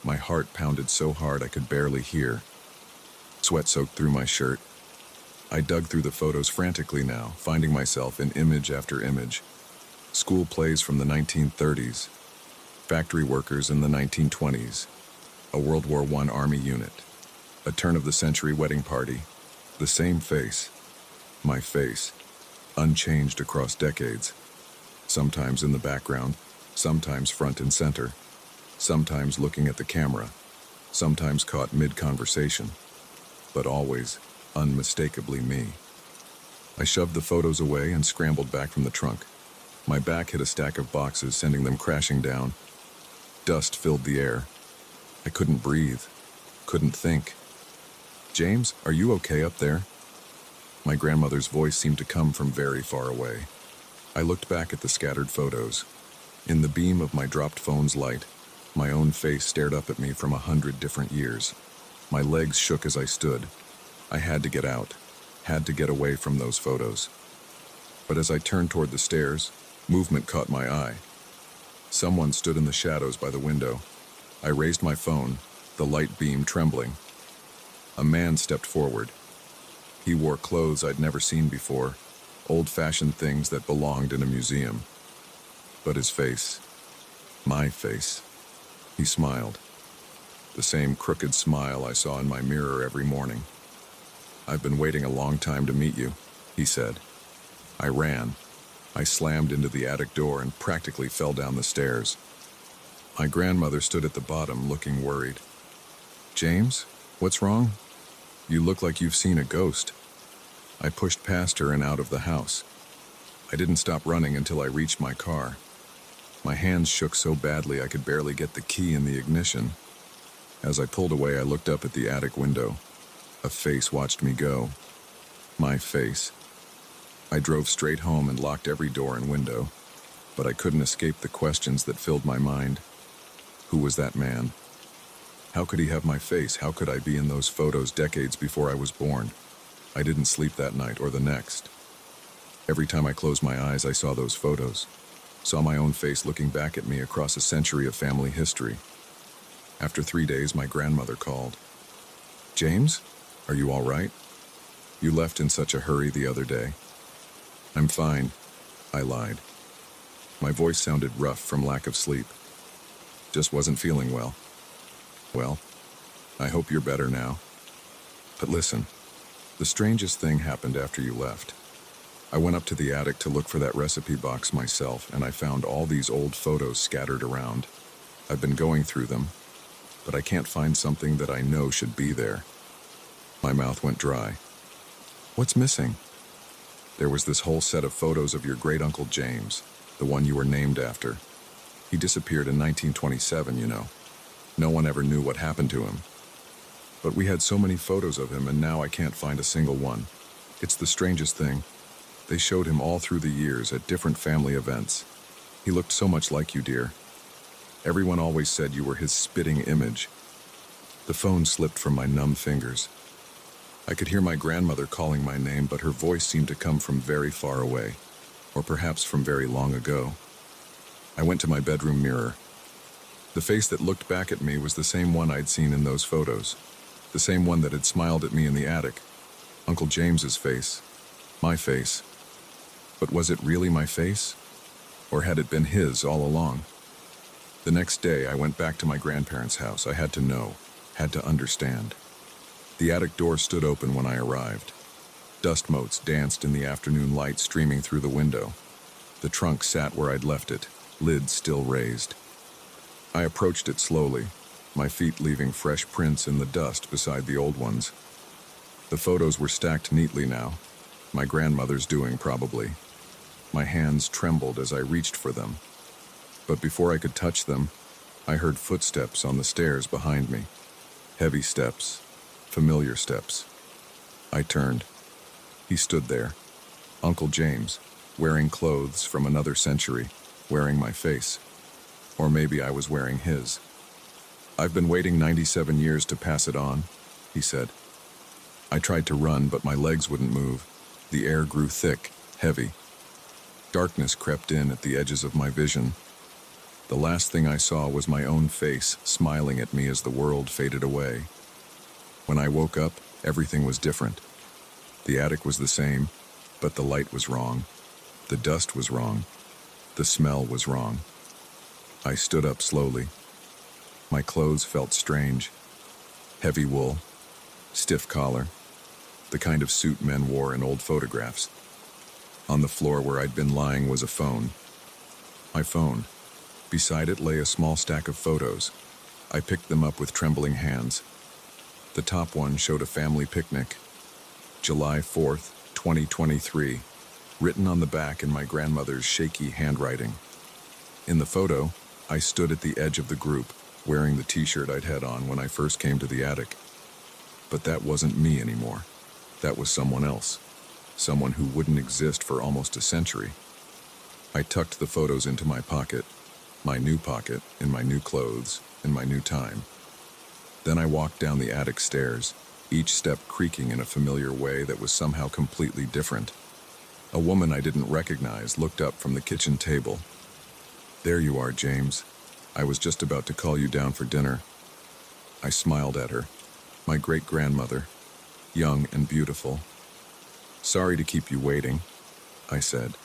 My heart pounded so hard I could barely hear. Sweat soaked through my shirt. I dug through the photos frantically now, finding myself in image after image. School plays from the 1930s, factory workers in the 1920s, a World War I Army unit, a turn-of-the-century wedding party, the same face, my face, unchanged across decades, sometimes in the background, sometimes front and center, sometimes looking at the camera, sometimes caught mid-conversation, but always unmistakably me. I shoved the photos away and scrambled back from the trunk. My back hit a stack of boxes, sending them crashing down. Dust filled the air. I couldn't breathe, couldn't think. "James, are you okay up there?" My grandmother's voice seemed to come from very far away. I looked back at the scattered photos. In the beam of my dropped phone's light, my own face stared up at me from 100 different years. My legs shook as I stood. I had to get out, had to get away from those photos. But as I turned toward the stairs, movement caught my eye. Someone stood in the shadows by the window. I raised my phone, the light beam trembling. A man stepped forward. He wore clothes I'd never seen before, old-fashioned things that belonged in a museum. But his face, my face, he smiled. The same crooked smile I saw in my mirror every morning. "I've been waiting a long time to meet you," he said. I ran. I slammed into the attic door and practically fell down the stairs. My grandmother stood at the bottom, looking worried. "James, what's wrong? You look like you've seen a ghost." I pushed past her and out of the house. I didn't stop running until I reached my car. My hands shook so badly I could barely get the key in the ignition. As I pulled away, I looked up at the attic window. A face watched me go. My face. I drove straight home and locked every door and window, but I couldn't escape the questions that filled my mind. Who was that man? How could he have my face? How could I be in those photos decades before I was born? I didn't sleep that night or the next. Every time I closed my eyes, I saw those photos, saw my own face looking back at me across a century of family history. After 3 days, my grandmother called. "James, are you all right? You left in such a hurry the other day." "I'm fine," I lied. My voice sounded rough from lack of sleep. "Just wasn't feeling well." "Well, I hope you're better now. But listen, the strangest thing happened after you left. I went up to the attic to look for that recipe box myself, and I found all these old photos scattered around. I've been going through them, but I can't find something that I know should be there. My mouth went dry. What's missing? There was this whole set of photos of your great-uncle James, the one you were named after. He disappeared in 1927, you know. No one ever knew what happened to him. But we had so many photos of him, and now I can't find a single one. It's the strangest thing. They showed him all through the years at different family events. He looked so much like you, dear. Everyone always said you were his spitting image. The phone slipped from my numb fingers. I could hear my grandmother calling my name, but her voice seemed to come from very far away, or perhaps from very long ago. I went to my bedroom mirror. The face that looked back at me was the same one I'd seen in those photos, the same one that had smiled at me in the attic. Uncle James's face, my face. But was it really my face? Or had it been his all along? The next day, I went back to my grandparents' house. I had to know, had to understand. The attic door stood open when I arrived. Dust motes danced in the afternoon light streaming through the window. The trunk sat where I'd left it, lid still raised. I approached it slowly, my feet leaving fresh prints in the dust beside the old ones. The photos were stacked neatly now, my grandmother's doing probably. My hands trembled as I reached for them. But before I could touch them, I heard footsteps on the stairs behind me. Heavy steps, familiar steps. I turned. He stood there, Uncle James, wearing clothes from another century, wearing my face. Or maybe I was wearing his. I've been waiting 97 years to pass it on, he said. I tried to run, but my legs wouldn't move. The air grew thick, heavy. Darkness crept in at the edges of my vision. The last thing I saw was my own face smiling at me as the world faded away. When I woke up, everything was different. The attic was the same, but the light was wrong. The dust was wrong. The smell was wrong. I stood up slowly. My clothes felt strange. Heavy wool, stiff collar, the kind of suit men wore in old photographs. On the floor where I'd been lying was a phone. My phone. Beside it lay a small stack of photos. I picked them up with trembling hands. The top one showed a family picnic. July 4th, 2023, written on the back in my grandmother's shaky handwriting. In the photo, I stood at the edge of the group, wearing the t-shirt I'd had on when I first came to the attic. But that wasn't me anymore. That was someone else. Someone who wouldn't exist for almost a century. I tucked the photos into my pocket, my new pocket, in my new clothes, in my new time. Then I walked down the attic stairs, each step creaking in a familiar way that was somehow completely different. A woman I didn't recognize looked up from the kitchen table. There you are, James. I was just about to call you down for dinner. I smiled at her. My great-grandmother, young and beautiful. Sorry to keep you waiting, I said.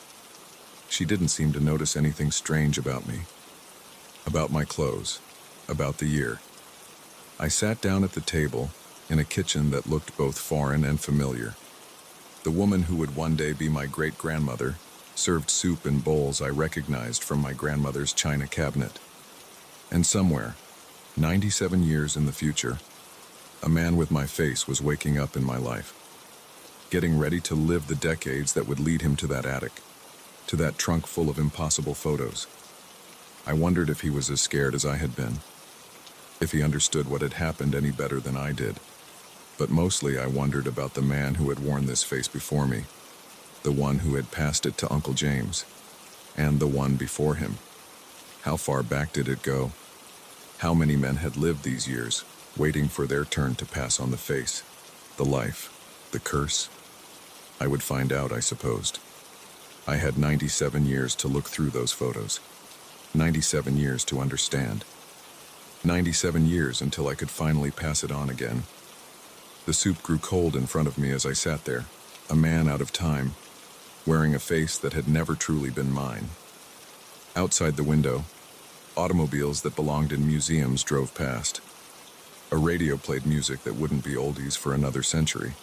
She didn't seem to notice anything strange about me. About my clothes. About the year. I sat down at the table, in a kitchen that looked both foreign and familiar. The woman who would one day be my great-grandmother served soup in bowls I recognized from my grandmother's china cabinet. And somewhere, 97 years in the future, a man with my face was waking up in my life, getting ready to live the decades that would lead him to that attic, to that trunk full of impossible photos. I wondered if he was as scared as I had been, if he understood what had happened any better than I did. But mostly I wondered about the man who had worn this face before me, the one who had passed it to Uncle James, and the one before him. How far back did it go? How many men had lived these years, waiting for their turn to pass on the face, the life, the curse? I would find out, I supposed. I had 97 years to look through those photos. 97 years to understand. 97 years until I could finally pass it on again. The soup grew cold in front of me as I sat there, a man out of time, wearing a face that had never truly been mine. Outside the window, automobiles that belonged in museums drove past. A radio played music that wouldn't be oldies for another century.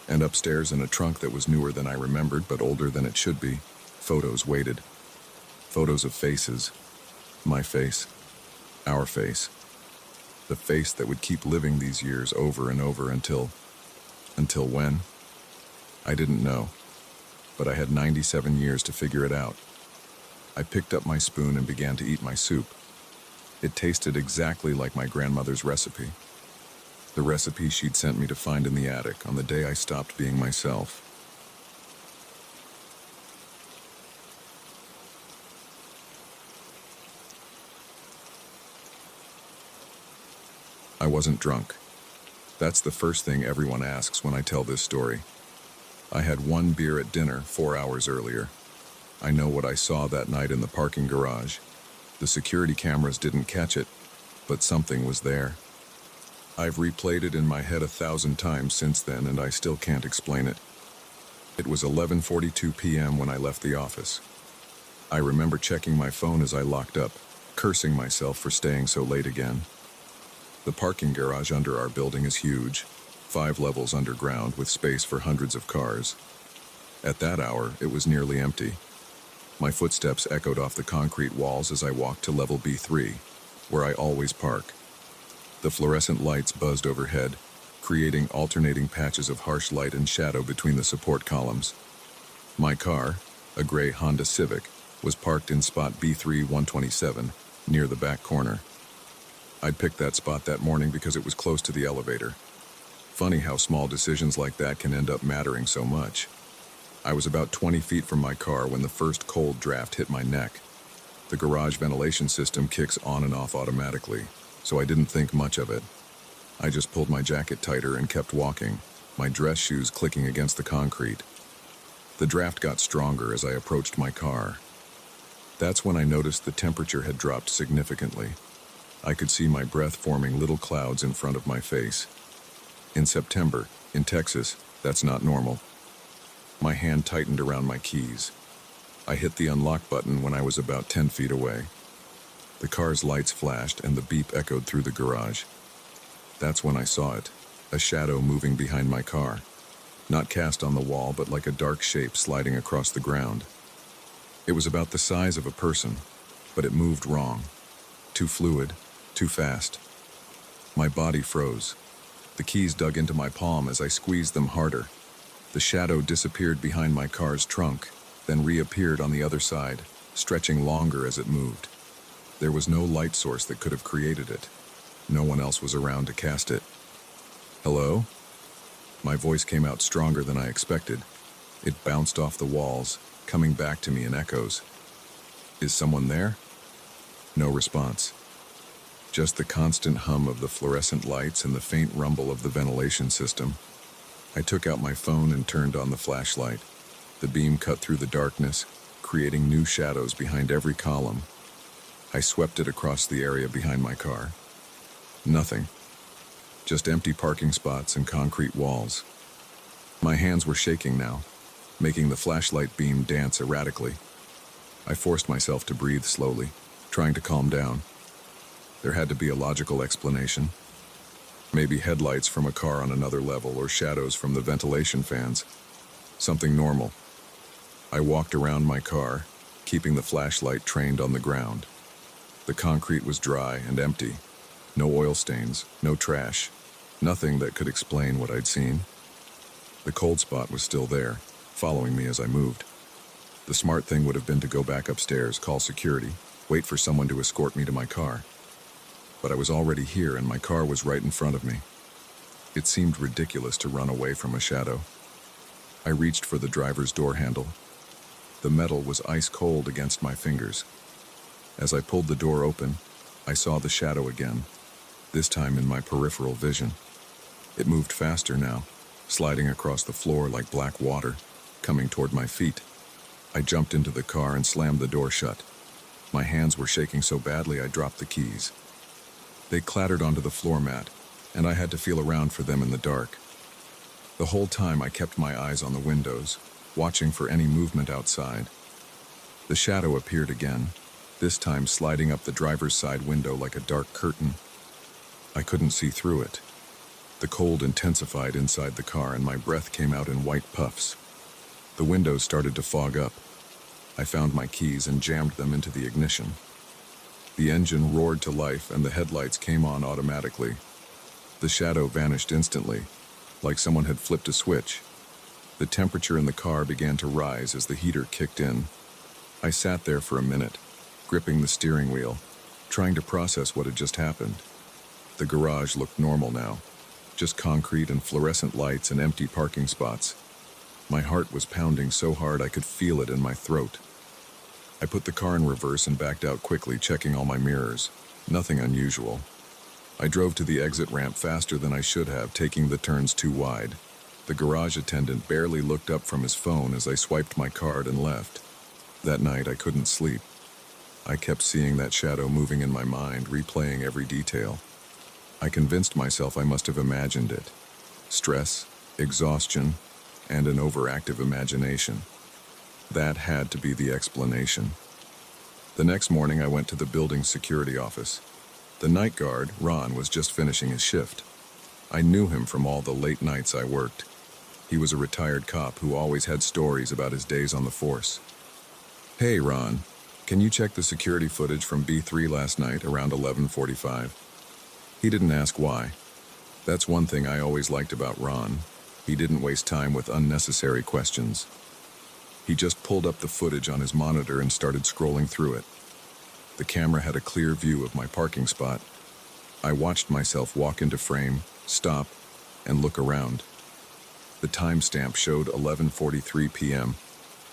And upstairs in a trunk that was newer than I remembered but older than it should be, photos waited. Photos of faces. My face. Our face. The face that would keep living these years over and over until when? I didn't know, but I had 97 years to figure it out. I picked up my spoon and began to eat my soup. It tasted exactly like my grandmother's recipe. The recipe she'd sent me to find in the attic on the day I stopped being myself. I wasn't drunk. That's the first thing everyone asks when I tell this story. I had one beer at dinner 4 hours earlier. I know what I saw that night in the parking garage. The security cameras didn't catch it, but something was there. I've replayed it in my head 1,000 times since then, and I still can't explain it. It was 11:42 p.m. when I left the office. I remember checking my phone as I locked up, cursing myself for staying so late again. The parking garage under our building is huge, 5 levels underground with space for hundreds of cars. At that hour, it was nearly empty. My footsteps echoed off the concrete walls as I walked to level B3, where I always park. The fluorescent lights buzzed overhead, creating alternating patches of harsh light and shadow between the support columns. My car, a gray Honda Civic, was parked in spot B3 127, near the back corner. I'd picked that spot that morning because it was close to the elevator. Funny how small decisions like that can end up mattering so much. I was about 20 feet from my car when the first cold draft hit my neck. The garage ventilation system kicks on and off automatically, so I didn't think much of it. I just pulled my jacket tighter and kept walking, my dress shoes clicking against the concrete. The draft got stronger as I approached my car. That's when I noticed the temperature had dropped significantly. I could see my breath forming little clouds in front of my face. In September, in Texas, that's not normal. My hand tightened around my keys. I hit the unlock button when I was about 10 feet away. The car's lights flashed and the beep echoed through the garage. That's when I saw it, a shadow moving behind my car. Not cast on the wall, but like a dark shape sliding across the ground. It was about the size of a person, but it moved wrong. Too fluid, too fast. My body froze. The keys dug into my palm as I squeezed them harder. The shadow disappeared behind my car's trunk, then reappeared on the other side, stretching longer as it moved. There was no light source that could have created it. No one else was around to cast it. Hello? My voice came out stronger than I expected. It bounced off the walls, coming back to me in echoes. Is someone there? No response. Just the constant hum of the fluorescent lights and the faint rumble of the ventilation system. I took out my phone and turned on the flashlight. The beam cut through the darkness, creating new shadows behind every column. I swept it across the area behind my car. Nothing. Just empty parking spots and concrete walls. My hands were shaking now, making the flashlight beam dance erratically. I forced myself to breathe slowly, trying to calm down. There had to be a logical explanation. Maybe headlights from a car on another level or shadows from the ventilation fans. Something normal. I walked around my car, keeping the flashlight trained on the ground. The concrete was dry and empty. No oil stains, no trash. Nothing that could explain what I'd seen. The cold spot was still there, following me as I moved. The smart thing would have been to go back upstairs, call security, wait for someone to escort me to my car. But I was already here and my car was right in front of me. It seemed ridiculous to run away from a shadow. I reached for the driver's door handle. The metal was ice cold against my fingers. As I pulled the door open, I saw the shadow again, this time in my peripheral vision. It moved faster now, sliding across the floor like black water, coming toward my feet. I jumped into the car and slammed the door shut. My hands were shaking so badly I dropped the keys. They clattered onto the floor mat, and I had to feel around for them in the dark. The whole time I kept my eyes on the windows, watching for any movement outside. The shadow appeared again, this time sliding up the driver's side window like a dark curtain. I couldn't see through it. The cold intensified inside the car and my breath came out in white puffs. The windows started to fog up. I found my keys and jammed them into the ignition. The engine roared to life and the headlights came on automatically. The shadow vanished instantly, like someone had flipped a switch. The temperature in the car began to rise as the heater kicked in. I sat there for a minute, gripping the steering wheel, trying to process what had just happened. The garage looked normal now, just concrete and fluorescent lights and empty parking spots. My heart was pounding so hard I could feel it in my throat. I put the car in reverse and backed out quickly, checking all my mirrors. Nothing unusual. I drove to the exit ramp faster than I should have, taking the turns too wide. The garage attendant barely looked up from his phone as I swiped my card and left. That night I couldn't sleep. I kept seeing that shadow moving in my mind, replaying every detail. I convinced myself I must have imagined it. Stress, exhaustion, and an overactive imagination. That had to be the explanation. The next morning I went to the building's security office. The night guard, Ron, was just finishing his shift. I knew him from all the late nights I worked. He was a retired cop who always had stories about his days on the force. "Hey, Ron, can you check the security footage from B3 last night around 11:45? He didn't ask why. That's one thing I always liked about Ron. He didn't waste time with unnecessary questions. He just pulled up the footage on his monitor and started scrolling through it. The camera had a clear view of my parking spot. I watched myself walk into frame, stop, and look around. The timestamp showed 11:43 p.m.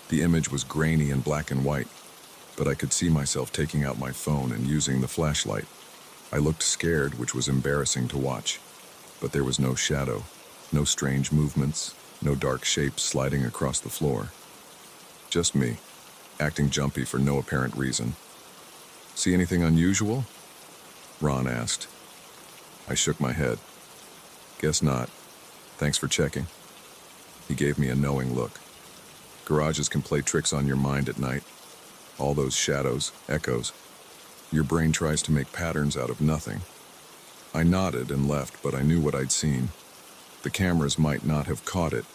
The image was grainy and black and white, but I could see myself taking out my phone and using the flashlight. I looked scared, which was embarrassing to watch, but there was no shadow, no strange movements, no dark shapes sliding across the floor. Just me, acting jumpy for no apparent reason. "See anything unusual?" Ron asked. I shook my head. "Guess not. Thanks for checking." He gave me a knowing look. "Garages can play tricks on your mind at night. All those shadows, echoes. Your brain tries to make patterns out of nothing." I nodded and left, but I knew what I'd seen. The cameras might not have caught it,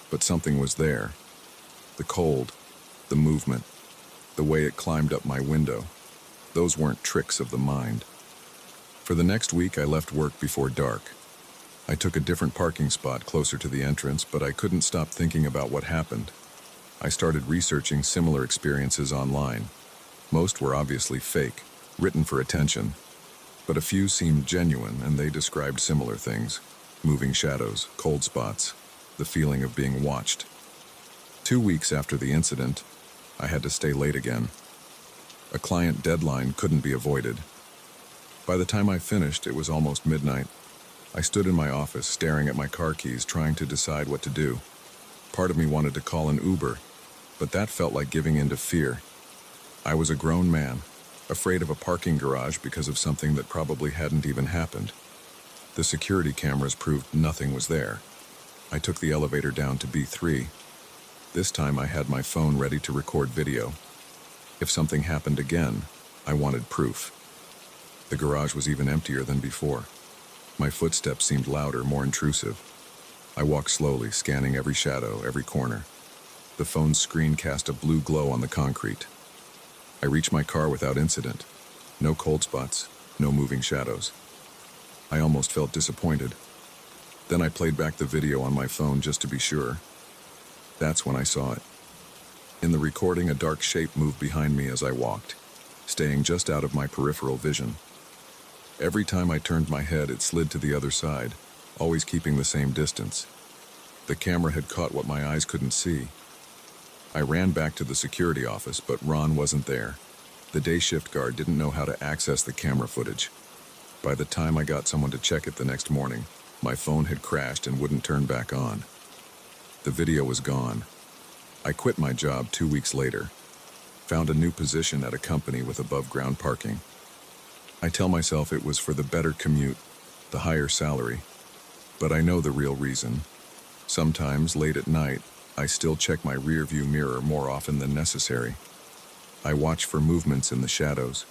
but something was there. The cold, the movement, the way it climbed up my window. Those weren't tricks of the mind. For the next week, I left work before dark. I took a different parking spot closer to the entrance, but I couldn't stop thinking about what happened. I started researching similar experiences online. Most were obviously fake, written for attention, but a few seemed genuine and they described similar things: moving shadows, cold spots, the feeling of being watched. 2 weeks after the incident, I had to stay late again. A client deadline couldn't be avoided. By the time I finished, it was almost midnight. I stood in my office staring at my car keys, trying to decide what to do. Part of me wanted to call an Uber, but that felt like giving in to fear. I was a grown man, afraid of a parking garage because of something that probably hadn't even happened. The security cameras proved nothing was there. I took the elevator down to B3. This time I had my phone ready to record video. If something happened again, I wanted proof. The garage was even emptier than before. My footsteps seemed louder, more intrusive. I walked slowly, scanning every shadow, every corner. The phone's screen cast a blue glow on the concrete. I reached my car without incident. No cold spots, no moving shadows. I almost felt disappointed. Then I played back the video on my phone just to be sure. That's when I saw it. In the recording, a dark shape moved behind me as I walked, staying just out of my peripheral vision. Every time I turned my head, it slid to the other side, always keeping the same distance. The camera had caught what my eyes couldn't see. I ran back to the security office, but Ron wasn't there. The day shift guard didn't know how to access the camera footage. By the time I got someone to check it the next morning, my phone had crashed and wouldn't turn back on. The video was gone. I quit my job 2 weeks later, found a new position at a company with above-ground parking. I tell myself it was for the better commute, the higher salary, but I know the real reason. Sometimes, late at night, I still check my rearview mirror more often than necessary. I watch for movements in the shadows,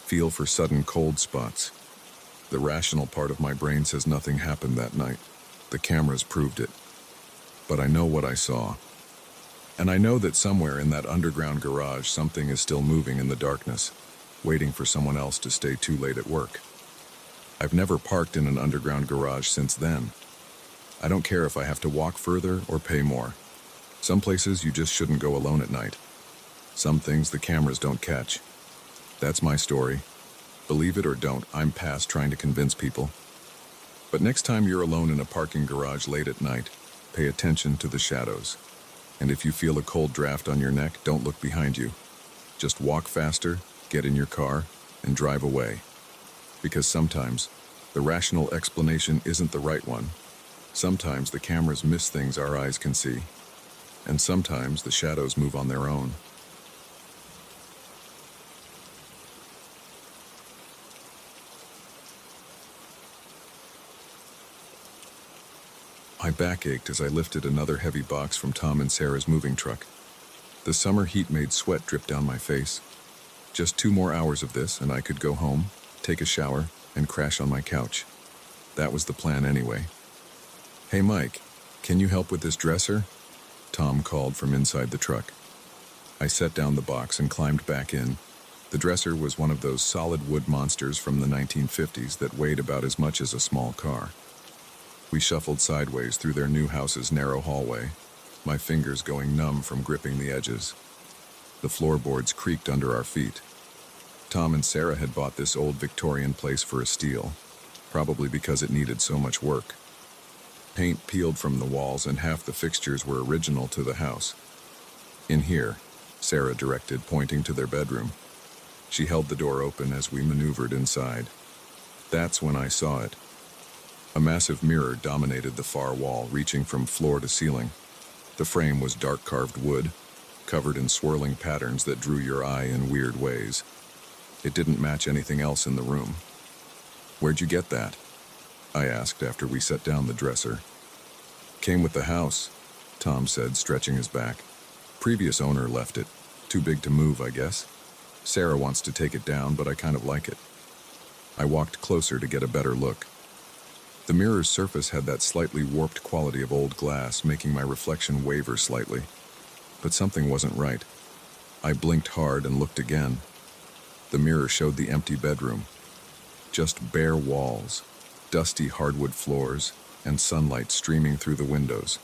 feel for sudden cold spots. The rational part of my brain says nothing happened that night. The cameras proved it. But I know what I saw. And I know that somewhere in that underground garage something is still moving in the darkness, waiting for someone else to stay too late at work. I've never parked in an underground garage since then. I don't care if I have to walk further or pay more. Some places you just shouldn't go alone at night. Some things the cameras don't catch. That's my story. Believe it or don't, I'm past trying to convince people. But next time you're alone in a parking garage late at night, pay attention to the shadows. And if you feel a cold draft on your neck, don't look behind you. Just walk faster, get in your car, and drive away. Because sometimes, the rational explanation isn't the right one. Sometimes the cameras miss things our eyes can see. And sometimes the shadows move on their own. My back ached as I lifted another heavy box from Tom and Sarah's moving truck. The summer heat made sweat drip down my face. Just 2 more hours of this and I could go home, take a shower, and crash on my couch. That was the plan anyway. "Hey Mike, can you help with this dresser?" Tom called from inside the truck. I set down the box and climbed back in. The dresser was one of those solid wood monsters from the 1950s that weighed about as much as a small car. We shuffled sideways through their new house's narrow hallway, my fingers going numb from gripping the edges. The floorboards creaked under our feet. Tom and Sarah had bought this old Victorian place for a steal, probably because it needed so much work. Paint peeled from the walls and half the fixtures were original to the house. "In here," Sarah directed, pointing to their bedroom. She held the door open as we maneuvered inside. That's when I saw it. A massive mirror dominated the far wall, reaching from floor to ceiling. The frame was dark carved wood, covered in swirling patterns that drew your eye in weird ways. It didn't match anything else in the room. "Where'd you get that?" I asked after we set down the dresser. "Came with the house," Tom said, stretching his back. "Previous owner left it. Too big to move, I guess. Sarah wants to take it down, but I kind of like it." I walked closer to get a better look. The mirror's surface had that slightly warped quality of old glass, making my reflection waver slightly. But something wasn't right. I blinked hard and looked again. The mirror showed the empty bedroom. Just bare walls, dusty hardwood floors, and sunlight streaming through the windows.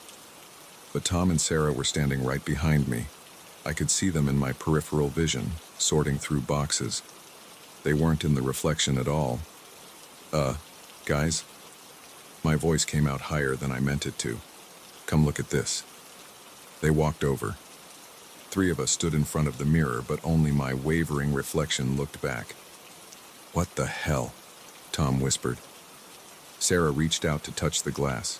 But Tom and Sarah were standing right behind me. I could see them in my peripheral vision, sorting through boxes. They weren't in the reflection at all. Guys?" My voice came out higher than I meant it to. "Come look at this." They walked over. 3 of us stood in front of the mirror, but only my wavering reflection looked back. "What the hell?" Tom whispered. Sarah reached out to touch the glass.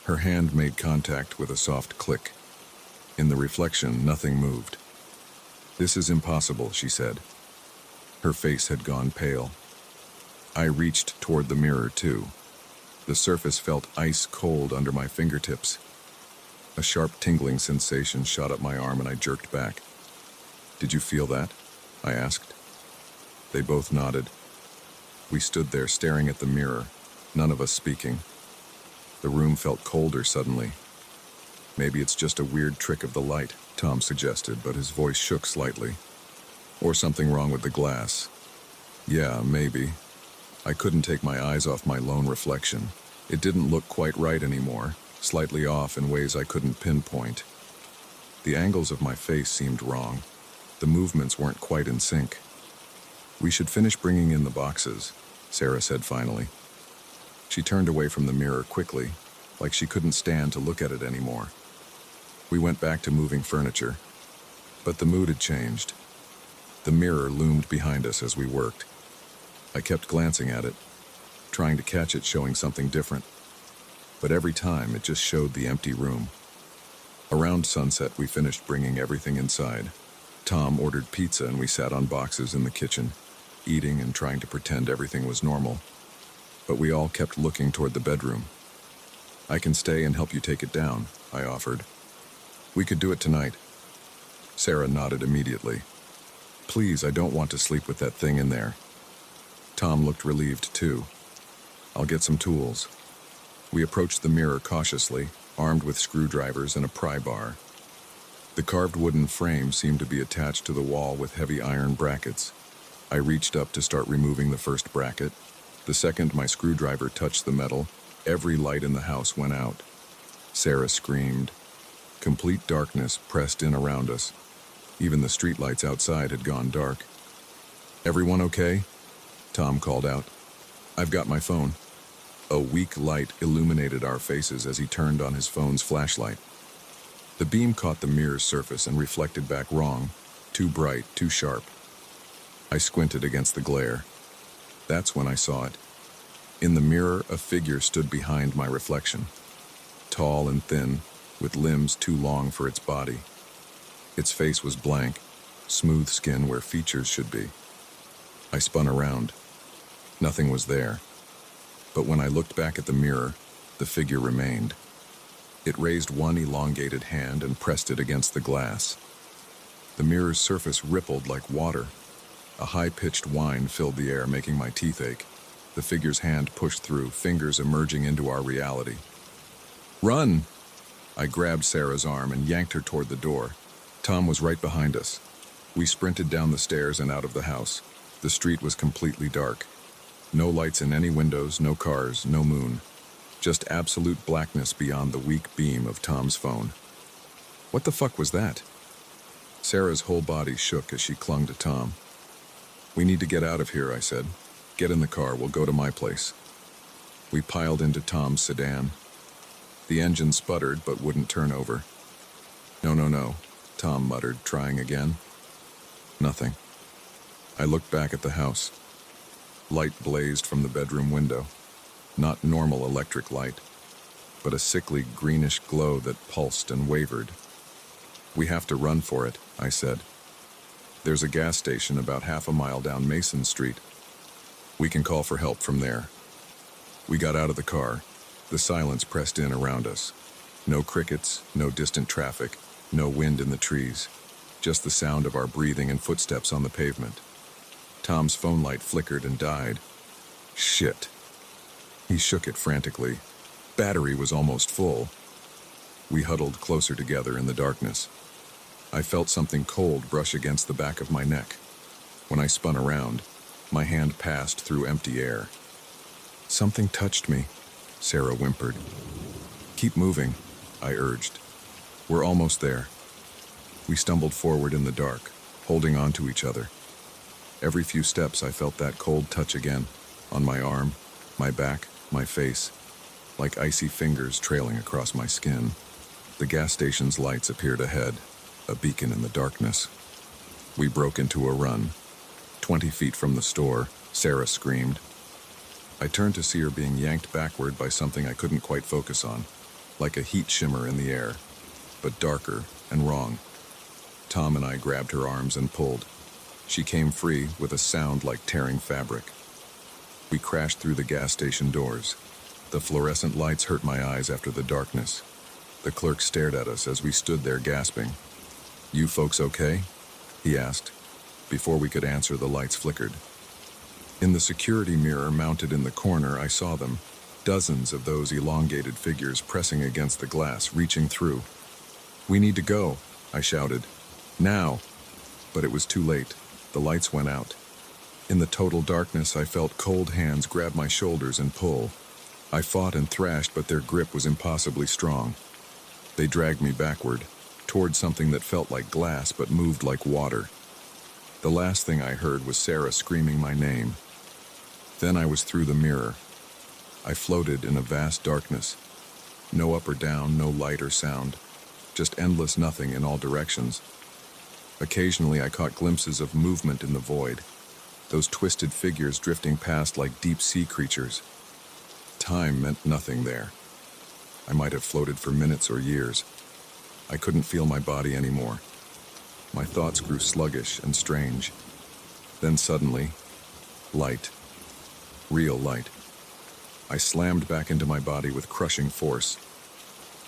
Her hand made contact with a soft click. In the reflection, nothing moved. "This is impossible," she said. Her face had gone pale. I reached toward the mirror, too. The surface felt ice cold under my fingertips. A sharp tingling sensation shot up my arm and I jerked back. "Did you feel that?" I asked. They both nodded. We stood there staring at the mirror, none of us speaking. The room felt colder suddenly. "Maybe it's just a weird trick of the light," Tom suggested, but his voice shook slightly. "Or something wrong with the glass." "Yeah, maybe." I couldn't take my eyes off my lone reflection. It didn't look quite right anymore, slightly off in ways I couldn't pinpoint. The angles of my face seemed wrong. The movements weren't quite in sync. "We should finish bringing in the boxes," Sarah said finally. She turned away from the mirror quickly, like she couldn't stand to look at it anymore. We went back to moving furniture. But the mood had changed. The mirror loomed behind us as we worked. I kept glancing at it, trying to catch it showing something different. But every time it just showed the empty room. Around sunset, we finished bringing everything inside. Tom ordered pizza and we sat on boxes in the kitchen, eating and trying to pretend everything was normal. But we all kept looking toward the bedroom. "I can stay and help you take it down," I offered. "We could do it tonight." Sarah nodded immediately. "Please, I don't want to sleep with that thing in there." Tom looked relieved too. I'll get some tools. We approached the mirror cautiously, armed with screwdrivers and a pry bar. The carved wooden frame seemed to be attached to the wall with heavy iron brackets. I reached up to start removing the first bracket. The second my screwdriver touched the metal, every light in the house went out. Sarah screamed. Complete darkness pressed in around us. Even the streetlights outside had gone dark. "Everyone okay?" Tom called out. "I've got my phone." A weak light illuminated our faces as he turned on his phone's flashlight. The beam caught the mirror's surface and reflected back wrong, too bright, too sharp. I squinted against the glare. That's when I saw it. In the mirror, a figure stood behind my reflection. Tall and thin, with limbs too long for its body. Its face was blank, smooth skin where features should be. I spun around. Nothing was there. But when I looked back at the mirror, the figure remained. It raised one elongated hand and pressed it against the glass. The mirror's surface rippled like water. A high-pitched whine filled the air, making my teeth ache. The figure's hand pushed through, fingers emerging into our reality. "Run!" I grabbed Sarah's arm and yanked her toward the door. Tom was right behind us. We sprinted down the stairs and out of the house. The street was completely dark. No lights in any windows, no cars, no moon. Just absolute blackness beyond the weak beam of Tom's phone. What the fuck was that? Sarah's whole body shook as she clung to Tom. "We need to get out of here," I said. "Get in the car, we'll go to my place." We piled into Tom's sedan. The engine sputtered but wouldn't turn over. No, Tom muttered, trying again. Nothing. I looked back at the house. Light blazed from the bedroom window. Not normal electric light, but a sickly greenish glow that pulsed and wavered. "We have to run for it," I said. "There's a gas station about half a mile down Mason Street. We can call for help from there." We got out of the car. The silence pressed in around us. No crickets, no distant traffic, no wind in the trees. Just the sound of our breathing and footsteps on the pavement. Tom's phone light flickered and died. Shit. He shook it frantically. Battery was almost full. We huddled closer together in the darkness. I felt something cold brush against the back of my neck. When I spun around, my hand passed through empty air. "Something touched me," Sarah whimpered. "Keep moving," I urged. "We're almost there." We stumbled forward in the dark, holding on to each other. Every few steps I felt that cold touch again, on my arm, my back, my face, like icy fingers trailing across my skin. The gas station's lights appeared ahead, a beacon in the darkness. We broke into a run. 20 feet from the store, Sarah screamed. I turned to see her being yanked backward by something I couldn't quite focus on, like a heat shimmer in the air, but darker and wrong. Tom and I grabbed her arms and pulled. She came free with a sound like tearing fabric. We crashed through the gas station doors. The fluorescent lights hurt my eyes after the darkness. The clerk stared at us as we stood there gasping. "You folks okay?" he asked. Before we could answer, the lights flickered. In the security mirror mounted in the corner, I saw them. Dozens of those elongated figures pressing against the glass, reaching through. "We need to go," I shouted. "Now!" But it was too late. The lights went out. In the total darkness, I felt cold hands grab my shoulders and pull. I fought and thrashed, but their grip was impossibly strong. They dragged me backward, toward something that felt like glass but moved like water. The last thing I heard was Sarah screaming my name. Then I was through the mirror. I floated in a vast darkness. No up or down, no light or sound. Just endless nothing in all directions. Occasionally I caught glimpses of movement in the void. Those twisted figures drifting past like deep-sea creatures. Time meant nothing there. I might have floated for minutes or years. I couldn't feel my body anymore. My thoughts grew sluggish and strange. Then suddenly, light. Real light. I slammed back into my body with crushing force.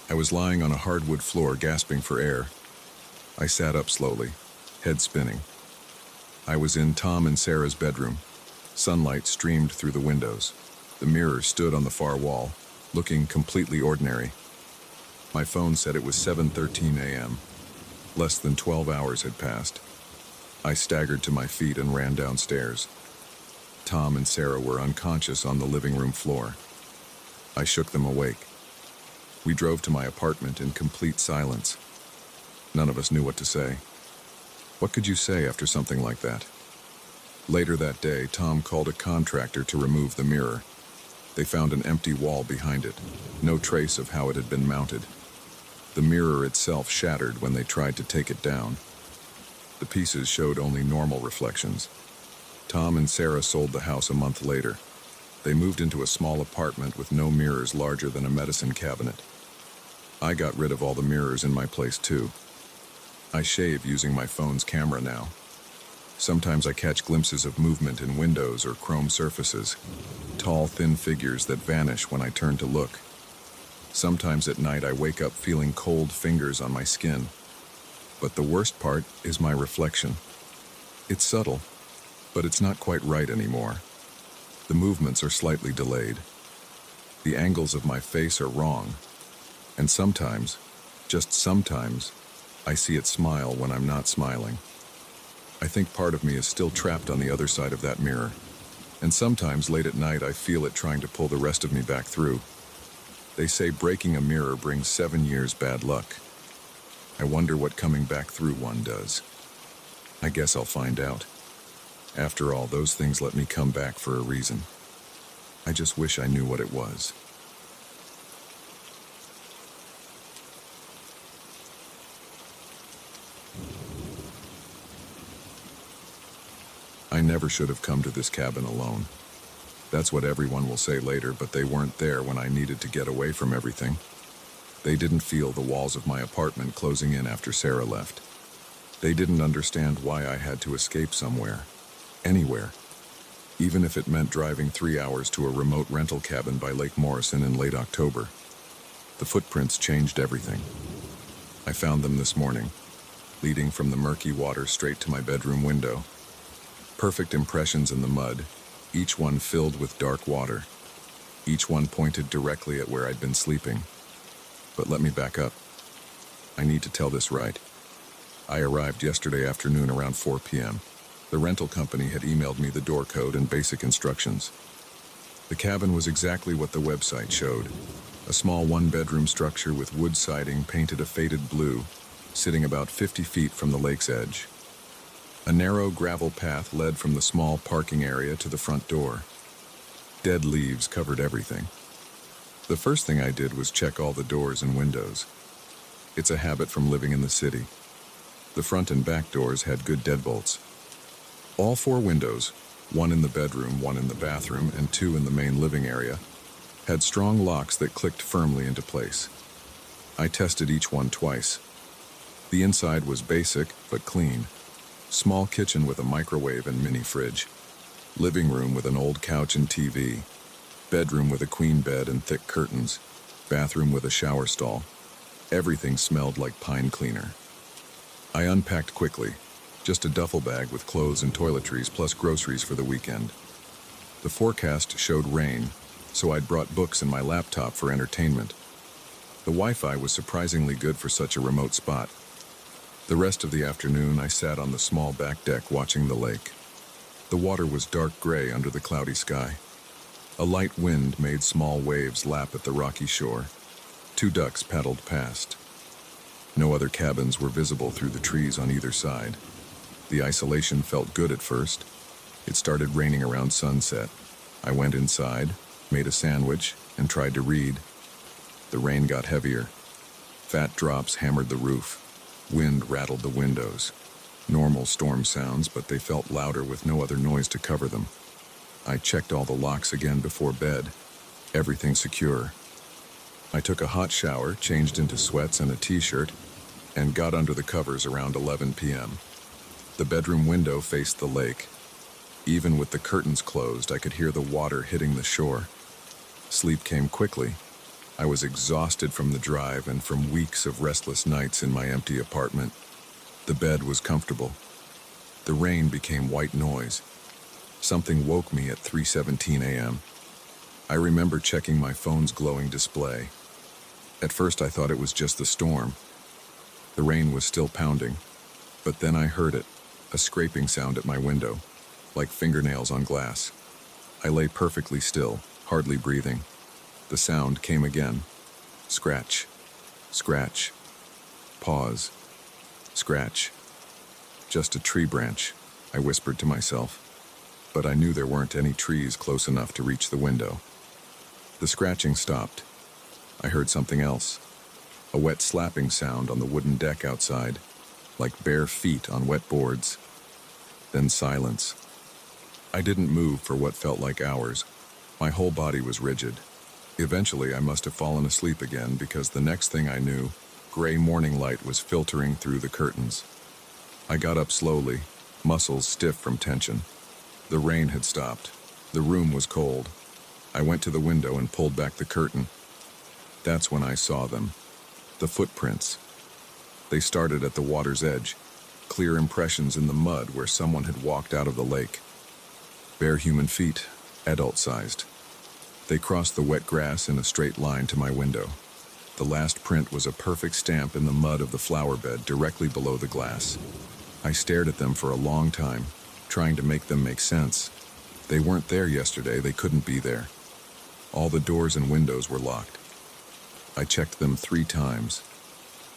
I was lying on a hardwood floor, gasping for air. I sat up slowly, head spinning. I was in Tom and Sarah's bedroom. Sunlight streamed through the windows. The mirror stood on the far wall, looking completely ordinary. My phone said it was 7:13 a.m. Less than 12 hours had passed. I staggered to my feet and ran downstairs. Tom and Sarah were unconscious on the living room floor. I shook them awake. We drove to my apartment in complete silence. None of us knew what to say. What could you say after something like that? Later that day, Tom called a contractor to remove the mirror. They found an empty wall behind it, no trace of how it had been mounted. The mirror itself shattered when they tried to take it down. The pieces showed only normal reflections. Tom and Sarah sold the house a month later. They moved into a small apartment with no mirrors larger than a medicine cabinet. I got rid of all the mirrors in my place too. I shave using my phone's camera now. Sometimes I catch glimpses of movement in windows or chrome surfaces, tall, thin figures that vanish when I turn to look. Sometimes at night I wake up feeling cold fingers on my skin. But the worst part is my reflection. It's subtle, but it's not quite right anymore. The movements are slightly delayed. The angles of my face are wrong. And sometimes, just sometimes, I see it smile when I'm not smiling. I think part of me is still trapped on the other side of that mirror. And sometimes late at night I feel it trying to pull the rest of me back through. They say breaking a mirror brings 7 years bad luck. I wonder what coming back through one does. I guess I'll find out. After all, those things let me come back for a reason. I just wish I knew what it was. I never should have come to this cabin alone. That's what everyone will say later, but they weren't there when I needed to get away from everything. They didn't feel the walls of my apartment closing in after Sarah left. They didn't understand why I had to escape somewhere. Anywhere. Even if it meant driving 3 hours to a remote rental cabin by Lake Morrison in late October. The footprints changed everything. I found them this morning, leading from the murky water straight to my bedroom window. Perfect impressions in the mud, each one filled with dark water. Each one pointed directly at where I'd been sleeping. But let me back up. I need to tell this right. I arrived yesterday afternoon around 4 p.m. The rental company had emailed me the door code and basic instructions. The cabin was exactly what the website showed. A small one-bedroom structure with wood siding painted a faded blue, sitting about 50 feet from the lake's edge. A narrow gravel path led from the small parking area to the front door. Dead leaves covered everything. The first thing I did was check all the doors and windows. It's a habit from living in the city. The front and back doors had good deadbolts. All 4 windows, one in the bedroom, one in the bathroom, and 2 in the main living area, had strong locks that clicked firmly into place. I tested each one twice. The inside was basic, but clean. Small kitchen with a microwave and mini fridge. Living room with an old couch and TV. Bedroom with a queen bed and thick curtains. Bathroom with a shower stall. Everything smelled like pine cleaner. I unpacked quickly. Just a duffel bag with clothes and toiletries plus groceries for the weekend. The forecast showed rain, so I'd brought books and my laptop for entertainment. The Wi-Fi was surprisingly good for such a remote spot. The rest of the afternoon I sat on the small back deck watching the lake. The water was dark gray under the cloudy sky. A light wind made small waves lap at the rocky shore. 2 ducks paddled past. No other cabins were visible through the trees on either side. The isolation felt good at first. It started raining around sunset. I went inside, made a sandwich, and tried to read. The rain got heavier. Fat drops hammered the roof. Wind rattled the windows. Normal storm sounds, but they felt louder with no other noise to cover them. I checked all the locks again before bed. Everything secure. I took a hot shower, changed into sweats and a t-shirt, and got under the covers around 11 p.m. The bedroom window faced the lake. Even with the curtains closed, I could hear the water hitting the shore. Sleep came quickly. I was exhausted from the drive and from weeks of restless nights in my empty apartment. The bed was comfortable. The rain became white noise. Something woke me at 3:17 a.m. I remember checking my phone's glowing display. At first I thought it was just the storm. The rain was still pounding, but then I heard it, a scraping sound at my window, like fingernails on glass. I lay perfectly still, hardly breathing. The sound came again. Scratch, scratch, pause, scratch. Just a tree branch, I whispered to myself, but I knew there weren't any trees close enough to reach the window. The scratching stopped. I heard something else, a wet slapping sound on the wooden deck outside, like bare feet on wet boards. Then silence. I didn't move for what felt like hours. My whole body was rigid. Eventually, I must have fallen asleep again because the next thing I knew, gray morning light was filtering through the curtains. I got up slowly, muscles stiff from tension. The rain had stopped. The room was cold. I went to the window and pulled back the curtain. That's when I saw them. The footprints. They started at the water's edge, clear impressions in the mud where someone had walked out of the lake. Bare human feet, adult-sized. They crossed the wet grass in a straight line to my window. The last print was a perfect stamp in the mud of the flower bed directly below the glass. I stared at them for a long time, trying to make them make sense. They weren't there yesterday, they couldn't be there. All the doors and windows were locked. I checked them 3 times.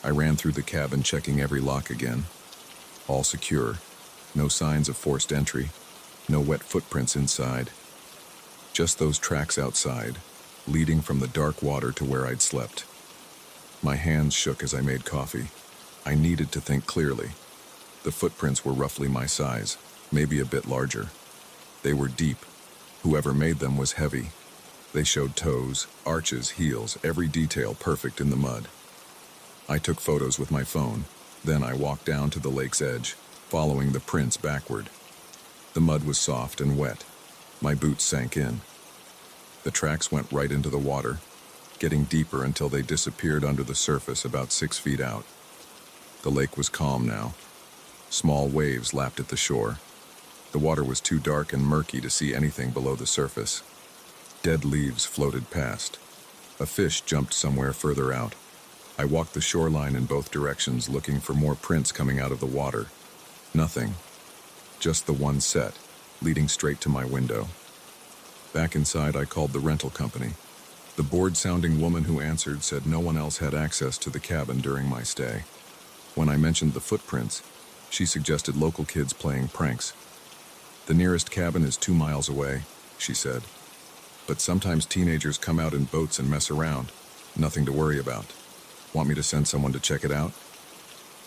I ran through the cabin checking every lock again. All secure. No signs of forced entry. No wet footprints inside. Just those tracks outside, leading from the dark water to where I'd slept. My hands shook as I made coffee. I needed to think clearly. The footprints were roughly my size, maybe a bit larger. They were deep. Whoever made them was heavy. They showed toes, arches, heels, every detail perfect in the mud. I took photos with my phone. Then I walked down to the lake's edge, following the prints backward. The mud was soft and wet. My boots sank in. The tracks went right into the water, getting deeper until they disappeared under the surface about 6 feet out. The lake was calm now. Small waves lapped at the shore. The water was too dark and murky to see anything below the surface. Dead leaves floated past. A fish jumped somewhere further out. I walked the shoreline in both directions, looking for more prints coming out of the water. Nothing. Just the one set, leading straight to my window. Back inside, I called the rental company. The bored-sounding woman who answered said no one else had access to the cabin during my stay. When I mentioned the footprints, she suggested local kids playing pranks. The nearest cabin is 2 miles away, she said. But sometimes teenagers come out in boats and mess around. Nothing to worry about. Want me to send someone to check it out?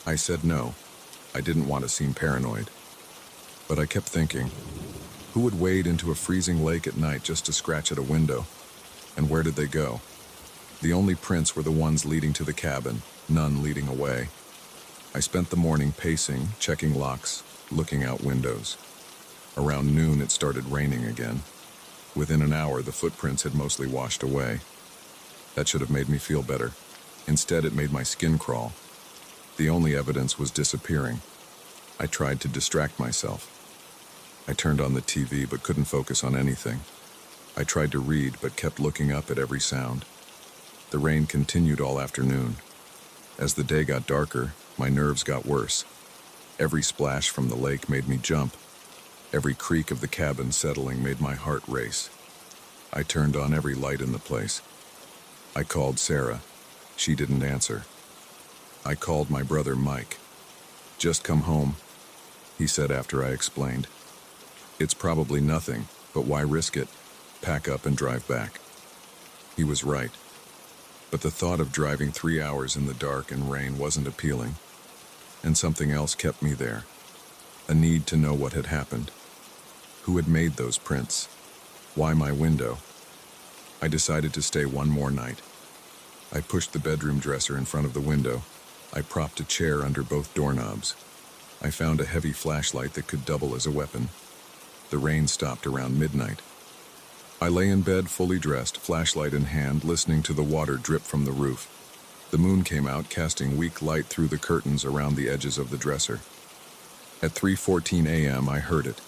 I said no. I didn't want to seem paranoid. But I kept thinking, who would wade into a freezing lake at night just to scratch at a window? And where did they go? The only prints were the ones leading to the cabin, none leading away. I spent the morning pacing, checking locks, looking out windows. Around noon it started raining again. Within an hour the footprints had mostly washed away. That should have made me feel better. Instead it made my skin crawl. The only evidence was disappearing. I tried to distract myself. I turned on the TV but couldn't focus on anything. I tried to read but kept looking up at every sound. The rain continued all afternoon. As the day got darker, my nerves got worse. Every splash from the lake made me jump. Every creak of the cabin settling made my heart race. I turned on every light in the place. I called Sarah. She didn't answer. I called my brother Mike. "Just come home," he said after I explained. "It's probably nothing, but why risk it? Pack up and drive back." He was right. But the thought of driving 3 hours in the dark and rain wasn't appealing. And something else kept me there. A need to know what had happened. Who had made those prints? Why my window? I decided to stay one more night. I pushed the bedroom dresser in front of the window. I propped a chair under both doorknobs. I found a heavy flashlight that could double as a weapon. The rain stopped around midnight. I lay in bed fully dressed, flashlight in hand, listening to the water drip from the roof. The moon came out, casting weak light through the curtains around the edges of the dresser. At 3:14 a.m. I heard it,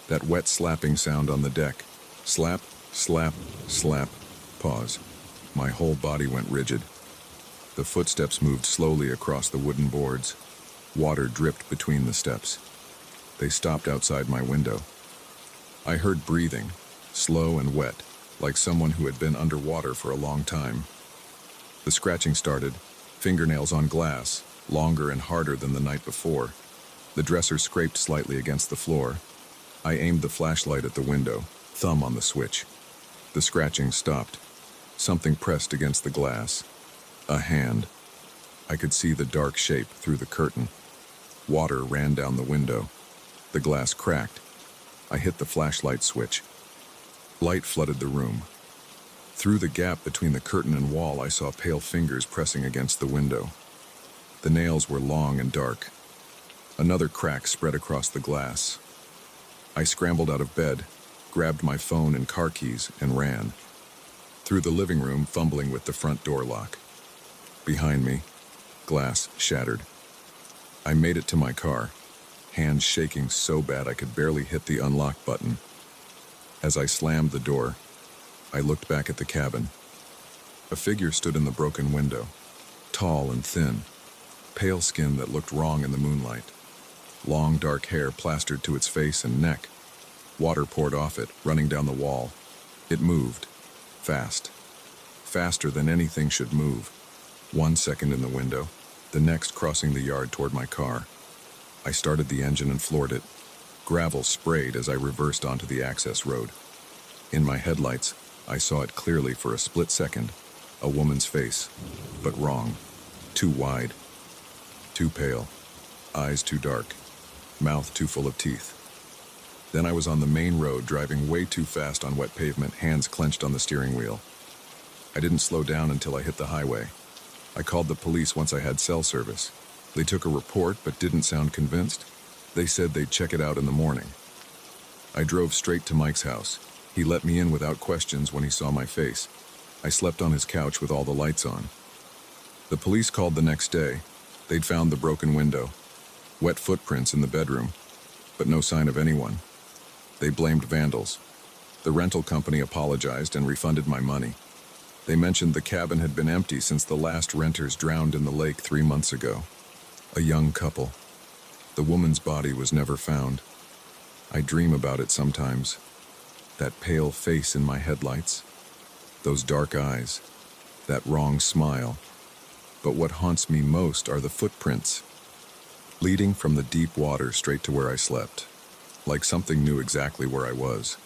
that wet slapping sound on the deck. Slap, Slap, slap, pause. My whole body went rigid. The footsteps moved slowly across the wooden boards. Water dripped between the steps. They stopped outside my window. I heard breathing, slow and wet, like someone who had been underwater for a long time. The scratching started, fingernails on glass, longer and harder than the night before. The dresser scraped slightly against the floor. I aimed the flashlight at the window, thumb on the switch. The scratching stopped. Something pressed against the glass. A hand. I could see the dark shape through the curtain. Water ran down the window. The glass cracked. I hit the flashlight switch. Light flooded the room. Through the gap between the curtain and wall, I saw pale fingers pressing against the window. The nails were long and dark. Another crack spread across the glass. I scrambled out of bed, grabbed my phone and car keys, and ran. Through the living room, fumbling with the front door lock. Behind me, glass shattered. I made it to my car, hands shaking so bad I could barely hit the unlock button. As I slammed the door, I looked back at the cabin. A figure stood in the broken window, tall and thin, pale skin that looked wrong in the moonlight. Long dark hair plastered to its face and neck. Water poured off it, running down the wall. It moved, fast, faster than anything should move. 1 second in the window, the next crossing the yard toward my car. I started the engine and floored it. Gravel sprayed as I reversed onto the access road. In my headlights, I saw it clearly for a split second. A woman's face, but wrong. Too wide. Too pale. Eyes too dark. Mouth too full of teeth. Then I was on the main road, driving way too fast on wet pavement, hands clenched on the steering wheel. I didn't slow down until I hit the highway. I called the police once I had cell service. They took a report but didn't sound convinced. They said they'd check it out in the morning. I drove straight to Mike's house. He let me in without questions when he saw my face. I slept on his couch with all the lights on. The police called the next day. They'd found the broken window, wet footprints in the bedroom, but no sign of anyone. They blamed vandals. The rental company apologized and refunded my money. They mentioned the cabin had been empty since the last renters drowned in the lake 3 months ago. A young couple. The woman's body was never found. I dream about it sometimes. That pale face in my headlights. Those dark eyes. That wrong smile. But what haunts me most are the footprints, leading from the deep water straight to where I slept. Like something knew exactly where I was.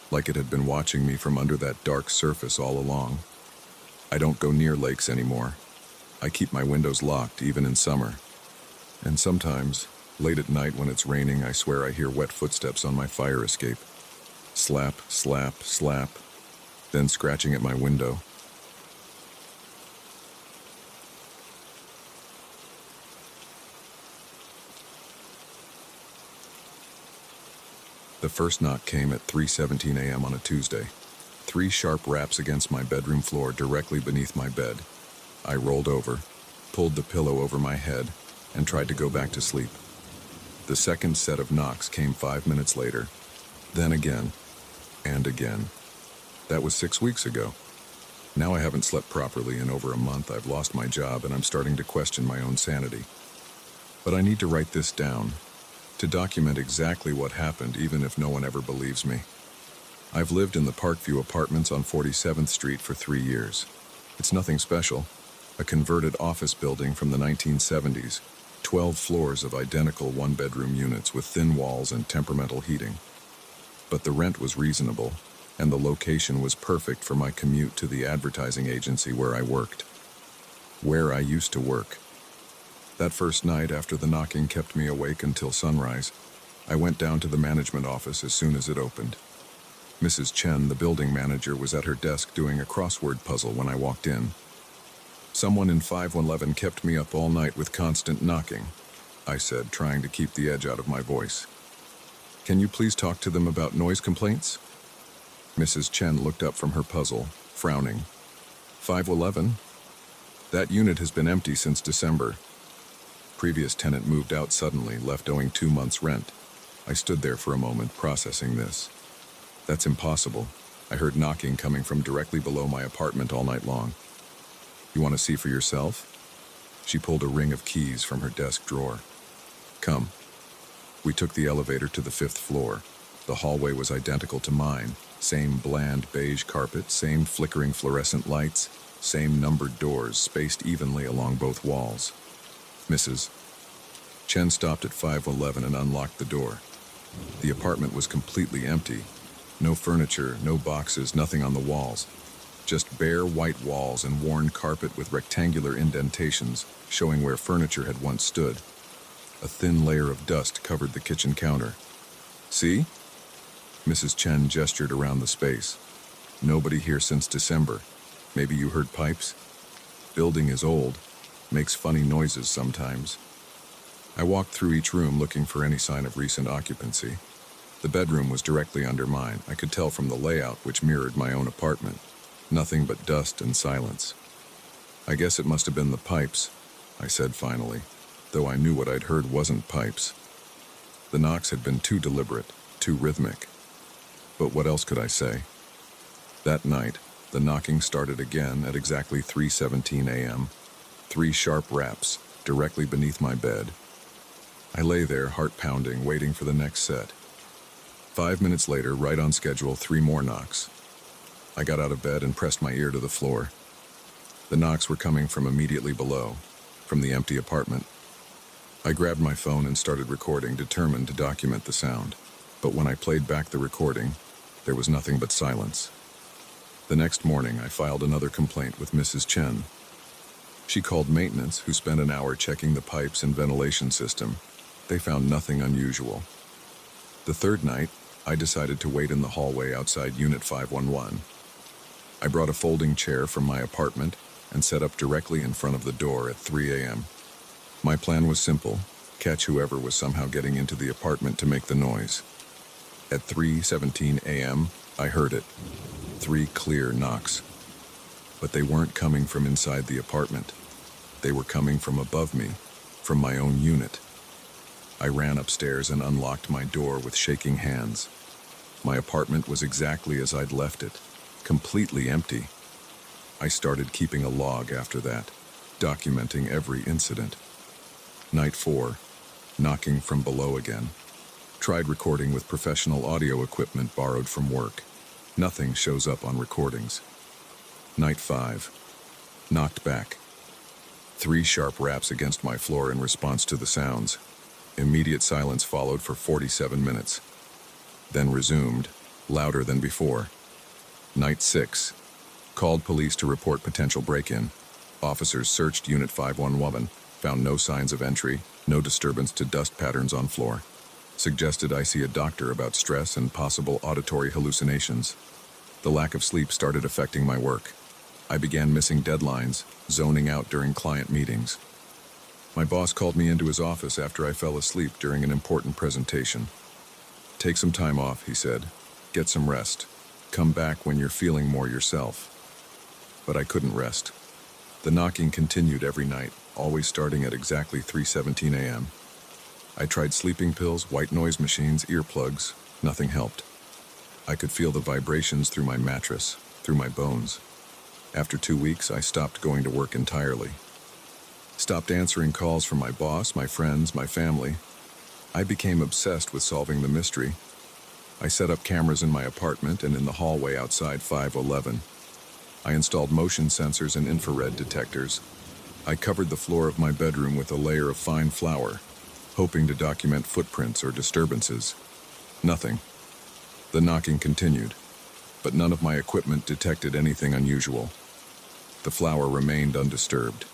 Like it had been watching me from under that dark surface all along. I don't go near lakes anymore. I keep my windows locked even in summer. And sometimes, late at night when it's raining, I swear I hear wet footsteps on my fire escape. Slap, slap, slap, then scratching at my window. The first knock came at 3:17 a.m. on a Tuesday. 3 sharp raps against my bedroom floor directly beneath my bed. I rolled over, pulled the pillow over my head, and tried to go back to sleep. The second set of knocks came 5 minutes later, then again, and again. That was 6 weeks ago. Now I haven't slept properly in over a month. I've lost my job and I'm starting to question my own sanity. But I need to write this down, to document exactly what happened even if no one ever believes me. I've lived in the Parkview Apartments on 47th Street for 3 years. It's nothing special. A converted office building from the 1970s, 12 floors of identical one-bedroom units with thin walls and temperamental heating. But the rent was reasonable, and the location was perfect for my commute to the advertising agency where I worked. Where I used to work. That first night after the knocking kept me awake until sunrise. I went down to the management office as soon as it opened. Mrs. Chen, the building manager, was at her desk doing a crossword puzzle when I walked in. Someone in 5111 kept me up all night with constant knocking, I said, trying to keep the edge out of my voice. Can you please talk to them about noise complaints? Mrs. Chen looked up from her puzzle, frowning. 511? That unit has been empty since December. Previous tenant moved out suddenly, left owing 2 months' rent. 2 months' rent. I stood there for a moment, processing this. That's impossible. I heard knocking coming from directly below my apartment all night long. You want to see for yourself? She pulled a ring of keys from her desk drawer. Come. We took the elevator to the 5th floor. The hallway was identical to mine. Same bland beige carpet, same flickering fluorescent lights, same numbered doors spaced evenly along both walls. Mrs. Chen stopped at 511 and unlocked the door. The apartment was completely empty. No furniture, no boxes, nothing on the walls. Just bare white walls and worn carpet with rectangular indentations showing where furniture had once stood. A thin layer of dust covered the kitchen counter. See? Mrs. Chen gestured around the space. Nobody here since December. Maybe you heard pipes? Building is old. Makes funny noises sometimes. I walked through each room looking for any sign of recent occupancy. The bedroom was directly under mine. I could tell from the layout, which mirrored my own apartment. Nothing but dust and silence. I guess it must have been the pipes, I said finally, though I knew what I'd heard wasn't pipes. The knocks had been too deliberate, too rhythmic. But what else could I say? That night, the knocking started again at exactly 3:17 a.m. 3 sharp raps, directly beneath my bed. I lay there, heart pounding, waiting for the next set. 5 minutes later, right on schedule, 3 more knocks. I got out of bed and pressed my ear to the floor. The knocks were coming from immediately below, from the empty apartment. I grabbed my phone and started recording, determined to document the sound. But when I played back the recording, there was nothing but silence. The next morning, I filed another complaint with Mrs. Chen. She called maintenance, who spent an hour checking the pipes and ventilation system. They found nothing unusual. The third night, I decided to wait in the hallway outside Unit 511. I brought a folding chair from my apartment and set up directly in front of the door at 3 a.m. My plan was simple: catch whoever was somehow getting into the apartment to make the noise. At 3:17 a.m., I heard it. 3 clear knocks. But they weren't coming from inside the apartment. They were coming from above me, from my own unit. I ran upstairs and unlocked my door with shaking hands. My apartment was exactly as I'd left it, completely empty. I started keeping a log after that, documenting every incident. Night 4, knocking from below again. Tried recording with professional audio equipment borrowed from work. Nothing shows up on recordings. Night 5, knocked back. 3 sharp raps against my floor in response to the sounds. Immediate silence followed for 47 minutes. Then resumed, louder than before. Night 6, called police to report potential break-in. Officers searched Unit 511, found no signs of entry, no disturbance to dust patterns on floor. Suggested I see a doctor about stress and possible auditory hallucinations. The lack of sleep started affecting my work. I began missing deadlines, zoning out during client meetings. My boss called me into his office after I fell asleep during an important presentation. "Take some time off," he said. "Get some rest. Come back when you're feeling more yourself." But I couldn't rest. The knocking continued every night, always starting at exactly 3:17 a.m. I tried sleeping pills, white noise machines, earplugs. Nothing helped. I could feel the vibrations through my mattress, through my bones. After 2 weeks, I stopped going to work entirely. Stopped answering calls from my boss, my friends, my family. I became obsessed with solving the mystery. I set up cameras in my apartment and in the hallway outside 511. I installed motion sensors and infrared detectors. I covered the floor of my bedroom with a layer of fine flour, hoping to document footprints or disturbances. Nothing. The knocking continued, but none of my equipment detected anything unusual. The flour remained undisturbed.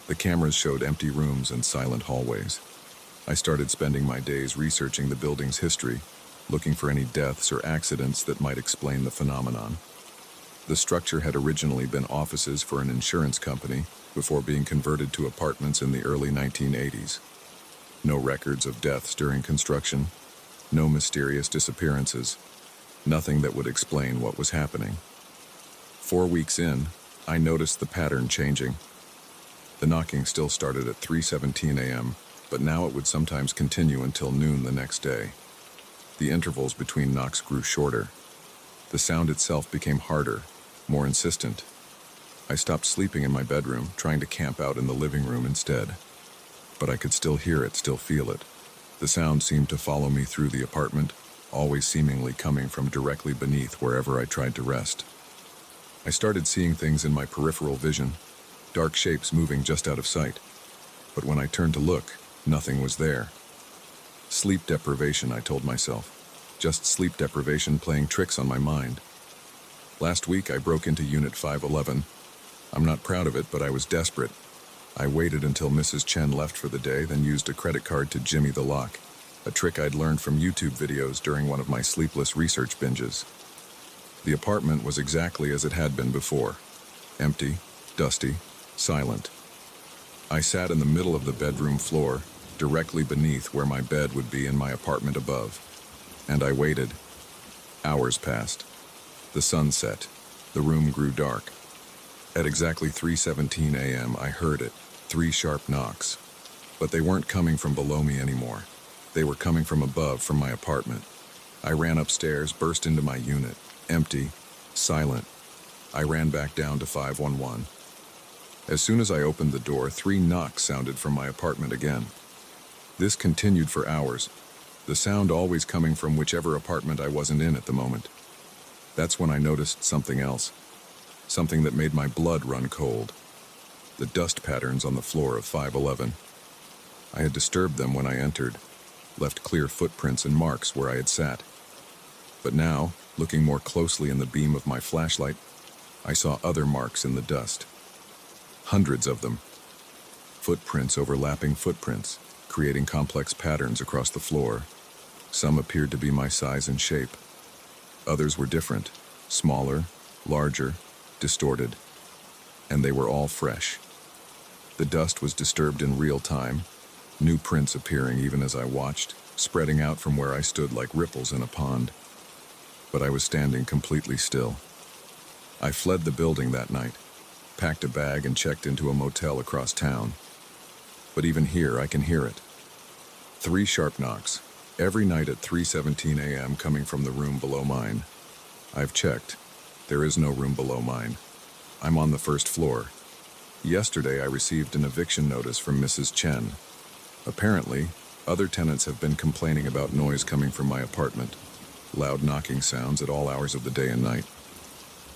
The cameras showed empty rooms and silent hallways. I started spending my days researching the building's history, looking for any deaths or accidents that might explain the phenomenon. The structure had originally been offices for an insurance company before being converted to apartments in the early 1980s. No records of deaths during construction, no mysterious disappearances, nothing that would explain what was happening. 4 weeks in, I noticed the pattern changing. The knocking still started at 3:17 a.m., but now it would sometimes continue until noon the next day. The intervals between knocks grew shorter. The sound itself became harder, more insistent. I stopped sleeping in my bedroom, trying to camp out in the living room instead. But I could still hear it, still feel it. The sound seemed to follow me through the apartment, always seemingly coming from directly beneath wherever I tried to rest. I started seeing things in my peripheral vision, dark shapes moving just out of sight. But when I turned to look, nothing was there. Sleep deprivation, I told myself. Just sleep deprivation playing tricks on my mind. Last week I broke into Unit 511. I'm not proud of it, but I was desperate. I waited until Mrs. Chen left for the day, then used a credit card to jimmy the lock, a trick I'd learned from YouTube videos during one of my sleepless research binges. The apartment was exactly as it had been before. Empty, dusty, silent. I sat in the middle of the bedroom floor, directly beneath where my bed would be in my apartment above. And I waited. Hours passed. The sun set. The room grew dark. At exactly 3:17 a.m., I heard it. 3 sharp knocks. But they weren't coming from below me anymore. They were coming from above, from my apartment. I ran upstairs, burst into my unit. Empty. Silent. I ran back down to 511. As soon as I opened the door, 3 knocks sounded from my apartment again. This continued for hours. The sound always coming from whichever apartment I wasn't in at the moment. That's when I noticed something else. Something that made my blood run cold. The dust patterns on the floor of 511. I had disturbed them when I entered, left clear footprints and marks where I had sat. But now, looking more closely in the beam of my flashlight, I saw other marks in the dust. Hundreds of them. Footprints overlapping footprints, creating complex patterns across the floor. Some appeared to be my size and shape. Others were different, smaller, larger, distorted. And they were all fresh. The dust was disturbed in real time, new prints appearing even as I watched, spreading out from where I stood like ripples in a pond. But I was standing completely still. I fled the building that night, packed a bag and checked into a motel across town. But even here, I can hear it. 3 sharp knocks, every night at 3:17 a.m. coming from the room below mine. I've checked. There is no room below mine. I'm on the first floor. Yesterday, I received an eviction notice from Mrs. Chen. Apparently, other tenants have been complaining about noise coming from my apartment. Loud knocking sounds at all hours of the day and night.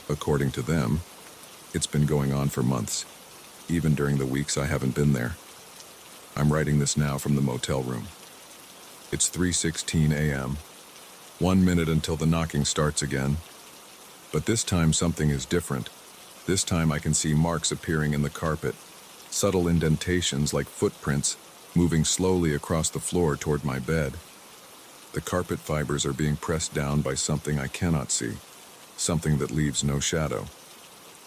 According to them, it's been going on for months, even during the weeks I haven't been there. I'm writing this now from the motel room. It's 3:16 a.m. 1 minute until the knocking starts again. But this time something is different. This time I can see marks appearing in the carpet, subtle indentations like footprints moving slowly across the floor toward my bed. The carpet fibers are being pressed down by something I cannot see, something that leaves no shadow.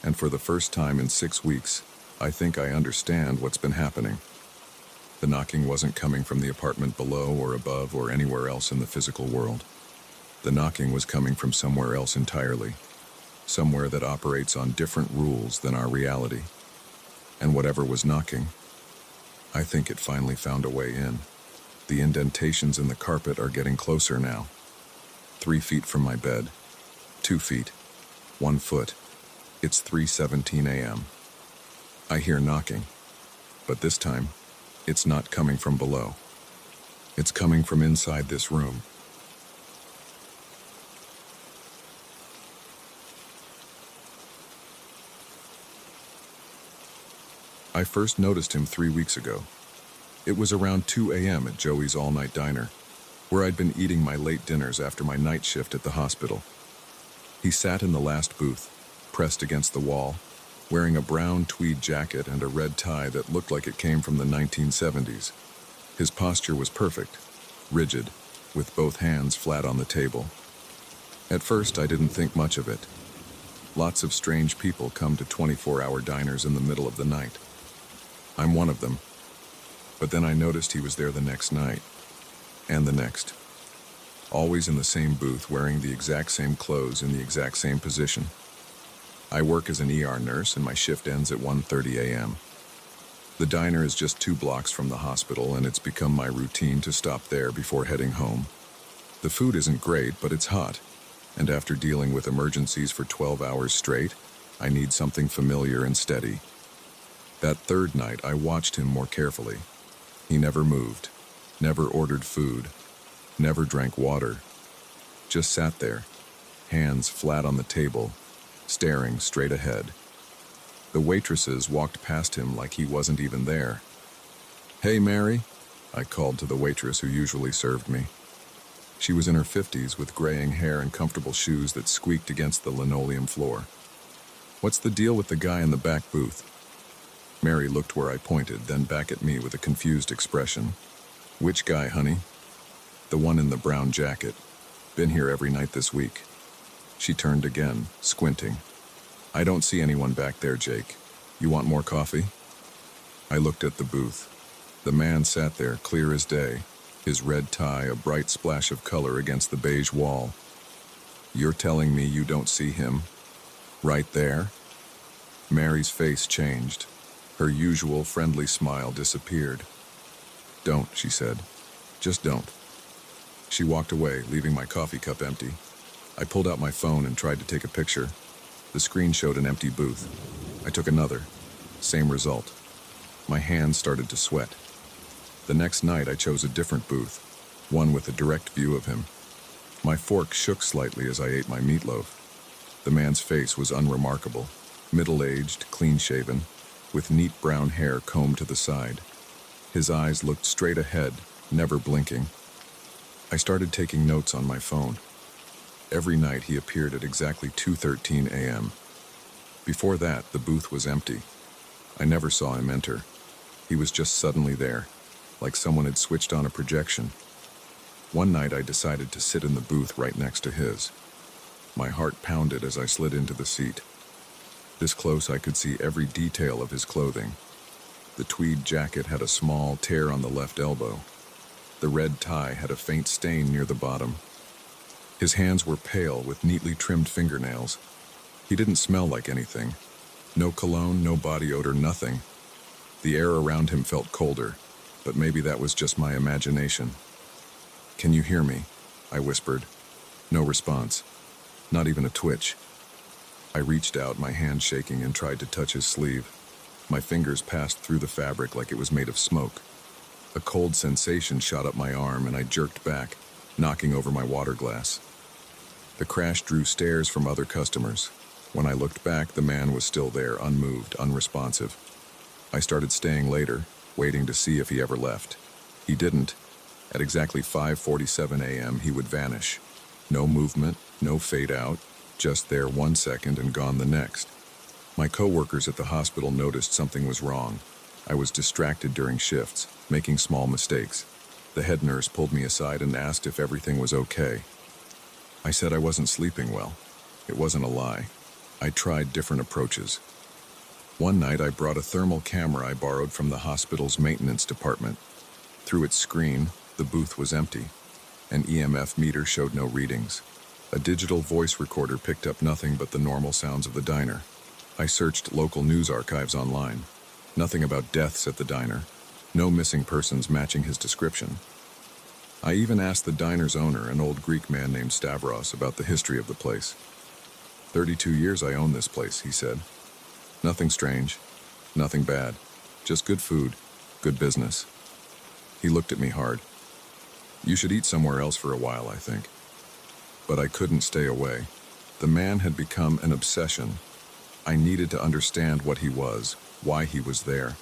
And for the first time in 6 weeks, I think I understand what's been happening. The knocking wasn't coming from the apartment below or above or anywhere else in the physical world. The knocking was coming from somewhere else entirely, somewhere that operates on different rules than our reality. And whatever was knocking, I think it finally found a way in. The indentations in the carpet are getting closer now. 3 feet from my bed, 2 feet, 1 foot. It's 3:17 a.m. I hear knocking, but this time, it's not coming from below. It's coming from inside this room. I first noticed him 3 weeks ago. It was around 2 a.m. at Joey's all-night diner, where I'd been eating my late dinners after my night shift at the hospital. He sat in the last booth, pressed against the wall, wearing a brown tweed jacket and a red tie that looked like it came from the 1970s. His posture was perfect, rigid, with both hands flat on the table. At first, I didn't think much of it. Lots of strange people come to 24-hour diners in the middle of the night. I'm one of them. But then I noticed he was there the next night, and the next. Always in the same booth, wearing the exact same clothes in the exact same position. I work as an ER nurse, and my shift ends at 1:30 a.m. The diner is just 2 blocks from the hospital, and it's become my routine to stop there before heading home. The food isn't great, but it's hot, And after dealing with emergencies for 12 hours straight, I need something familiar and steady. That third night, I watched him more carefully. He never moved, never ordered food, never drank water. Just sat there, hands flat on the table, staring straight ahead. The waitresses walked past him like he wasn't even there. "Hey, Mary," I called to the waitress who usually served me. She was in her 50s with graying hair and comfortable shoes that squeaked against the linoleum floor. "What's the deal with the guy in the back booth?" Mary looked where I pointed, then back at me with a confused expression. "Which guy, honey?" "The one in the brown jacket. Been here every night this week." She turned again, squinting. "I don't see anyone back there, Jake. You want more coffee?" I looked at the booth. The man sat there, clear as day, his red tie a bright splash of color against the beige wall. "You're telling me you don't see him? Right there?" Mary's face changed. Her usual friendly smile disappeared. "Don't," she said. "Just don't." She walked away, leaving my coffee cup empty. I pulled out my phone and tried to take a picture. The screen showed an empty booth. I took another. Same result. My hands started to sweat. The next night I chose a different booth, one with a direct view of him. My fork shook slightly as I ate my meatloaf. The man's face was unremarkable, middle-aged, clean-shaven, with neat brown hair combed to the side. His eyes looked straight ahead, never blinking. I started taking notes on my phone. Every night he appeared at exactly 2:13 a.m. Before that, the booth was empty. I never saw him enter. He was just suddenly there, like someone had switched on a projection. One night I decided to sit in the booth right next to his. My heart pounded as I slid into the seat. This close I could see every detail of his clothing. The tweed jacket had a small tear on the left elbow. The red tie had a faint stain near the bottom. His hands were pale with neatly trimmed fingernails. He didn't smell like anything. No cologne, no body odor, nothing. The air around him felt colder, but maybe that was just my imagination. "Can you hear me?" I whispered. No response. Not even a twitch. I reached out, my hand shaking, and tried to touch his sleeve. My fingers passed through the fabric like it was made of smoke. A cold sensation shot up my arm, and I jerked back, knocking over my water glass. The crash drew stares from other customers. When I looked back, the man was still there, unmoved, unresponsive. I started staying later, waiting to see if he ever left. He didn't. At exactly 5:47 a.m., he would vanish. No movement, no fade out, just there 1 second and gone the next. My coworkers at the hospital noticed something was wrong. I was distracted during shifts, making small mistakes. The head nurse pulled me aside and asked if everything was okay. I said I wasn't sleeping well. It wasn't a lie. I tried different approaches. One night I brought a thermal camera I borrowed from the hospital's maintenance department. Through its screen, the booth was empty. An EMF meter showed no readings. A digital voice recorder picked up nothing but the normal sounds of the diner. I searched local news archives online. Nothing about deaths at the diner. No missing persons matching his description. I even asked the diner's owner, an old Greek man named Stavros, about the history of the place. 32 years I own this place, he said. Nothing strange, nothing bad, just good food, good business. He looked at me hard. You should eat somewhere else for a while, I think. But I couldn't stay away. The man had become an obsession. I needed to understand what he was, why he was there.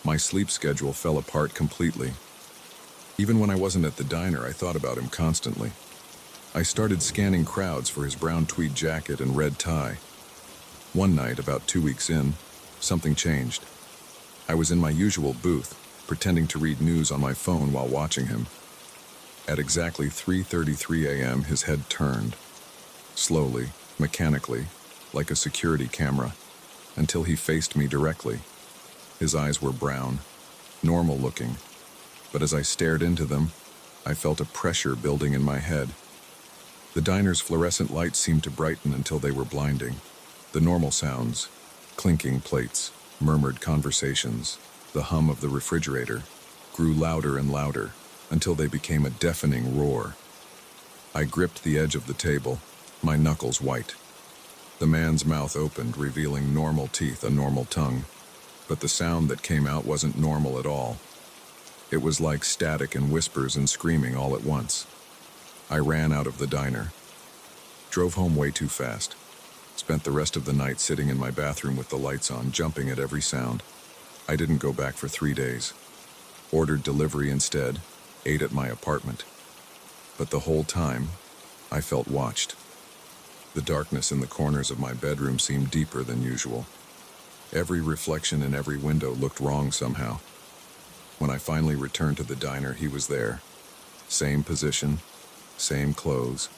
My sleep schedule fell apart completely. Even when I wasn't at the diner, I thought about him constantly. I started scanning crowds for his brown tweed jacket and red tie. One night, about 2 weeks in, something changed. I was in my usual booth, pretending to read news on my phone while watching him. At exactly 3:33 a.m., his head turned. Slowly, mechanically, like a security camera, until he faced me directly. His eyes were brown, normal looking, but as I stared into them, I felt a pressure building in my head. The diner's fluorescent lights seemed to brighten until they were blinding. The normal sounds, clinking plates, murmured conversations, the hum of the refrigerator, grew louder and louder until they became a deafening roar. I gripped the edge of the table, my knuckles white. The man's mouth opened, revealing normal teeth, a normal tongue. But the sound that came out wasn't normal at all. It was like static and whispers and screaming all at once. I ran out of the diner. Drove home way too fast. Spent the rest of the night sitting in my bathroom with the lights on, jumping at every sound. I didn't go back for 3 days. Ordered delivery instead, ate at my apartment. But the whole time, I felt watched. The darkness in the corners of my bedroom seemed deeper than usual. Every reflection in every window looked wrong somehow. When I finally returned to the diner, he was there. Same position, same clothes,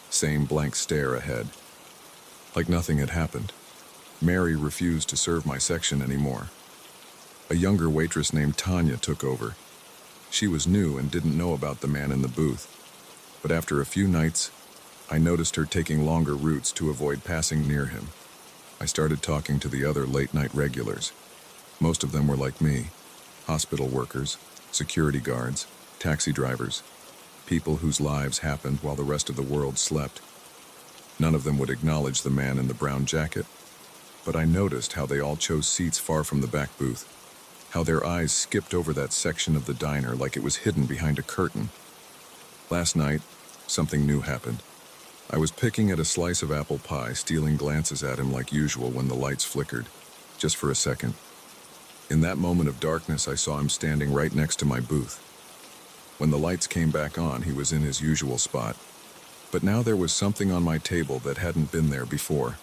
same blank stare ahead. Like nothing had happened. Mary refused to serve my section anymore. A younger waitress named Tanya took over. She was new and didn't know about the man in the booth. But after a few nights, I noticed her taking longer routes to avoid passing near him. I started talking to the other late-night regulars. Most of them were like me, hospital workers, security guards, taxi drivers, people whose lives happened while the rest of the world slept. None of them would acknowledge the man in the brown jacket, but I noticed how they all chose seats far from the back booth, how their eyes skipped over that section of the diner like it was hidden behind a curtain. Last night, something new happened. I was picking at a slice of apple pie, stealing glances at him like usual when the lights flickered, just for a second. In that moment of darkness, I saw him standing right next to my booth. When the lights came back on, he was in his usual spot. But now there was something on my table that hadn't been there before.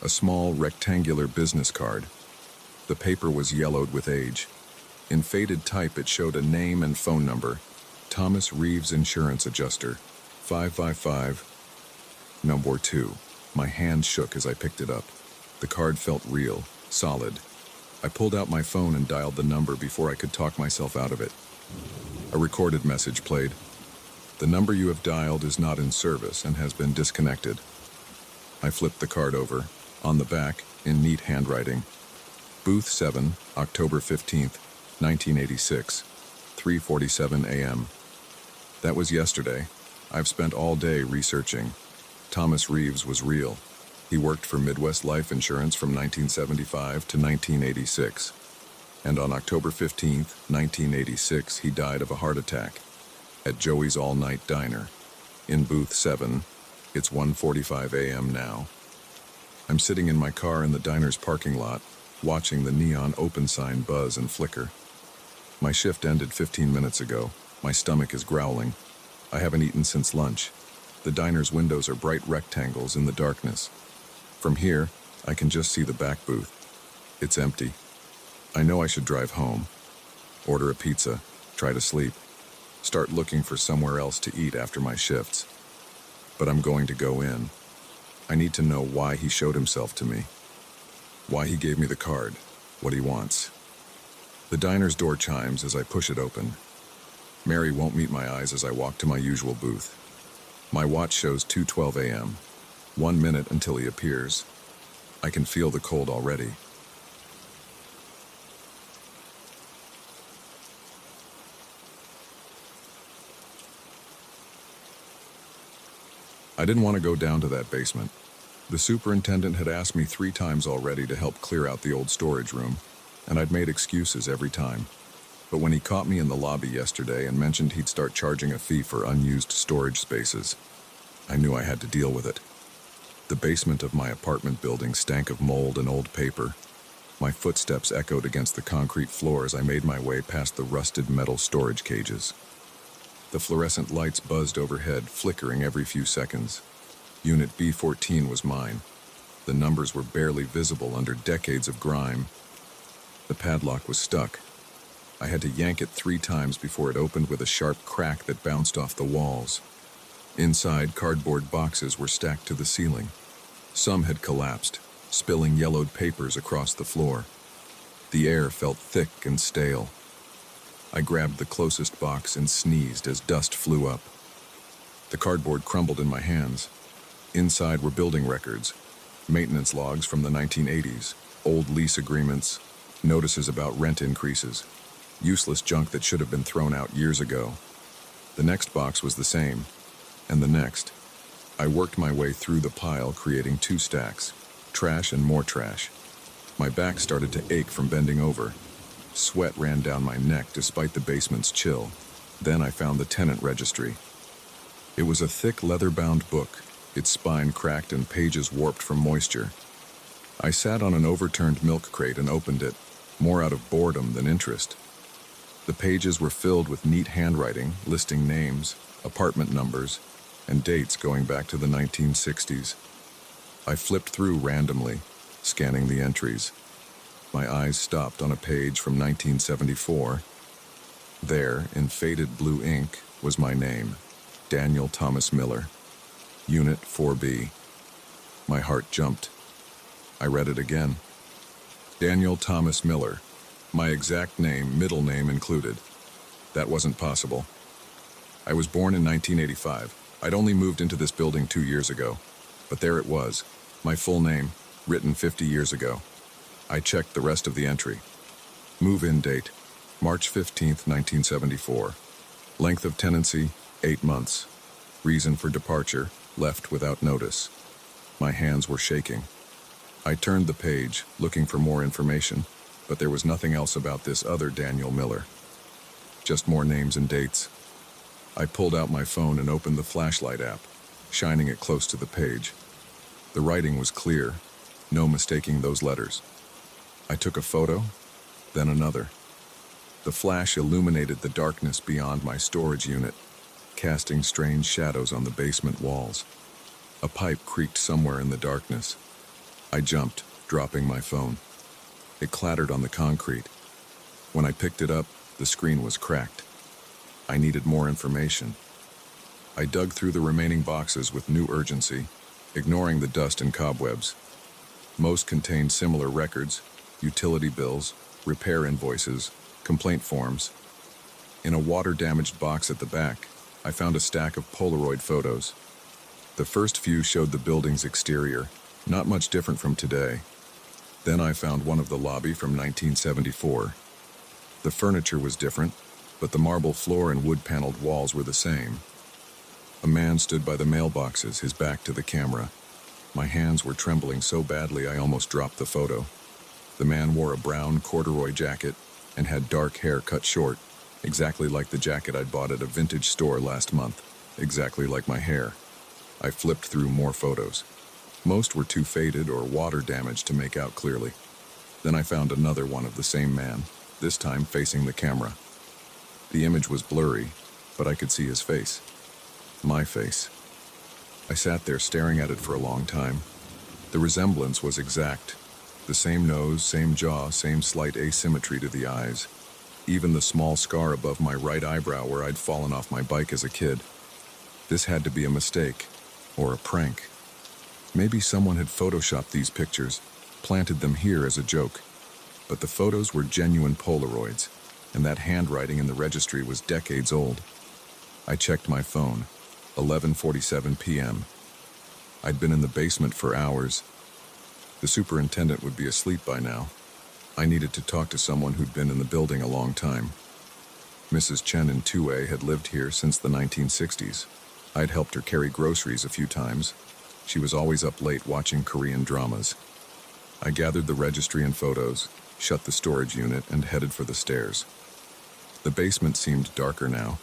A small, rectangular business card. The paper was yellowed with age. In faded type, it showed a name and phone number. Thomas Reeves Insurance Adjuster, 555, number 2. My hand shook as I picked it up. The card felt real, solid. I pulled out my phone and dialed the number before I could talk myself out of it. A recorded message played. The number you have dialed is not in service and has been disconnected. I flipped the card over. On the back, in neat handwriting, Booth 7, October 15th, 1986, 3:47 a.m. That was yesterday. I've spent all day researching. Thomas Reeves was real. He worked for Midwest Life Insurance from 1975 to 1986. And on October 15th, 1986, he died of a heart attack at Joey's all-night diner in Booth 7. It's 1:45 a.m. now. I'm sitting in my car in the diner's parking lot, watching the neon open sign buzz and flicker. My shift ended 15 minutes ago. My stomach is growling. I haven't eaten since lunch. The diner's windows are bright rectangles in the darkness. From here, I can just see the back booth. It's empty. I know I should drive home, order a pizza, try to sleep, start looking for somewhere else to eat after my shifts. But I'm going to go in. I need to know why he showed himself to me, why he gave me the card, what he wants. The diner's door chimes as I push it open. Mary won't meet my eyes as I walk to my usual booth. My watch shows 2:12 a.m., 1 minute until he appears. I can feel the cold already. I didn't want to go down to that basement. The superintendent had asked me 3 times already to help clear out the old storage room, and I'd made excuses every time. But when he caught me in the lobby yesterday and mentioned he'd start charging a fee for unused storage spaces, I knew I had to deal with it. The basement of my apartment building stank of mold and old paper. My footsteps echoed against the concrete floor as I made my way past the rusted metal storage cages. The fluorescent lights buzzed overhead, flickering every few seconds. Unit B14 was mine. The numbers were barely visible under decades of grime. The padlock was stuck. I had to yank it 3 times before it opened with a sharp crack that bounced off the walls. Inside, cardboard boxes were stacked to the ceiling. Some had collapsed, spilling yellowed papers across the floor. The air felt thick and stale. I grabbed the closest box and sneezed as dust flew up. The cardboard crumbled in my hands. Inside were building records, maintenance logs from the 1980s, old lease agreements, notices about rent increases, useless junk that should have been thrown out years ago. The next box was the same, and the next. I worked my way through the pile, creating 2 stacks. Trash and more trash. My back started to ache from bending over. Sweat ran down my neck despite the basement's chill. Then I found the tenant registry. It was a thick leather-bound book, its spine cracked and pages warped from moisture. I sat on an overturned milk crate and opened it, more out of boredom than interest. The pages were filled with neat handwriting, listing names, apartment numbers, and dates going back to the 1960s. I flipped through randomly, scanning the entries. My eyes stopped on a page from 1974. There, in faded blue ink, was my name, Daniel Thomas Miller, Unit 4B. My heart jumped. I read it again. Daniel Thomas Miller, my exact name, middle name included. That wasn't possible. I was born in 1985. I'd only moved into this building 2 years ago. But there it was, my full name, written 50 years ago. I checked the rest of the entry. Move-in date, March 15th, 1974. Length of tenancy, 8 months. Reason for departure, left without notice. My hands were shaking. I turned the page, looking for more information, but there was nothing else about this other Daniel Miller. Just more names and dates. I pulled out my phone and opened the flashlight app, shining it close to the page. The writing was clear, no mistaking those letters. I took a photo, then another. The flash illuminated the darkness beyond my storage unit, casting strange shadows on the basement walls. A pipe creaked somewhere in the darkness. I jumped, dropping my phone. It clattered on the concrete. When I picked it up, the screen was cracked. I needed more information. I dug through the remaining boxes with new urgency, ignoring the dust and cobwebs. Most contained similar records, utility bills, repair invoices, complaint forms. In a water-damaged box at the back, I found a stack of Polaroid photos. The first few showed the building's exterior, not much different from today. Then I found one of the lobby from 1974. The furniture was different, but the marble floor and wood-paneled walls were the same. A man stood by the mailboxes, his back to the camera. My hands were trembling so badly I almost dropped the photo. The man wore a brown corduroy jacket and had dark hair cut short, exactly like the jacket I'd bought at a vintage store last month, exactly like my hair. I flipped through more photos. Most were too faded or water damaged to make out clearly. Then I found another one of the same man, this time facing the camera. The image was blurry, but I could see his face. My face. I sat there staring at it for a long time. The resemblance was exact. The same nose, same jaw, same slight asymmetry to the eyes. Even the small scar above my right eyebrow where I'd fallen off my bike as a kid. This had to be a mistake, or a prank. Maybe someone had photoshopped these pictures, planted them here as a joke. But the photos were genuine Polaroids, and that handwriting in the registry was decades old. I checked my phone, 11:47 p.m. I'd been in the basement for hours. The superintendent would be asleep by now. I needed to talk to someone who'd been in the building a long time. Mrs. Chen in 2A had lived here since the 1960s. I'd helped her carry groceries a few times. She was always up late watching Korean dramas. I gathered the registry and photos, shut the storage unit, and headed for the stairs. The basement seemed darker now.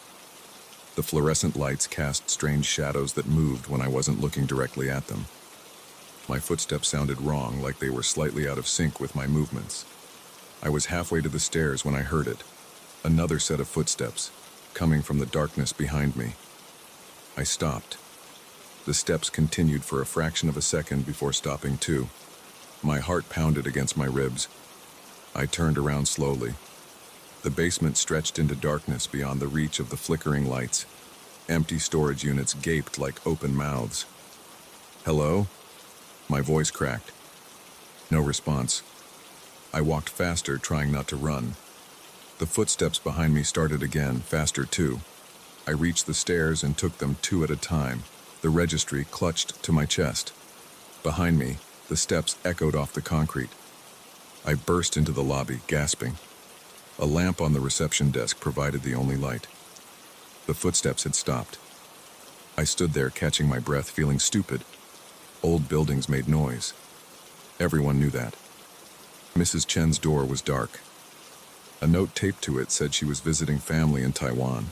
The fluorescent lights cast strange shadows that moved when I wasn't looking directly at them. My footsteps sounded wrong, like they were slightly out of sync with my movements. I was halfway to the stairs when I heard it. Another set of footsteps, coming from the darkness behind me. I stopped. The steps continued for a fraction of a second before stopping too. My heart pounded against my ribs. I turned around slowly. The basement stretched into darkness beyond the reach of the flickering lights. Empty storage units gaped like open mouths. "Hello?" My voice cracked. No response. I walked faster, trying not to run. The footsteps behind me started again, faster too. I reached the stairs and took them 2 at a time, the registry clutched to my chest. Behind me, the steps echoed off the concrete. I burst into the lobby, gasping. A lamp on the reception desk provided the only light. The footsteps had stopped. I stood there catching my breath, feeling stupid. Old buildings made noise. Everyone knew that. Mrs. Chen's door was dark. A note taped to it said she was visiting family in Taiwan.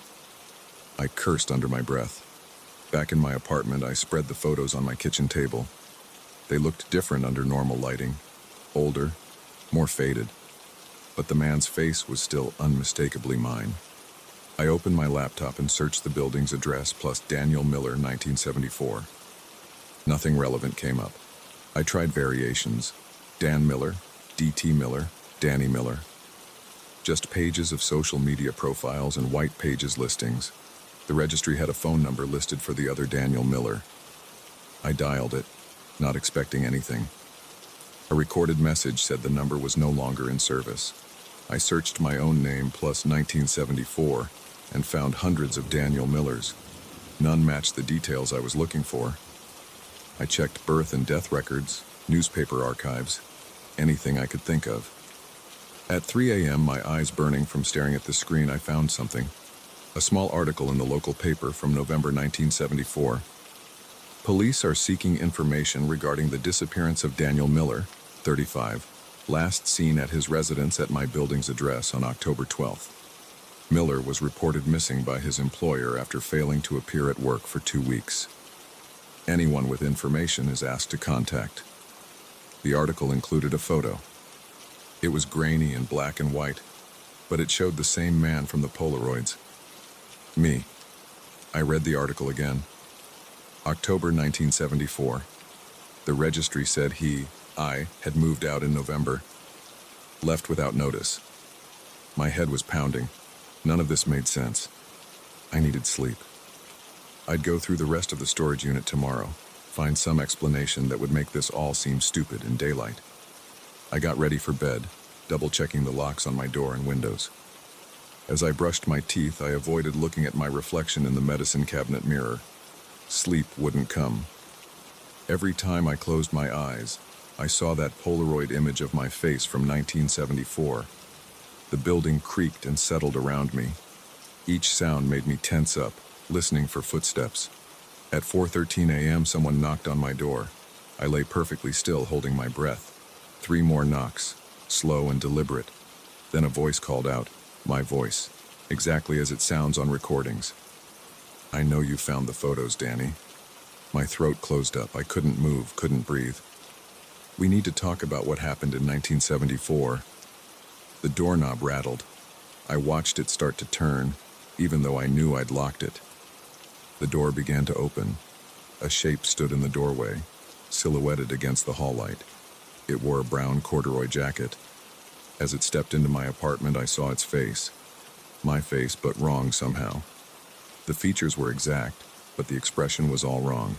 I cursed under my breath. Back in my apartment, I spread the photos on my kitchen table. They looked different under normal lighting. Older, more faded. But the man's face was still unmistakably mine. I opened my laptop and searched the building's address plus Daniel Miller, 1974. Nothing relevant came up. I tried variations. Dan Miller, D.T. Miller, Danny Miller. Just pages of social media profiles and white pages listings. The registry had a phone number listed for the other Daniel Miller. I dialed it, not expecting anything. A recorded message said the number was no longer in service. I searched my own name plus 1974 and found hundreds of Daniel Millers. None matched the details I was looking for. I checked birth and death records, newspaper archives, anything I could think of. At 3 a.m., my eyes burning from staring at the screen, I found something. A small article in the local paper from November 1974. Police are seeking information regarding the disappearance of Daniel Miller, 35, last seen at his residence at my building's address on October 12th. Miller was reported missing by his employer after failing to appear at work for 2 weeks. Anyone with information is asked to contact. The article included a photo. It was grainy and black and white, but it showed the same man from the Polaroids. Me. I read the article again. October 1974. The registry said I had moved out in November. Left without notice. My head was pounding. None of this made sense. I needed sleep. I'd go through the rest of the storage unit tomorrow, find some explanation that would make this all seem stupid in daylight. I got ready for bed, double-checking the locks on my door and windows. As I brushed my teeth, I avoided looking at my reflection in the medicine cabinet mirror. Sleep wouldn't come. Every time I closed my eyes, I saw that Polaroid image of my face from 1974. The building creaked and settled around me. Each sound made me tense up, listening for footsteps. At 4:13 a.m., someone knocked on my door. I lay perfectly still, holding my breath. 3 more knocks, slow and deliberate. Then a voice called out, my voice, exactly as it sounds on recordings. I know you found the photos, Danny. My throat closed up. I couldn't move, couldn't breathe. We need to talk about what happened in 1974. The doorknob rattled. I watched it start to turn, even though I knew I'd locked it. The door began to open. A shape stood in the doorway, silhouetted against the hall light. It wore a brown corduroy jacket. As it stepped into my apartment, I saw its face. My face, but wrong somehow. The features were exact, but the expression was all wrong.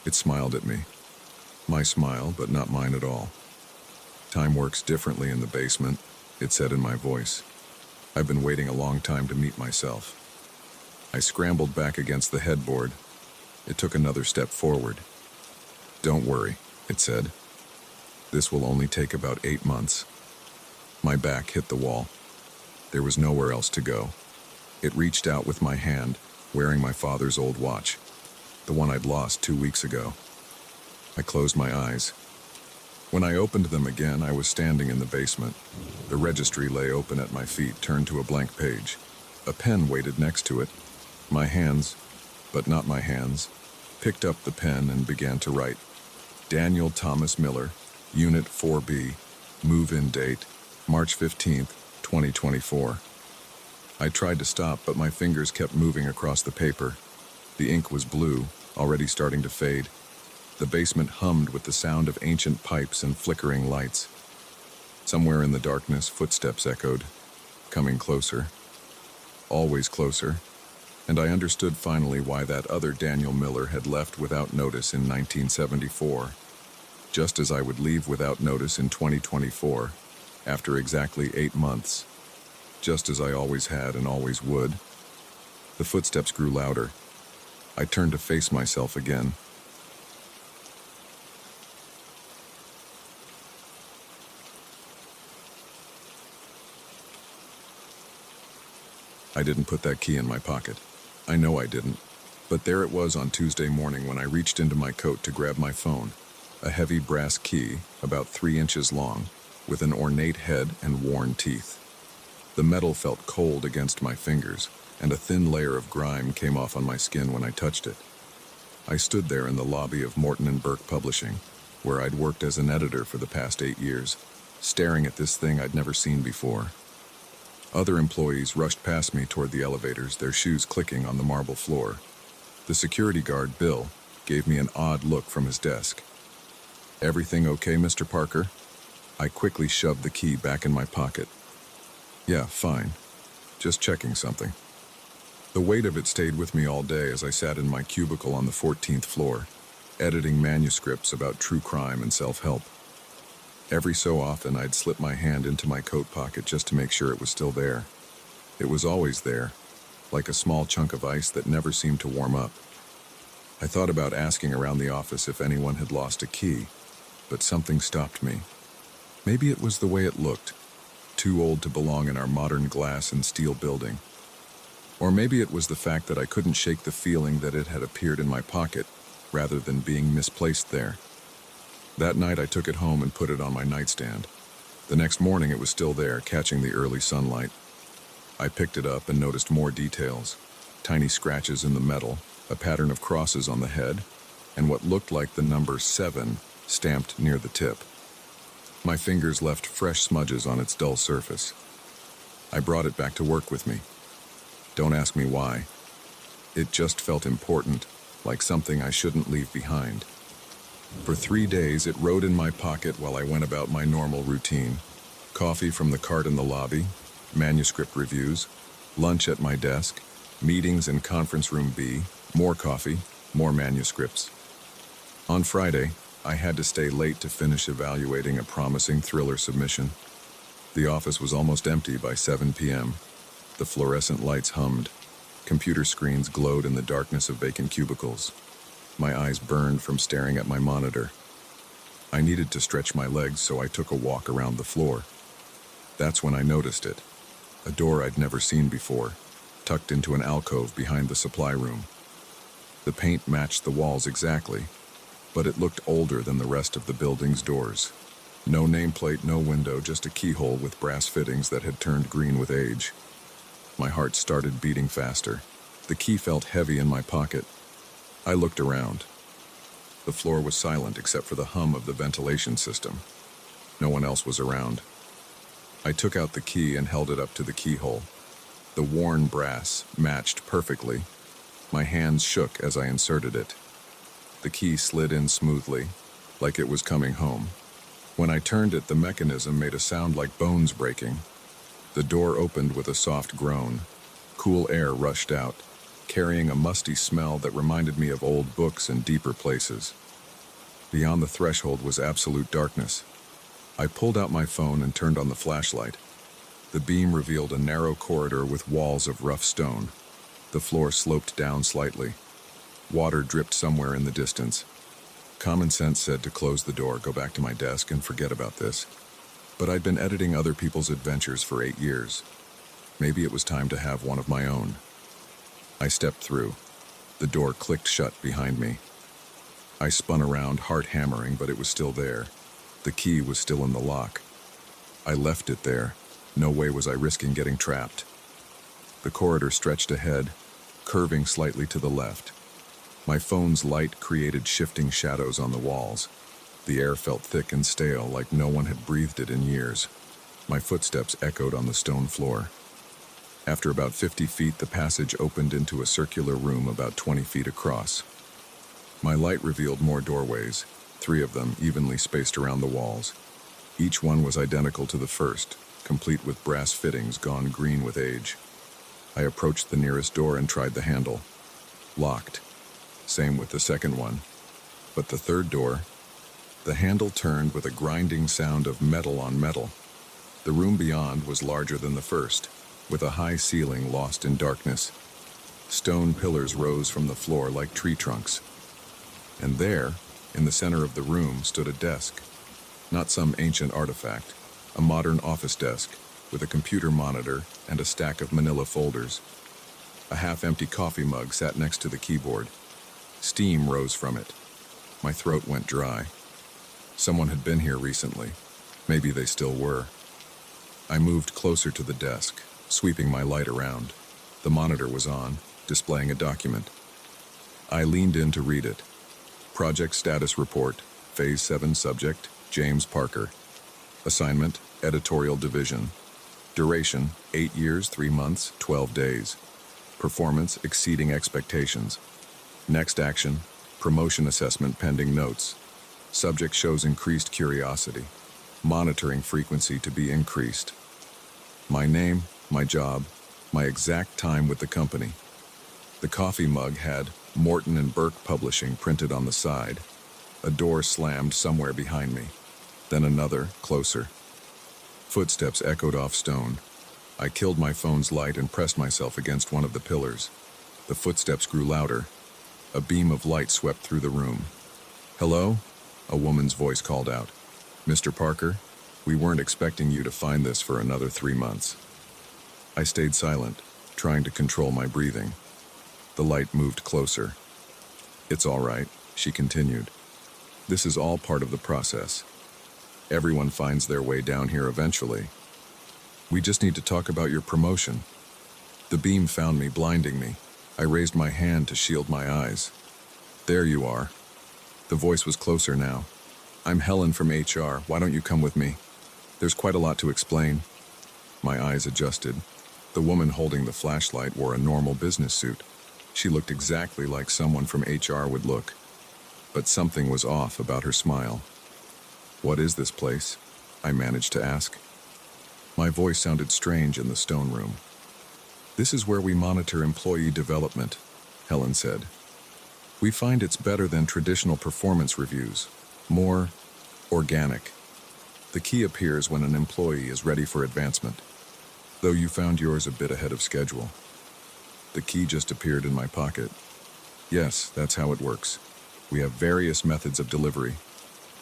It smiled at me. My smile, but not mine at all. Time works differently in the basement, it said in my voice. I've been waiting a long time to meet myself. I scrambled back against the headboard. It took another step forward. Don't worry, it said. This will only take about 8 months. My back hit the wall. There was nowhere else to go. It reached out with my hand, wearing my father's old watch, the one I'd lost 2 weeks ago. I closed my eyes. When I opened them again, I was standing in the basement. The registry lay open at my feet, turned to a blank page. A pen waited next to it. My hands, but not my hands, picked up the pen and began to write. Daniel Thomas Miller, Unit 4B, move-in date, March 15th, 2024. I tried to stop, but my fingers kept moving across the paper. The ink was blue, already starting to fade. The basement hummed with the sound of ancient pipes and flickering lights. Somewhere in the darkness, footsteps echoed, coming closer. Always closer. And I understood finally why that other Daniel Miller had left without notice in 1974, just as I would leave without notice in 2024, after exactly 8 months, just as I always had and always would. The footsteps grew louder. I turned to face myself again. I didn't put that key in my pocket. I know I didn't. But there it was on Tuesday morning when I reached into my coat to grab my phone, a heavy brass key, about 3 inches long, with an ornate head and worn teeth. The metal felt cold against my fingers, and a thin layer of grime came off on my skin when I touched it. I stood there in the lobby of Morton and Burke Publishing, where I'd worked as an editor for the past 8 years, staring at this thing I'd never seen before. Other employees rushed past me toward the elevators, their shoes clicking on the marble floor. The security guard, Bill, gave me an odd look from his desk. "Everything okay, Mr. Parker?" I quickly shoved the key back in my pocket. "Yeah, fine. Just checking something." The weight of it stayed with me all day as I sat in my cubicle on the 14th floor, editing manuscripts about true crime and self-help. Every so often, I'd slip my hand into my coat pocket just to make sure it was still there. It was always there, like a small chunk of ice that never seemed to warm up. I thought about asking around the office if anyone had lost a key, but something stopped me. Maybe it was the way it looked, too old to belong in our modern glass and steel building. Or maybe it was the fact that I couldn't shake the feeling that it had appeared in my pocket, rather than being misplaced there. That night I took it home and put it on my nightstand. The next morning it was still there, catching the early sunlight. I picked it up and noticed more details. Tiny scratches in the metal, a pattern of crosses on the head, and what looked like the number 7 stamped near the tip. My fingers left fresh smudges on its dull surface. I brought it back to work with me. Don't ask me why. It just felt important, like something I shouldn't leave behind. For 3 days, it rode in my pocket while I went about my normal routine. Coffee from the cart in the lobby, manuscript reviews, lunch at my desk, meetings in conference room B, more coffee, more manuscripts. On Friday, I had to stay late to finish evaluating a promising thriller submission. The office was almost empty by 7 p.m. The fluorescent lights hummed. Computer screens glowed in the darkness of vacant cubicles. My eyes burned from staring at my monitor. I needed to stretch my legs, so I took a walk around the floor. That's when I noticed it. A door I'd never seen before, tucked into an alcove behind the supply room. The paint matched the walls exactly, but it looked older than the rest of the building's doors. No nameplate, no window, just a keyhole with brass fittings that had turned green with age. My heart started beating faster. The key felt heavy in my pocket. I looked around. The floor was silent except for the hum of the ventilation system. No one else was around. I took out the key and held it up to the keyhole. The worn brass matched perfectly. My hands shook as I inserted it. The key slid in smoothly, like it was coming home. When I turned it, the mechanism made a sound like bones breaking. The door opened with a soft groan. Cool air rushed out, carrying a musty smell that reminded me of old books and deeper places. Beyond the threshold was absolute darkness. I pulled out my phone and turned on the flashlight. The beam revealed a narrow corridor with walls of rough stone. The floor sloped down slightly. Water dripped somewhere in the distance. Common sense said to close the door, go back to my desk, and forget about this. But I'd been editing other people's adventures for 8 years. Maybe it was time to have one of my own. I stepped through. The door clicked shut behind me. I spun around, heart hammering, but it was still there. The key was still in the lock. I left it there. No way was I risking getting trapped. The corridor stretched ahead, curving slightly to the left. My phone's light created shifting shadows on the walls. The air felt thick and stale, like no one had breathed it in years. My footsteps echoed on the stone floor. After about 50 feet, the passage opened into a circular room about 20 feet across. My light revealed more doorways, 3 of them evenly spaced around the walls. Each one was identical to the first, complete with brass fittings gone green with age. I approached the nearest door and tried the handle. Locked. Same with the second one. But the third door, the handle turned with a grinding sound of metal on metal. The room beyond was larger than the first, with a high ceiling lost in darkness. Stone pillars rose from the floor like tree trunks. And there, in the center of the room, stood a desk. Not some ancient artifact, a modern office desk with a computer monitor and a stack of manila folders. A half-empty coffee mug sat next to the keyboard. Steam rose from it. My throat went dry. Someone had been here recently. Maybe they still were. I moved closer to the desk, sweeping my light around. The monitor was on, displaying a document. I leaned in to read it. Project Status Report, Phase 7 Subject, James Parker. Assignment, Editorial Division. Duration, 8 years, 3 months, 12 days. Performance exceeding expectations. Next action, promotion assessment pending notes. Subject shows increased curiosity. Monitoring frequency to be increased. My name, my job, my exact time with the company. The coffee mug had Morton and Burke Publishing printed on the side. A door slammed somewhere behind me. Then another, closer. Footsteps echoed off stone. I killed my phone's light and pressed myself against one of the pillars. The footsteps grew louder. A beam of light swept through the room. "Hello?" A woman's voice called out. "Mr. Parker, we weren't expecting you to find this for another 3 months." I stayed silent, trying to control my breathing. The light moved closer. "It's all right," she continued. "This is all part of the process. Everyone finds their way down here eventually. We just need to talk about your promotion." The beam found me, blinding me. I raised my hand to shield my eyes. "There you are." The voice was closer now. "I'm Helen from HR. Why don't you come with me? There's quite a lot to explain." My eyes adjusted. The woman holding the flashlight wore a normal business suit. She looked exactly like someone from HR would look. But something was off about her smile. "What is this place?" I managed to ask. My voice sounded strange in the stone room. "This is where we monitor employee development," Helen said. "We find it's better than traditional performance reviews, more organic. The key appears when an employee is ready for advancement, though you found yours a bit ahead of schedule." The key just appeared in my pocket. "Yes, that's how it works. We have various methods of delivery.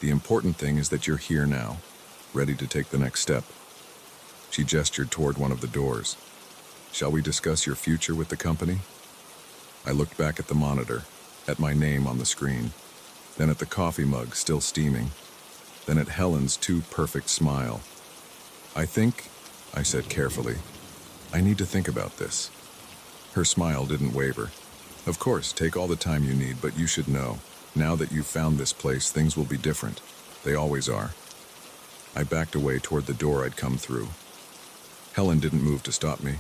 The important thing is that you're here now, ready to take the next step." She gestured toward one of the doors. "Shall we discuss your future with the company?" I looked back at the monitor, at my name on the screen, then at the coffee mug still steaming, then at Helen's too perfect smile. "I think," I said carefully, "I need to think about this." Her smile didn't waver. "Of course, take all the time you need, but you should know, now that you've found this place, things will be different. They always are." I backed away toward the door I'd come through. Helen didn't move to stop me.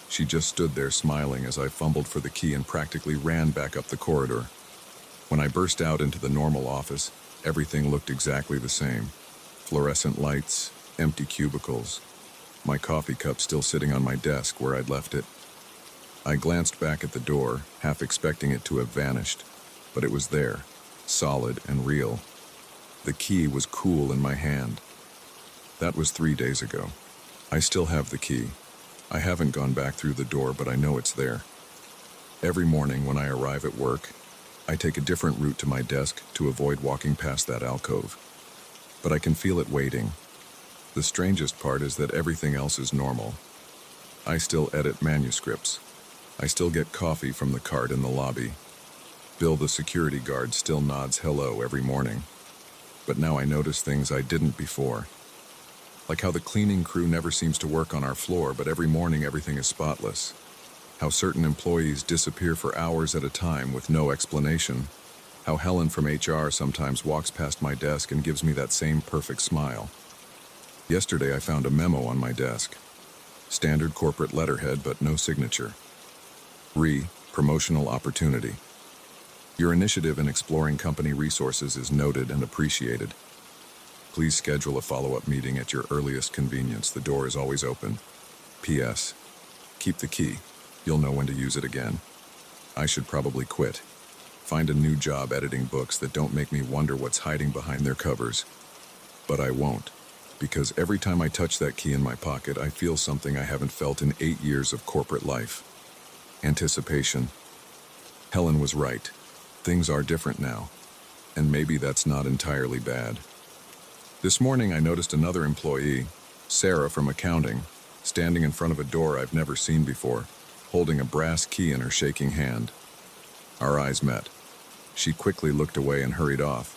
She just stood there smiling as I fumbled for the key and practically ran back up the corridor. When I burst out into the normal office, everything looked exactly the same. Fluorescent lights, empty cubicles, my coffee cup still sitting on my desk where I'd left it. I glanced back at the door, half expecting it to have vanished, but it was there, solid and real. The key was cool in my hand. That was 3 days ago. I still have the key. I haven't gone back through the door, but I know it's there. Every morning when I arrive at work, I take a different route to my desk to avoid walking past that alcove. But I can feel it waiting. The strangest part is that everything else is normal. I still edit manuscripts. I still get coffee from the cart in the lobby. Bill, the security guard, still nods hello every morning. But now I notice things I didn't before. Like how the cleaning crew never seems to work on our floor, but every morning everything is spotless. How certain employees disappear for hours at a time with no explanation. How Helen from HR sometimes walks past my desk and gives me that same perfect smile. Yesterday I found a memo on my desk. Standard corporate letterhead, but no signature. Promotional opportunity. Your initiative in exploring company resources is noted and appreciated. Please schedule a follow-up meeting at your earliest convenience. The door is always open. P.S. Keep the key. You'll know when to use it again. I should probably quit. Find a new job editing books that don't make me wonder what's hiding behind their covers. But I won't, because every time I touch that key in my pocket, I feel something I haven't felt in 8 years of corporate life. Anticipation. Helen was right. Things are different now. And maybe that's not entirely bad. This morning I noticed another employee, Sarah from accounting, standing in front of a door I've never seen before. holding a brass key in her shaking hand. Our eyes met. She quickly looked away and hurried off,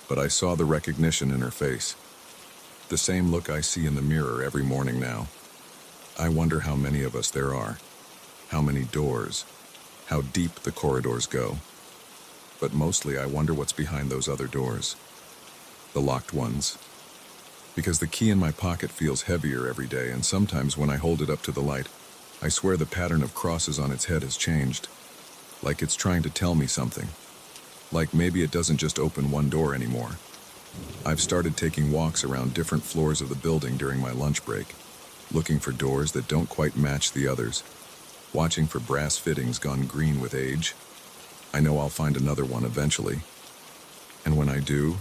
but I saw the recognition in her face. The same look I see in the mirror every morning now. I wonder how many of us there are, how many doors, how deep the corridors go. But mostly I wonder what's behind those other doors, the locked ones. Because the key in my pocket feels heavier every day, and sometimes when I hold it up to the light, I swear the pattern of crosses on its head has changed. Like it's trying to tell me something. Like maybe it doesn't just open one door anymore. I've started taking walks around different floors of the building during my lunch break, looking for doors that don't quite match the others, watching for brass fittings gone green with age. I know I'll find another one eventually. And when I do,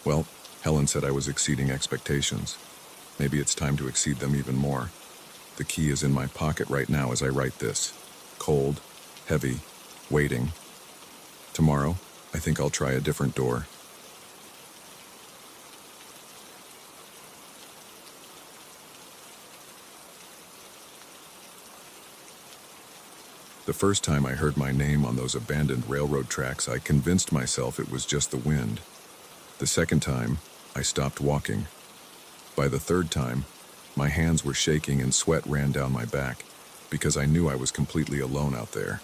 well, Helen said I was exceeding expectations. Maybe it's time to exceed them even more. The key is in my pocket right now as I write this. Cold, heavy, waiting. Tomorrow, I think I'll try a different door. The first time I heard my name on those abandoned railroad tracks, I convinced myself it was just the wind. The second time, I stopped walking. By the third time, my hands were shaking and sweat ran down my back because I knew I was completely alone out there.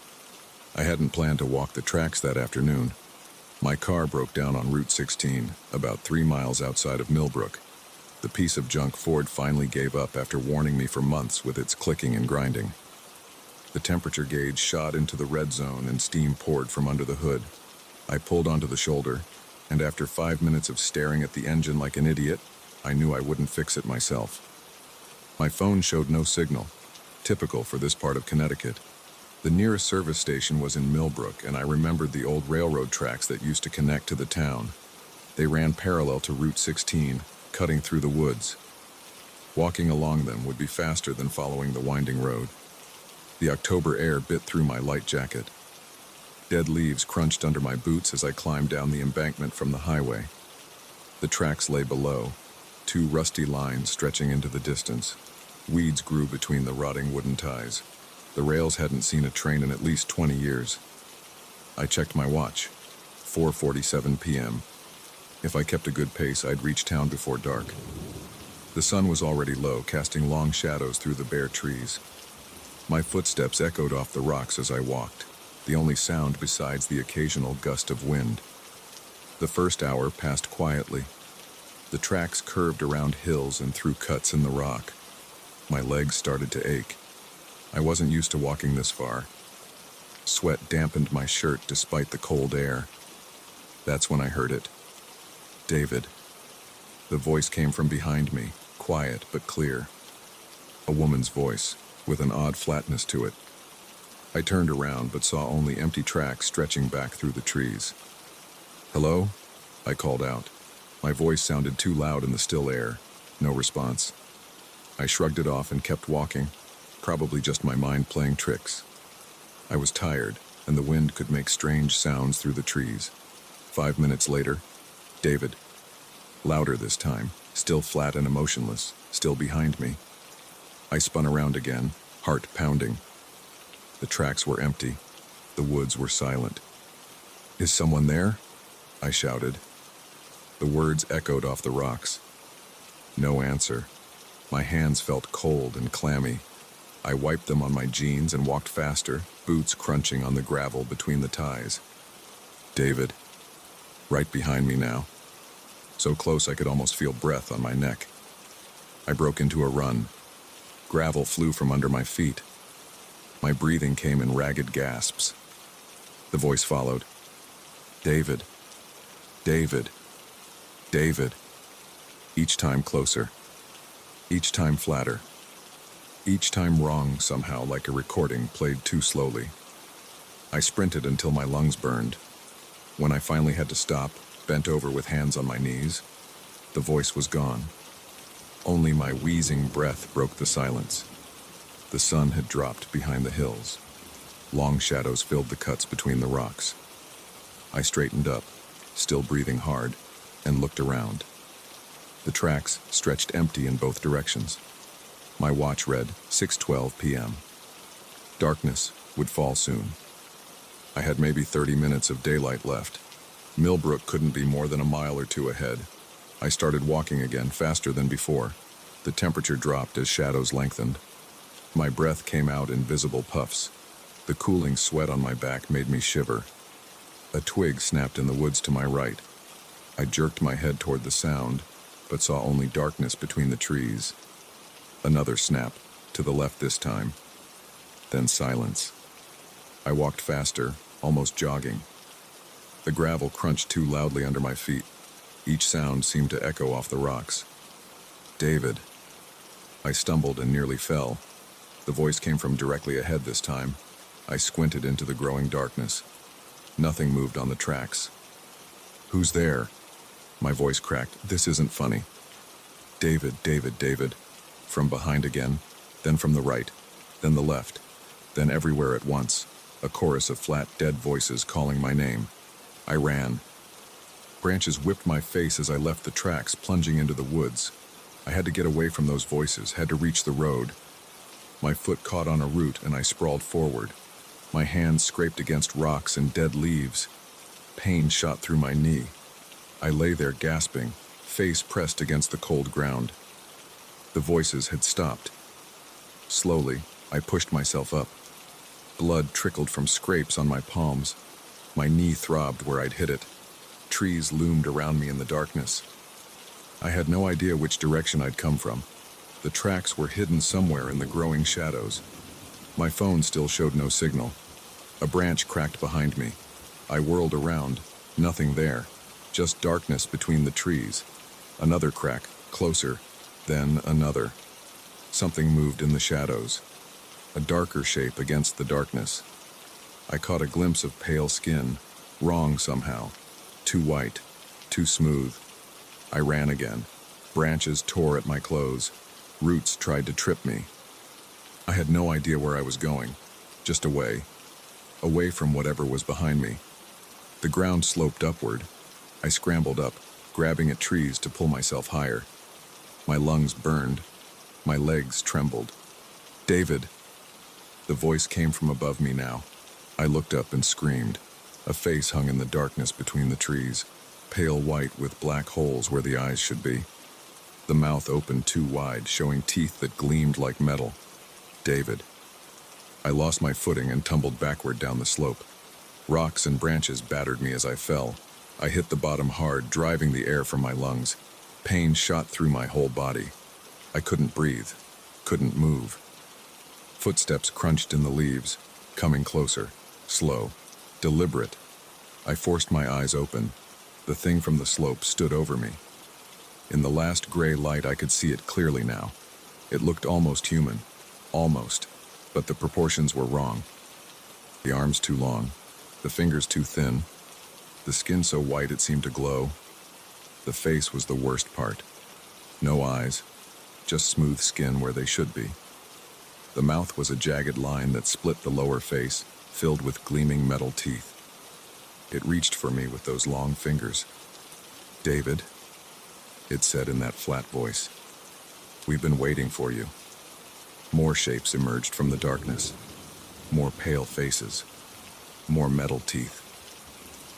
I hadn't planned to walk the tracks that afternoon. My car broke down on Route 16, about 3 miles outside of Millbrook. The piece of junk Ford finally gave up after warning me for months with its clicking and grinding. The temperature gauge shot into the red zone and steam poured from under the hood. I pulled onto the shoulder, and after 5 minutes of staring at the engine like an idiot, I knew I wouldn't fix it myself. My phone showed no signal, typical for this part of Connecticut. The nearest service station was in Millbrook, and I remembered the old railroad tracks that used to connect to the town. They ran parallel to Route 16, cutting through the woods. Walking along them would be faster than following the winding road. The October air bit through my light jacket. Dead leaves crunched under my boots as I climbed down the embankment from the highway. The tracks lay below, 2 rusty lines stretching into the distance. Weeds grew between the rotting wooden ties. The rails hadn't seen a train in at least 20 years. I checked my watch. 4:47 p.m. If I kept a good pace, I'd reach town before dark. The sun was already low, casting long shadows through the bare trees. My footsteps echoed off the rocks as I walked, the only sound besides the occasional gust of wind. The first hour passed quietly. The tracks curved around hills and through cuts in the rock. My legs started to ache. I wasn't used to walking this far. Sweat dampened my shirt despite the cold air. That's when I heard it. David. The voice came from behind me, quiet but clear. A woman's voice, with an odd flatness to it. I turned around but saw only empty tracks stretching back through the trees. "Hello?" I called out. My voice sounded too loud in the still air. No response. I shrugged it off and kept walking, probably just my mind playing tricks. I was tired, and the wind could make strange sounds through the trees. 5 minutes later, David. Louder this time, still flat and emotionless, still behind me. I spun around again, heart pounding. The tracks were empty. The woods were silent. "Is someone there?" I shouted. The words echoed off the rocks. No answer. My hands felt cold and clammy. I wiped them on my jeans and walked faster, boots crunching on the gravel between the ties. David. Right behind me now. So close I could almost feel breath on my neck. I broke into a run. Gravel flew from under my feet. My breathing came in ragged gasps. The voice followed. "David. David. David." Each time closer. Each time flatter. Each time wrong somehow, like a recording played too slowly. I sprinted until my lungs burned. When I finally had to stop, bent over with hands on my knees, the voice was gone. Only my wheezing breath broke the silence. The sun had dropped behind the hills. Long shadows filled the cuts between the rocks. I straightened up, still breathing hard, and looked around. The tracks stretched empty in both directions. My watch read 6:12 p.m. Darkness would fall soon. I had maybe 30 minutes of daylight left. Millbrook couldn't be more than a mile or two ahead. I started walking again, faster than before. The temperature dropped as shadows lengthened. My breath came out in visible puffs. The cooling sweat on my back made me shiver. A twig snapped in the woods to my right. I jerked my head toward the sound, but saw only darkness between the trees. Another snap, to the left this time. Then silence. I walked faster, almost jogging. The gravel crunched too loudly under my feet. Each sound seemed to echo off the rocks. David. I stumbled and nearly fell. The voice came from directly ahead this time. I squinted into the growing darkness. Nothing moved on the tracks. Who's there? My voice cracked. This isn't funny. David, David, David. From behind again, then from the right, then the left, then everywhere at once. A chorus of flat, dead voices calling my name. I ran. Branches whipped my face as I left the tracks, plunging into the woods. I had to get away from those voices, had to reach the road. My foot caught on a root and I sprawled forward. My hands scraped against rocks and dead leaves. Pain shot through my knee. I lay there gasping, face pressed against the cold ground. The voices had stopped. Slowly, I pushed myself up. Blood trickled from scrapes on my palms. My knee throbbed where I'd hit it. Trees loomed around me in the darkness. I had no idea which direction I'd come from. The tracks were hidden somewhere in the growing shadows. My phone still showed no signal. A branch cracked behind me. I whirled around. Nothing there. Just darkness between the trees. Another crack, closer. Then another. Something moved in the shadows. A darker shape against the darkness. I caught a glimpse of pale skin. Wrong somehow. Too white. Too smooth. I ran again. Branches tore at my clothes. Roots tried to trip me. I had no idea where I was going. Just away. Away from whatever was behind me. The ground sloped upward. I scrambled up, grabbing at trees to pull myself higher. My lungs burned. My legs trembled. David! The voice came from above me now. I looked up and screamed. A face hung in the darkness between the trees, pale white with black holes where the eyes should be. The mouth opened too wide, showing teeth that gleamed like metal. David. I lost my footing and tumbled backward down the slope. Rocks and branches battered me as I fell. I hit the bottom hard, driving the air from my lungs. Pain shot through my whole body. I couldn't breathe, couldn't move. Footsteps crunched in the leaves, coming closer, slow, deliberate. I forced my eyes open. The thing from the slope stood over me. In the last gray light, I could see it clearly now. It looked almost human, almost, but the proportions were wrong. The arms too long, the fingers too thin, the skin so white it seemed to glow. The face was the worst part. No eyes, just smooth skin where they should be. The mouth was a jagged line that split the lower face, filled with gleaming metal teeth. It reached for me with those long fingers. David, it said in that flat voice, we've been waiting for you. More shapes emerged from the darkness. More pale faces. More metal teeth.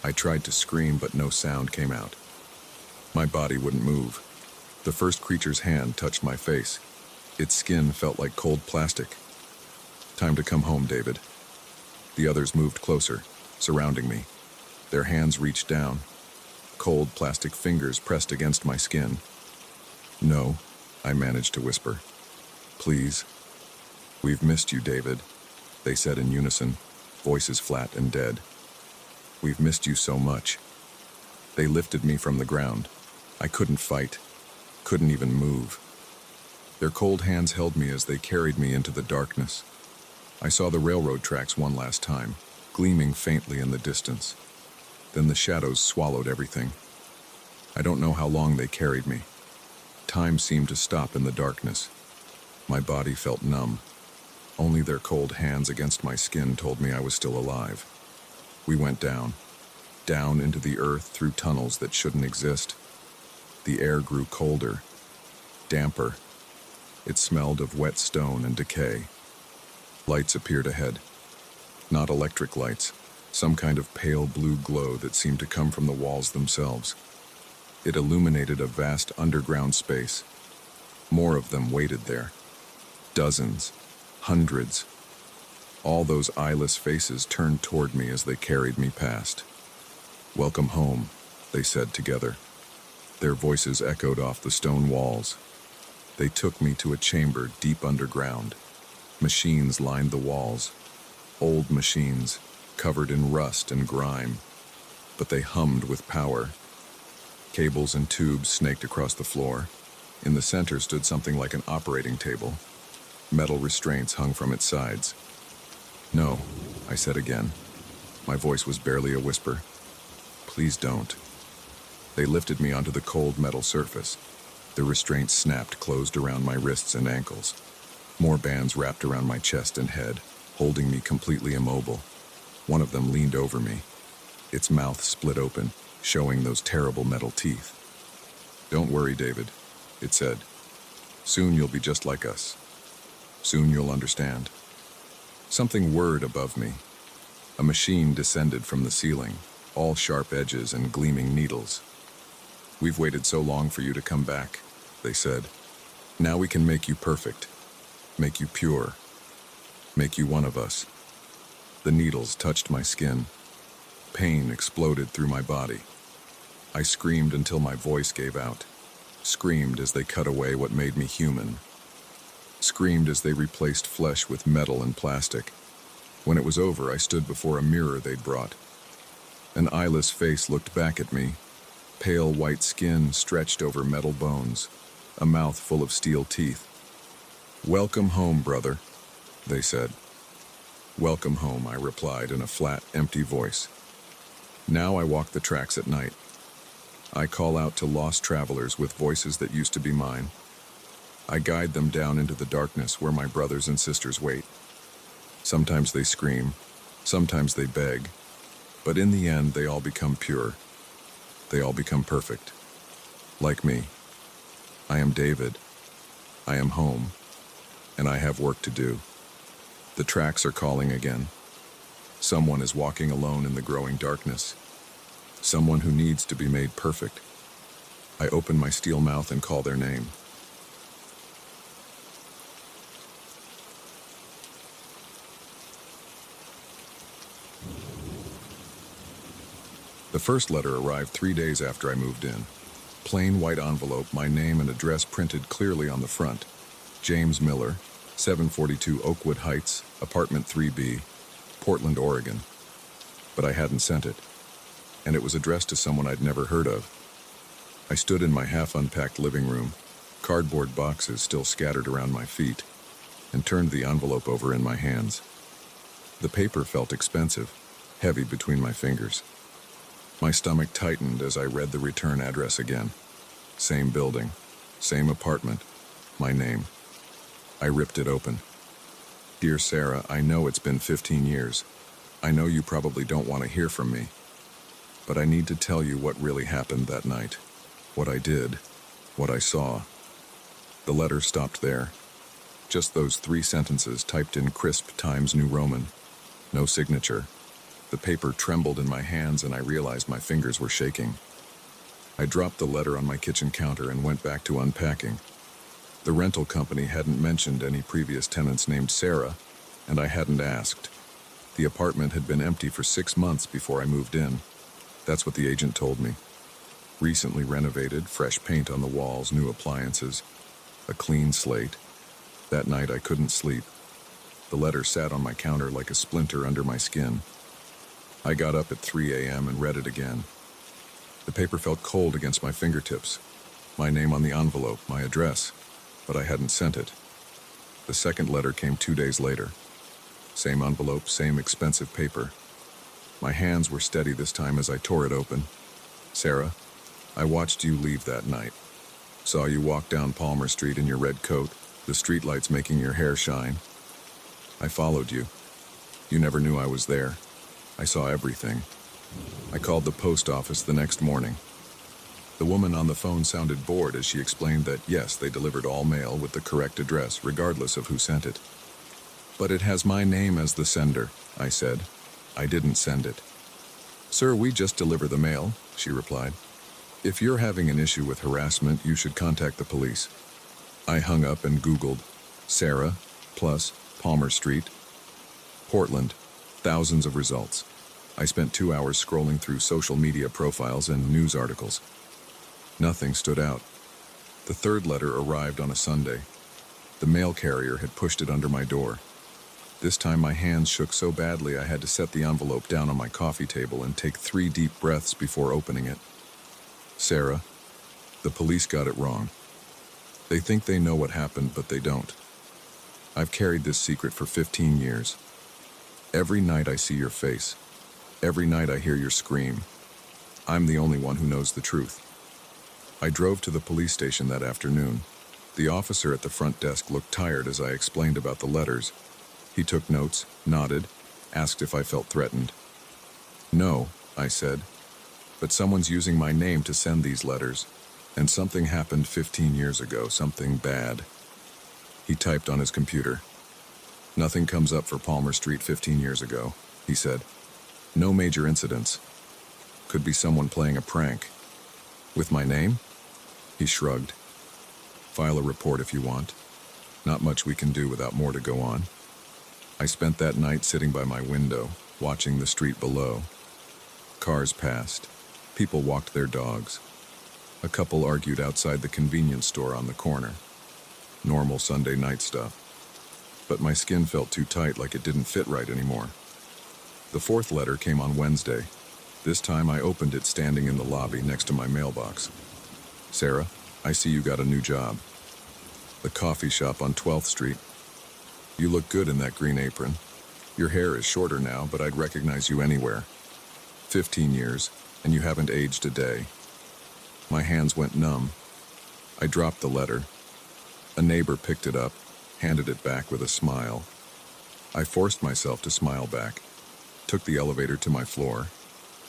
I tried to scream, but no sound came out. My body wouldn't move. The first creature's hand touched my face. Its skin felt like cold plastic. Time to come home, David. The others moved closer, surrounding me. Their hands reached down. Cold plastic fingers pressed against my skin. No, I managed to whisper. Please. We've missed you, David, they said in unison, voices flat and dead. We've missed you so much. They lifted me from the ground. I couldn't fight, couldn't even move. Their cold hands held me as they carried me into the darkness. I saw the railroad tracks one last time, gleaming faintly in the distance. Then the shadows swallowed everything. I don't know how long they carried me. Time seemed to stop in the darkness. My body felt numb. Only their cold hands against my skin told me I was still alive. We went down into the earth through tunnels that shouldn't exist. The air grew colder, damper. It smelled of wet stone and decay. Lights appeared ahead. Not electric lights, some kind of pale blue glow that seemed to come from the walls themselves. It illuminated a vast underground space. More of them waited there. Dozens, hundreds. All those eyeless faces turned toward me as they carried me past. "Welcome home," they said together. Their voices echoed off the stone walls. They took me to a chamber deep underground. Machines lined the walls. Old machines, covered in rust and grime. But they hummed with power. Cables and tubes snaked across the floor. In the center stood something like an operating table. Metal restraints hung from its sides. "No," I said again. My voice was barely a whisper. "Please don't." They lifted me onto the cold metal surface. The restraints snapped closed around my wrists and ankles. More bands wrapped around my chest and head, holding me completely immobile. One of them leaned over me. Its mouth split open, showing those terrible metal teeth. "Don't worry, David," it said. "Soon you'll be just like us. Soon you'll understand." Something whirred above me. A machine descended from the ceiling, all sharp edges and gleaming needles. "We've waited so long for you to come back," they said. "Now we can make you perfect, make you pure, make you one of us." The needles touched my skin. Pain exploded through my body. I screamed until my voice gave out. Screamed as they cut away what made me human. Screamed as they replaced flesh with metal and plastic. When it was over, I stood before a mirror they'd brought. An eyeless face looked back at me. Pale white skin stretched over metal bones. A mouth full of steel teeth. "Welcome home, brother," they said. "Welcome home," I replied in a flat, empty voice. Now I walk the tracks at night. I call out to lost travelers with voices that used to be mine. I guide them down into the darkness where my brothers and sisters wait. Sometimes they scream, sometimes they beg, but in the end they all become pure. They all become perfect. Like me. I am David. I am home. And I have work to do. The tracks are calling again. Someone is walking alone in the growing darkness. Someone who needs to be made perfect. I open my steel mouth and call their name. The first letter arrived 3 days after I moved in. Plain white envelope, my name and address printed clearly on the front. James Miller, 742 Oakwood Heights, apartment 3B, Portland, Oregon. But I hadn't sent it, and it was addressed to someone I'd never heard of. I stood in my half-unpacked living room, cardboard boxes still scattered around my feet, and turned the envelope over in my hands. The paper felt expensive, heavy between my fingers. My stomach tightened as I read the return address again. Same building, same apartment, my name. I ripped it open. "Dear Sarah, I know it's been 15 years. I know you probably don't want to hear from me. But I need to tell you what really happened that night. What I did, what I saw." The letter stopped there. Just those 3 sentences typed in crisp Times New Roman. No signature. The paper trembled in my hands and I realized my fingers were shaking. I dropped the letter on my kitchen counter and went back to unpacking. The rental company hadn't mentioned any previous tenants named Sarah, and I hadn't asked. The apartment had been empty for 6 months before I moved in. That's what the agent told me. Recently renovated, fresh paint on the walls, new appliances, a clean slate. That night I couldn't sleep. The letter sat on my counter like a splinter under my skin. I got up at 3 a.m. and read it again. The paper felt cold against my fingertips. My name on the envelope, my address, but I hadn't sent it. The second letter came 2 days later. Same envelope, same expensive paper. My hands were steady this time as I tore it open. "Sarah, I watched you leave that night. Saw you walk down Palmer Street in your red coat, the streetlights making your hair shine. I followed you. You never knew I was there. I saw everything. I called the post office the next morning. The woman on the phone sounded bored as she explained that, yes, they delivered all mail with the correct address, regardless of who sent it. But it has my name as the sender, I said. I didn't send it. Sir, we just deliver the mail, she replied. If you're having an issue with harassment, you should contact the police. I hung up and Googled Sarah plus Palmer Street, Portland, thousands of results. I spent 2 hours scrolling through social media profiles and news articles. Nothing stood out. The third letter arrived on a Sunday. The mail carrier had pushed it under my door. This time my hands shook so badly I had to set the envelope down on my coffee table and take 3 deep breaths before opening it. Sarah, the police got it wrong. They think they know what happened, but they don't. I've carried this secret for 15 years. Every night I see your face. Every night I hear your scream. I'm the only one who knows the truth. I drove to the police station that afternoon. The officer at the front desk looked tired as I explained about the letters. He took notes, nodded, asked if I felt threatened. No, I said, but someone's using my name to send these letters, and something happened 15 years ago, something bad. He typed on his computer. Nothing comes up for Palmer Street 15 years ago, he said. No major incidents. Could be someone playing a prank. With my name? He shrugged. File a report if you want. Not much we can do without more to go on. I spent that night sitting by my window, watching the street below. Cars passed. People walked their dogs. A couple argued outside the convenience store on the corner. Normal Sunday night stuff. But my skin felt too tight, like it didn't fit right anymore. The fourth letter came on Wednesday. This time I opened it standing in the lobby next to my mailbox. Sarah, I see you got a new job. The coffee shop on 12th Street. You look good in that green apron. Your hair is shorter now, but I'd recognize you anywhere. 15 years, and you haven't aged a day. My hands went numb. I dropped the letter. A neighbor picked it up, handed it back with a smile. I forced myself to smile back, took the elevator to my floor,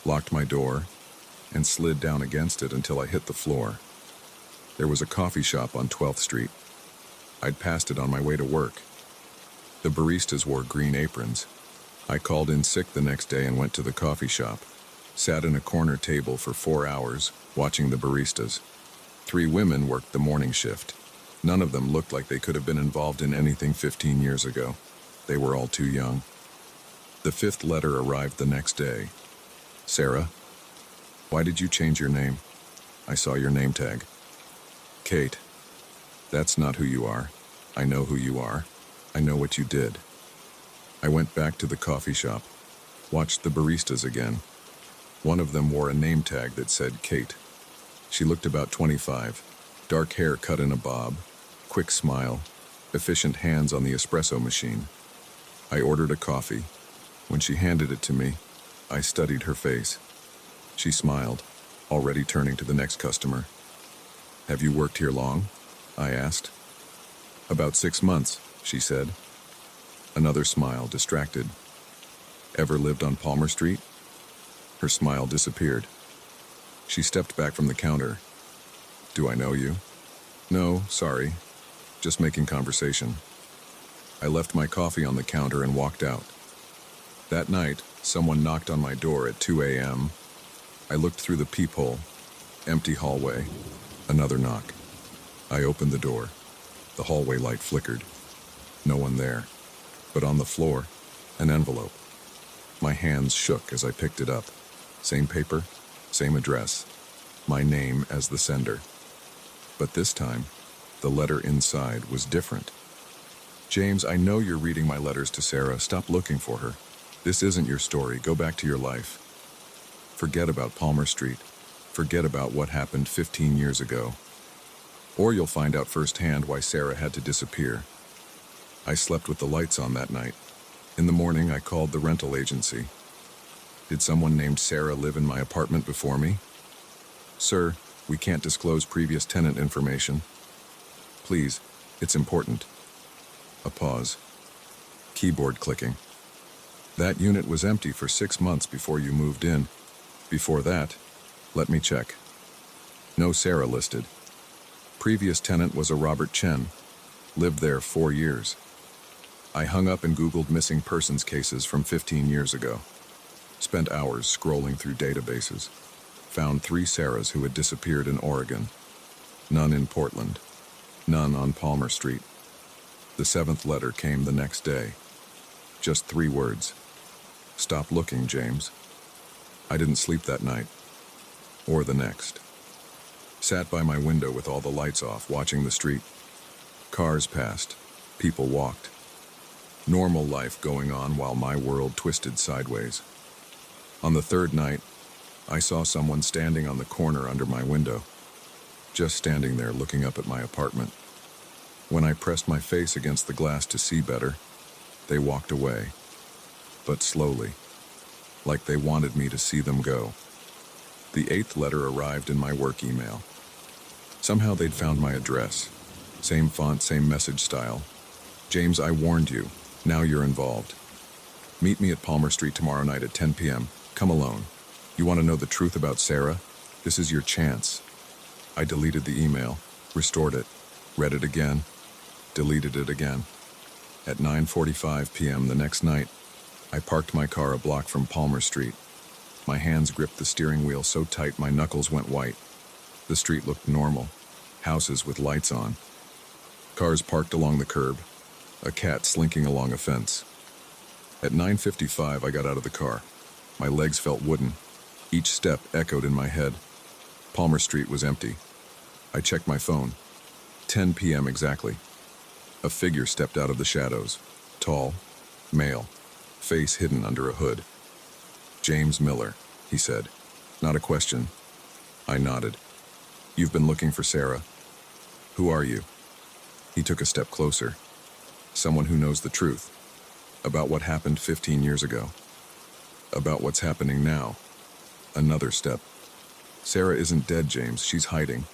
locked my door, and slid down against it until I hit the floor. There was a coffee shop on 12th Street. I'd passed it on my way to work. The baristas wore green aprons. I called in sick the next day and went to the coffee shop. Sat in a corner table for 4 hours, watching the baristas. 3 women worked the morning shift. None of them looked like they could have been involved in anything 15 years ago. They were all too young. The 5th letter arrived the next day. Sarah, why did you change your name? I saw your name tag. Kate, that's not who you are. I know who you are. I know what you did. I went back to the coffee shop, watched the baristas again. One of them wore a name tag that said Kate. She looked about 25, dark hair cut in a bob, quick smile, efficient hands on the espresso machine. I ordered a coffee. When she handed it to me, I studied her face. She smiled, already turning to the next customer. Have you worked here long? I asked. About 6 months, she said. Another smile, distracted. Ever lived on Palmer Street? Her smile disappeared. She stepped back from the counter. Do I know you? No, sorry. Just making conversation. I left my coffee on the counter and walked out. That night, someone knocked on my door at 2 a.m. I looked through the peephole. Empty hallway. Another knock. I opened the door. The hallway light flickered. No one there. But on the floor, an envelope. My hands shook as I picked it up. Same paper, same address. My name as the sender. But this time, the letter inside was different. James, I know you're reading my letters to Sarah. Stop looking for her. This isn't your story. Go back to your life. Forget about Palmer Street. Forget about what happened 15 years ago. Or you'll find out firsthand why Sarah had to disappear. I slept with the lights on that night. In the morning, I called the rental agency. Did someone named Sarah live in my apartment before me? Sir, we can't disclose previous tenant information. Please, it's important. A pause. Keyboard clicking. That unit was empty for 6 months before you moved in. Before that, let me check. No Sarah listed. Previous tenant was a Robert Chen. Lived there 4 years. I hung up and Googled missing persons cases from 15 years ago. Spent hours scrolling through databases. Found 3 Sarahs who had disappeared in Oregon. None in Portland. None on Palmer Street. The 7th letter came the next day. Just 3 words. Stop looking, James. I didn't sleep that night. Or the next. Sat by my window with all the lights off, watching the street. Cars passed. People walked. Normal life going on while my world twisted sideways. On the 3rd night, I saw someone standing on the corner under my window. Just standing there looking up at my apartment. When I pressed my face against the glass to see better, they walked away. But slowly, like they wanted me to see them go. The 8th letter arrived in my work email. Somehow they'd found my address. Same font, same message style. James, I warned you. Now you're involved. Meet me at Palmer Street tomorrow night at 10 p.m. Come alone. You want to know the truth about Sarah? This is your chance. I deleted the email, restored it, read it again, deleted it again. At 9:45 p.m. the next night, I parked my car a block from Palmer Street. My hands gripped the steering wheel so tight my knuckles went white. The street looked normal. Houses with lights on. Cars parked along the curb. A cat slinking along a fence. At 9:55, I got out of the car. My legs felt wooden. Each step echoed in my head. Palmer Street was empty. I checked my phone. 10 p.m. exactly. A figure stepped out of the shadows. Tall, male, face hidden under a hood. James Miller, he said. Not a question. I nodded. You've been looking for Sarah. Who are you? He took a step closer. Someone who knows the truth. About what happened 15 years ago. About what's happening now. Another step. Sarah isn't dead, James. She's hiding.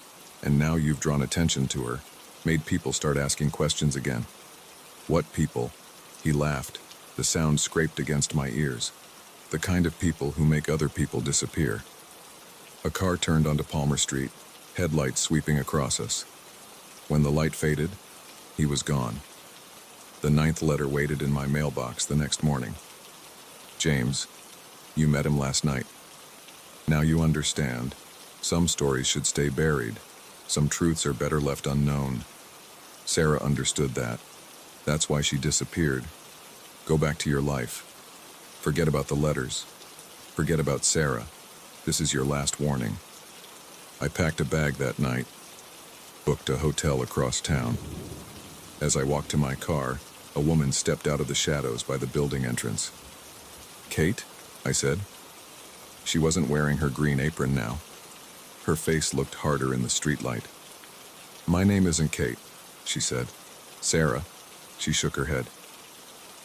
And now you've drawn attention to her. Made people start asking questions again. What people? He laughed. The sound scraped against my ears. The kind of people who make other people disappear. A car turned onto Palmer Street, headlights sweeping across us. When the light faded, he was gone. The 9th letter waited in my mailbox the next morning. James, you met him last night. Now you understand. Some stories should stay buried. Some truths are better left unknown. Sarah understood that. That's why she disappeared. Go back to your life. Forget about the letters. Forget about Sarah. This is your last warning. I packed a bag that night. Booked a hotel across town. As I walked to my car, a woman stepped out of the shadows by the building entrance. Kate? I said. She wasn't wearing her green apron now. Her face looked harder in the streetlight. My name isn't Kate, she said. Sarah. She shook her head.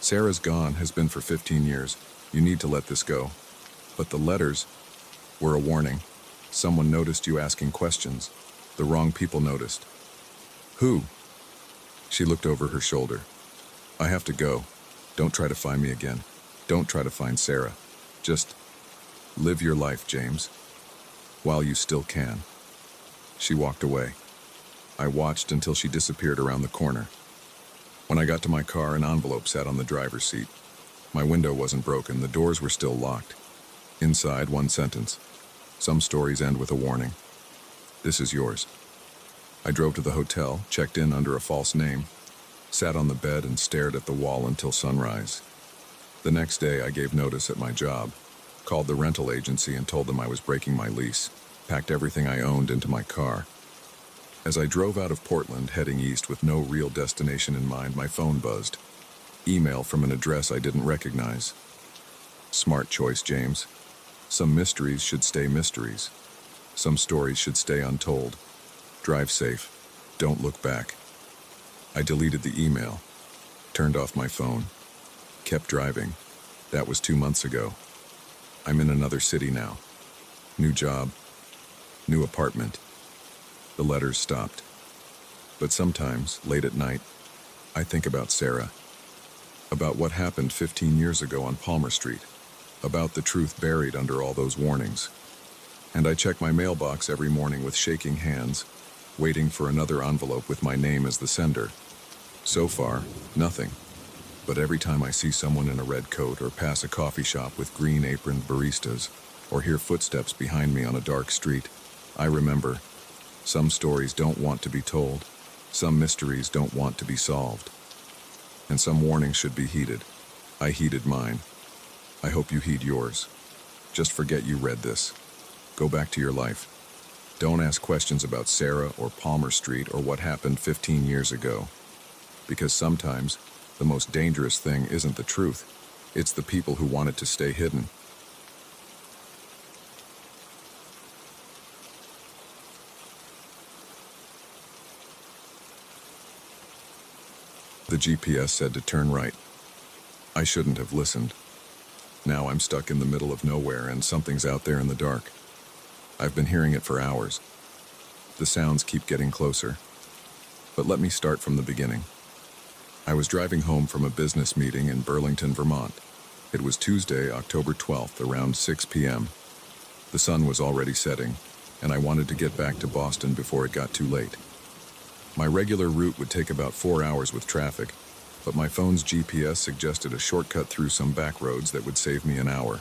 Sarah's gone, has been for 15 years. You need to let this go. But the letters were a warning. Someone noticed you asking questions. The wrong people noticed. Who? She looked over her shoulder. I have to go. Don't try to find me again. Don't try to find Sarah. Just live your life, James. While you still can. She walked away. I watched until she disappeared around the corner. When I got to my car, an envelope sat on the driver's seat. My window wasn't broken, the doors were still locked. Inside, one sentence. Some stories end with a warning. This is yours. I drove to the hotel, checked in under a false name, sat on the bed and stared at the wall until sunrise. The next day, I gave notice at my job, called the rental agency and told them I was breaking my lease, packed everything I owned into my car. As I drove out of Portland, heading east with no real destination in mind, my phone buzzed. Email from an address I didn't recognize. Smart choice, James. Some mysteries should stay mysteries. Some stories should stay untold. Drive safe. Don't look back. I deleted the email. Turned off my phone. Kept driving. That was 2 months ago. I'm in another city now. New job. New apartment. The letters stopped. But sometimes, late at night, I think about Sarah. About what happened 15 years ago on Palmer Street. About the truth buried under all those warnings. And I check my mailbox every morning with shaking hands, waiting for another envelope with my name as the sender. So far, nothing. But every time I see someone in a red coat or pass a coffee shop with green-aproned baristas or hear footsteps behind me on a dark street, I remember some stories don't want to be told, some mysteries don't want to be solved, and some warnings should be heeded. I heeded mine. I hope you heed yours. Just forget you read this. Go back to your life. Don't ask questions about Sarah or Palmer Street or what happened 15 years ago. Because sometimes, the most dangerous thing isn't the truth. It's the people who want it to stay hidden. The GPS said to turn right. I shouldn't have listened. Now I'm stuck in the middle of nowhere and something's out there in the dark. I've been hearing it for hours. The sounds keep getting closer. But let me start from the beginning. I was driving home from a business meeting in Burlington, Vermont. It was Tuesday, October 12th, around 6 p.m. The sun was already setting, and I wanted to get back to Boston before it got too late. My regular route would take about 4 hours with traffic, but my phone's GPS suggested a shortcut through some back roads that would save me an hour.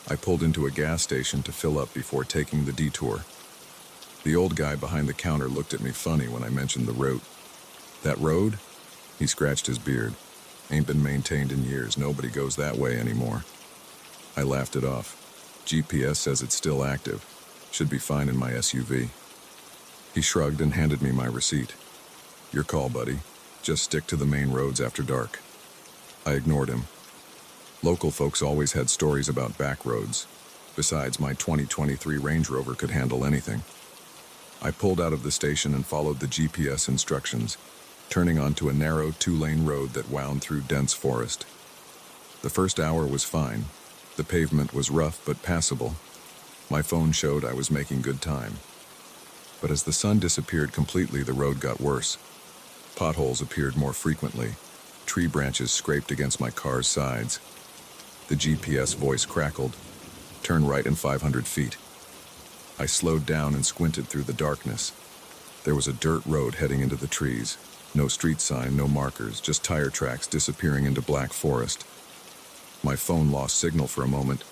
I pulled into a gas station to fill up before taking the detour. The old guy behind the counter looked at me funny when I mentioned the route. That road? He scratched his beard. Ain't been maintained in years. Nobody goes that way anymore. I laughed it off. GPS says it's still active. Should be fine in my SUV. He shrugged and handed me my receipt. Your call, buddy. Just stick to the main roads after dark. I ignored him. Local folks always had stories about back roads. Besides, my 2023 Range Rover could handle anything. I pulled out of the station and followed the GPS instructions, turning onto a narrow 2-lane road that wound through dense forest. The first hour was fine. The pavement was rough but passable. My phone showed I was making good time. But as the sun disappeared completely, the road got worse. Potholes appeared more frequently. Tree branches scraped against my car's sides. The GPS voice crackled. Turn right in 500 feet. I slowed down and squinted through the darkness. There was a dirt road heading into the trees. No street sign, no markers, just tire tracks disappearing into black forest. My phone lost signal for a moment,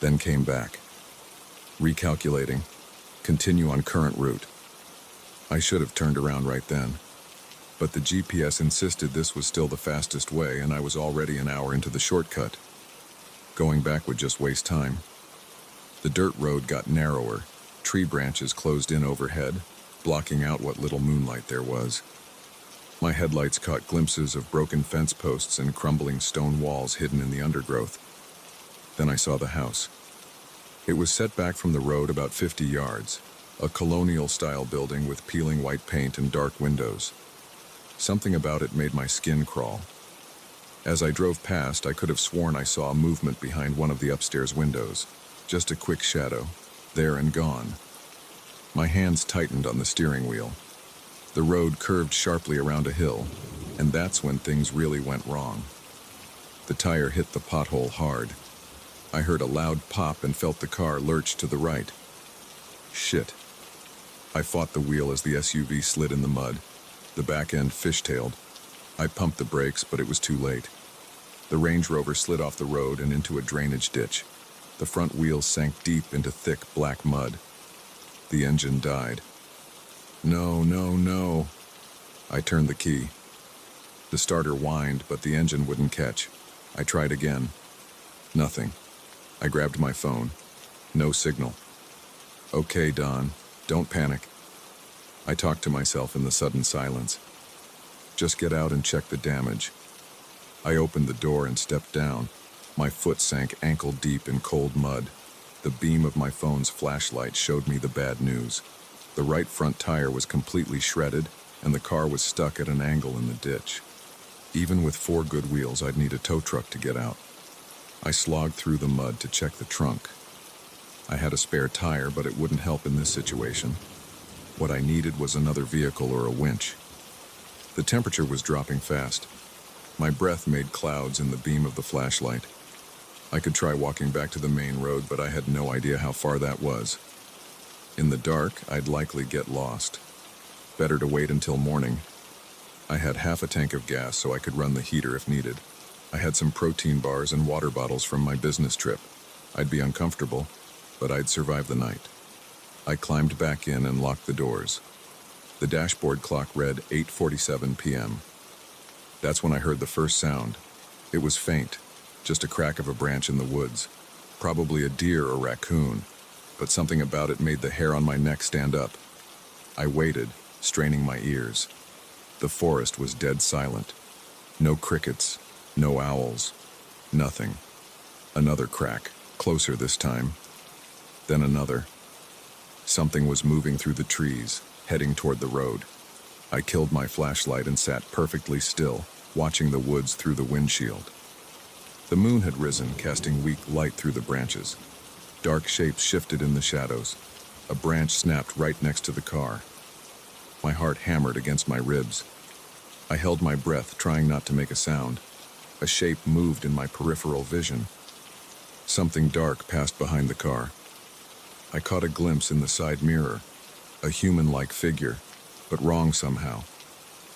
then came back. Recalculating. Continue on current route. I should have turned around right then. But the GPS insisted this was still the fastest way, and I was already an hour into the shortcut. Going back would just waste time. The dirt road got narrower. Tree branches closed in overhead, blocking out what little moonlight there was. My headlights caught glimpses of broken fence posts and crumbling stone walls hidden in the undergrowth. Then I saw the house. It was set back from the road about 50 yards, a colonial-style building with peeling white paint and dark windows. Something about it made my skin crawl. As I drove past, I could have sworn I saw movement behind one of the upstairs windows. Just a quick shadow, there and gone. My hands tightened on the steering wheel. The road curved sharply around a hill, and that's when things really went wrong. The tire hit the pothole hard. I heard a loud pop and felt the car lurch to the right. Shit. I fought the wheel as the SUV slid in the mud. The back end fishtailed. I pumped the brakes, but it was too late. The Range Rover slid off the road and into a drainage ditch. The front wheels sank deep into thick black mud. The engine died. No, no, no. I turned the key. The starter whined, but the engine wouldn't catch. I tried again. Nothing. I grabbed my phone. No signal. Okay, Don, don't panic. I talked to myself in the sudden silence. Just get out and check the damage. I opened the door and stepped down. My foot sank ankle deep in cold mud. The beam of my phone's flashlight showed me the bad news. The right front tire was completely shredded, and the car was stuck at an angle in the ditch. Even with 4 good wheels, I'd need a tow truck to get out. I slogged through the mud to check the trunk. I had a spare tire, but it wouldn't help in this situation. What I needed was another vehicle or a winch. The temperature was dropping fast. My breath made clouds in the beam of the flashlight. I could try walking back to the main road, but I had no idea how far that was. In the dark, I'd likely get lost. Better to wait until morning. I had half a tank of gas, so I could run the heater if needed. I had some protein bars and water bottles from my business trip. I'd be uncomfortable, but I'd survive the night. I climbed back in and locked the doors. The dashboard clock read 8:47 p.m. That's when I heard the first sound. It was faint, just a crack of a branch in the woods. Probably a deer or raccoon, but something about it made the hair on my neck stand up. I waited, straining my ears. The forest was dead silent. No crickets, no owls, nothing. Another crack, closer this time. Then another. Something was moving through the trees, heading toward the road. I killed my flashlight and sat perfectly still, watching the woods through the windshield. The moon had risen, casting weak light through the branches. Dark shapes shifted in the shadows. A branch snapped right next to the car. My heart hammered against my ribs. I held my breath, trying not to make a sound. A shape moved in my peripheral vision. Something dark passed behind the car. I caught a glimpse in the side mirror. A human-like figure, but wrong somehow.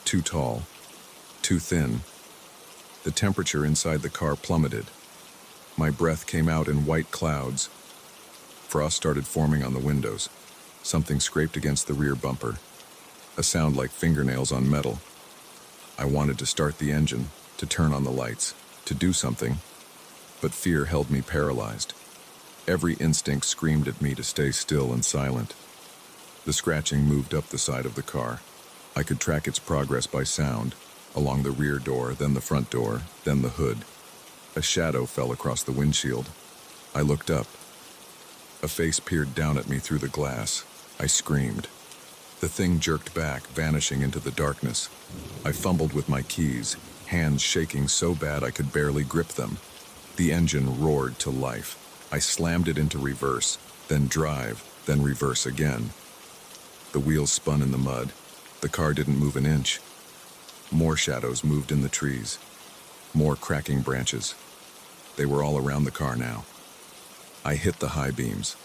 Too tall. Too thin. The temperature inside the car plummeted. My breath came out in white clouds. Frost started forming on the windows. Something scraped against the rear bumper. A sound like fingernails on metal. I wanted to start the engine, to turn on the lights, to do something, but fear held me paralyzed. Every instinct screamed at me to stay still and silent. The scratching moved up the side of the car. I could track its progress by sound, along the rear door, then the front door, then the hood. A shadow fell across the windshield. I looked up. A face peered down at me through the glass. I screamed. The thing jerked back, vanishing into the darkness. I fumbled with my keys, hands shaking so bad I could barely grip them. The engine roared to life. I slammed it into reverse, then drive, then reverse again. The wheels spun in the mud. The car didn't move an inch. More shadows moved in the trees. More cracking branches. They were all around the car now. I hit the high beams.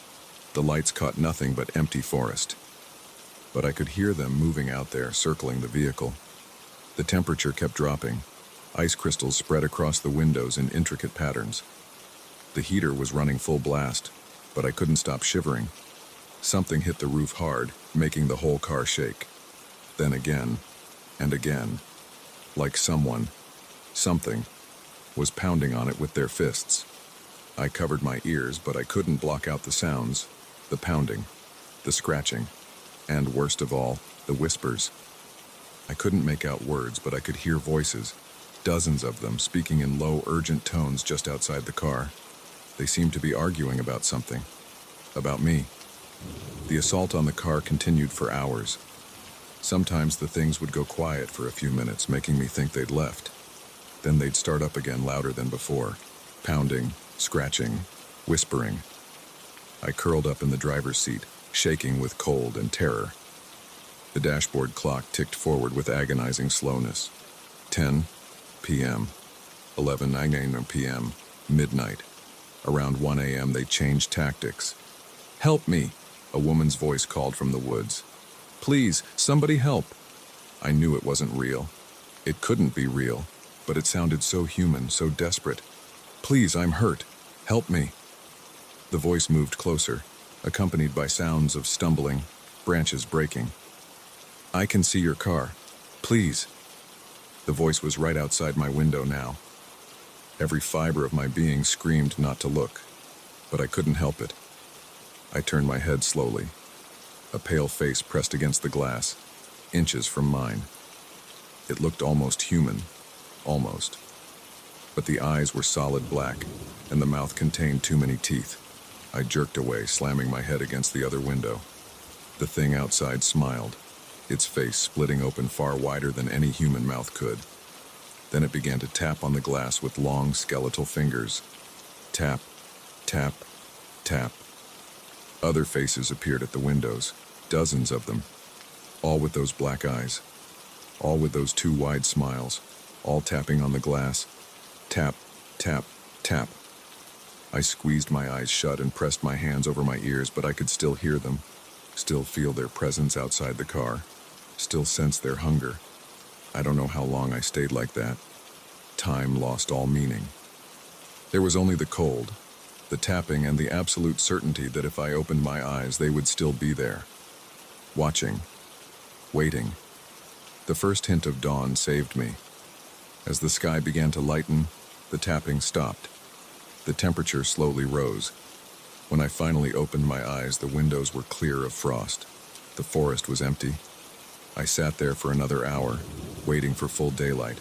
The lights caught nothing but empty forest. But I could hear them moving out there, circling the vehicle. The temperature kept dropping. Ice crystals spread across the windows in intricate patterns. The heater was running full blast, but I couldn't stop shivering. Something hit the roof hard, making the whole car shake. Then again, and again. Like something, was pounding on it with their fists. I covered my ears, but I couldn't block out the sounds, the pounding, the scratching, and worst of all, the whispers. I couldn't make out words, but I could hear voices, dozens of them speaking in low, urgent tones just outside the car. They seemed to be arguing about something. About me. The assault on the car continued for hours. Sometimes the things would go quiet for a few minutes, making me think they'd left. Then they'd start up again louder than before, pounding, scratching, whispering. I curled up in the driver's seat, shaking with cold and terror. The dashboard clock ticked forward with agonizing slowness. 10 p.m., 11:09 p.m., midnight. Around 1 a.m. they changed tactics. "Help me," a woman's voice called from the woods. "Please, somebody help." I knew it wasn't real. It couldn't be real, but it sounded so human, so desperate. "Please, I'm hurt. Help me." The voice moved closer, accompanied by sounds of stumbling, branches breaking. "I can see your car. Please." The voice was right outside my window now. Every fiber of my being screamed not to look, but I couldn't help it. I turned my head slowly. A pale face pressed against the glass, inches from mine. It looked almost human, almost. But the eyes were solid black, and the mouth contained too many teeth. I jerked away, slamming my head against the other window. The thing outside smiled, its face splitting open far wider than any human mouth could. Then it began to tap on the glass with long, skeletal fingers. Tap, tap, tap. Other faces appeared at the windows, dozens of them, all with those black eyes, all with those two wide smiles, all tapping on the glass. Tap, tap, tap. I squeezed my eyes shut and pressed my hands over my ears, but I could still hear them, still feel their presence outside the car, still sense their hunger. I don't know how long I stayed like that. time lost all meaning. There was only the cold, the tapping, and the absolute certainty that if I opened my eyes, they would still be there. Watching. Waiting. The first hint of dawn saved me. As the sky began to lighten, the tapping stopped. The temperature slowly rose. When I finally opened my eyes, the windows were clear of frost. The forest was empty. I sat there for another hour, waiting for full daylight.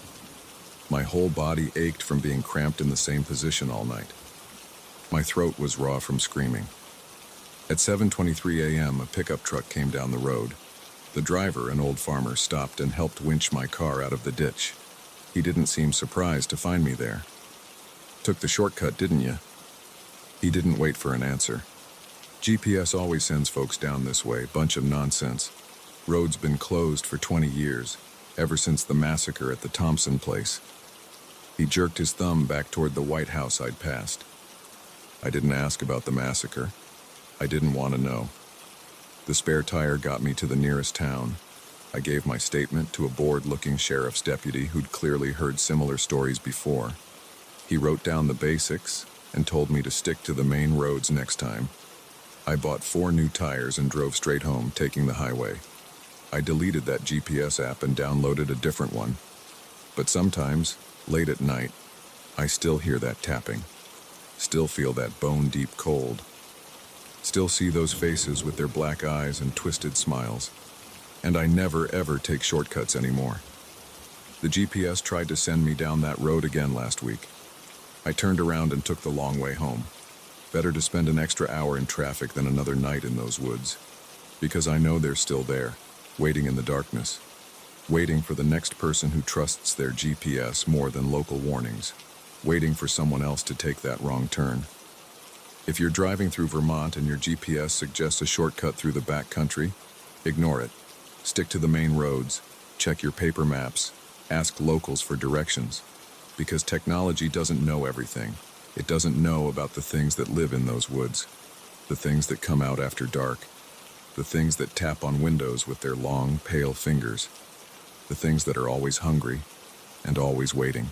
My whole body ached from being cramped in the same position all night. My throat was raw from screaming. At 7:23 a.m., a pickup truck came down the road. The driver, an old farmer, stopped and helped winch my car out of the ditch. He didn't seem surprised to find me there. "Took the shortcut, didn't you?" He didn't wait for an answer. "GPS always sends folks down this way, bunch of nonsense. Road's been closed for 20 years, ever since the massacre at the Thompson place." He jerked his thumb back toward the White House I'd passed. I didn't ask about the massacre. I didn't want to know. The spare tire got me to the nearest town. I gave my statement to a bored-looking sheriff's deputy who'd clearly heard similar stories before. He wrote down the basics and told me to stick to the main roads next time. I bought 4 new tires and drove straight home, taking the highway. I deleted that GPS app and downloaded a different one. But sometimes, late at night, I still hear that tapping. Still feel that bone-deep cold. Still see those faces with their black eyes and twisted smiles. And I never ever take shortcuts anymore. The GPS tried to send me down that road again last week. I turned around and took the long way home. Better to spend an extra hour in traffic than another night in those woods. Because I know they're still there, waiting in the darkness. Waiting for the next person who trusts their GPS more than local warnings. Waiting for someone else to take that wrong turn. If you're driving through Vermont and your GPS suggests a shortcut through the backcountry, ignore it. Stick to the main roads, check your paper maps, ask locals for directions. Because technology doesn't know everything. It doesn't know about the things that live in those woods. The things that come out after dark. The things that tap on windows with their long, pale fingers. The things that are always hungry and always waiting.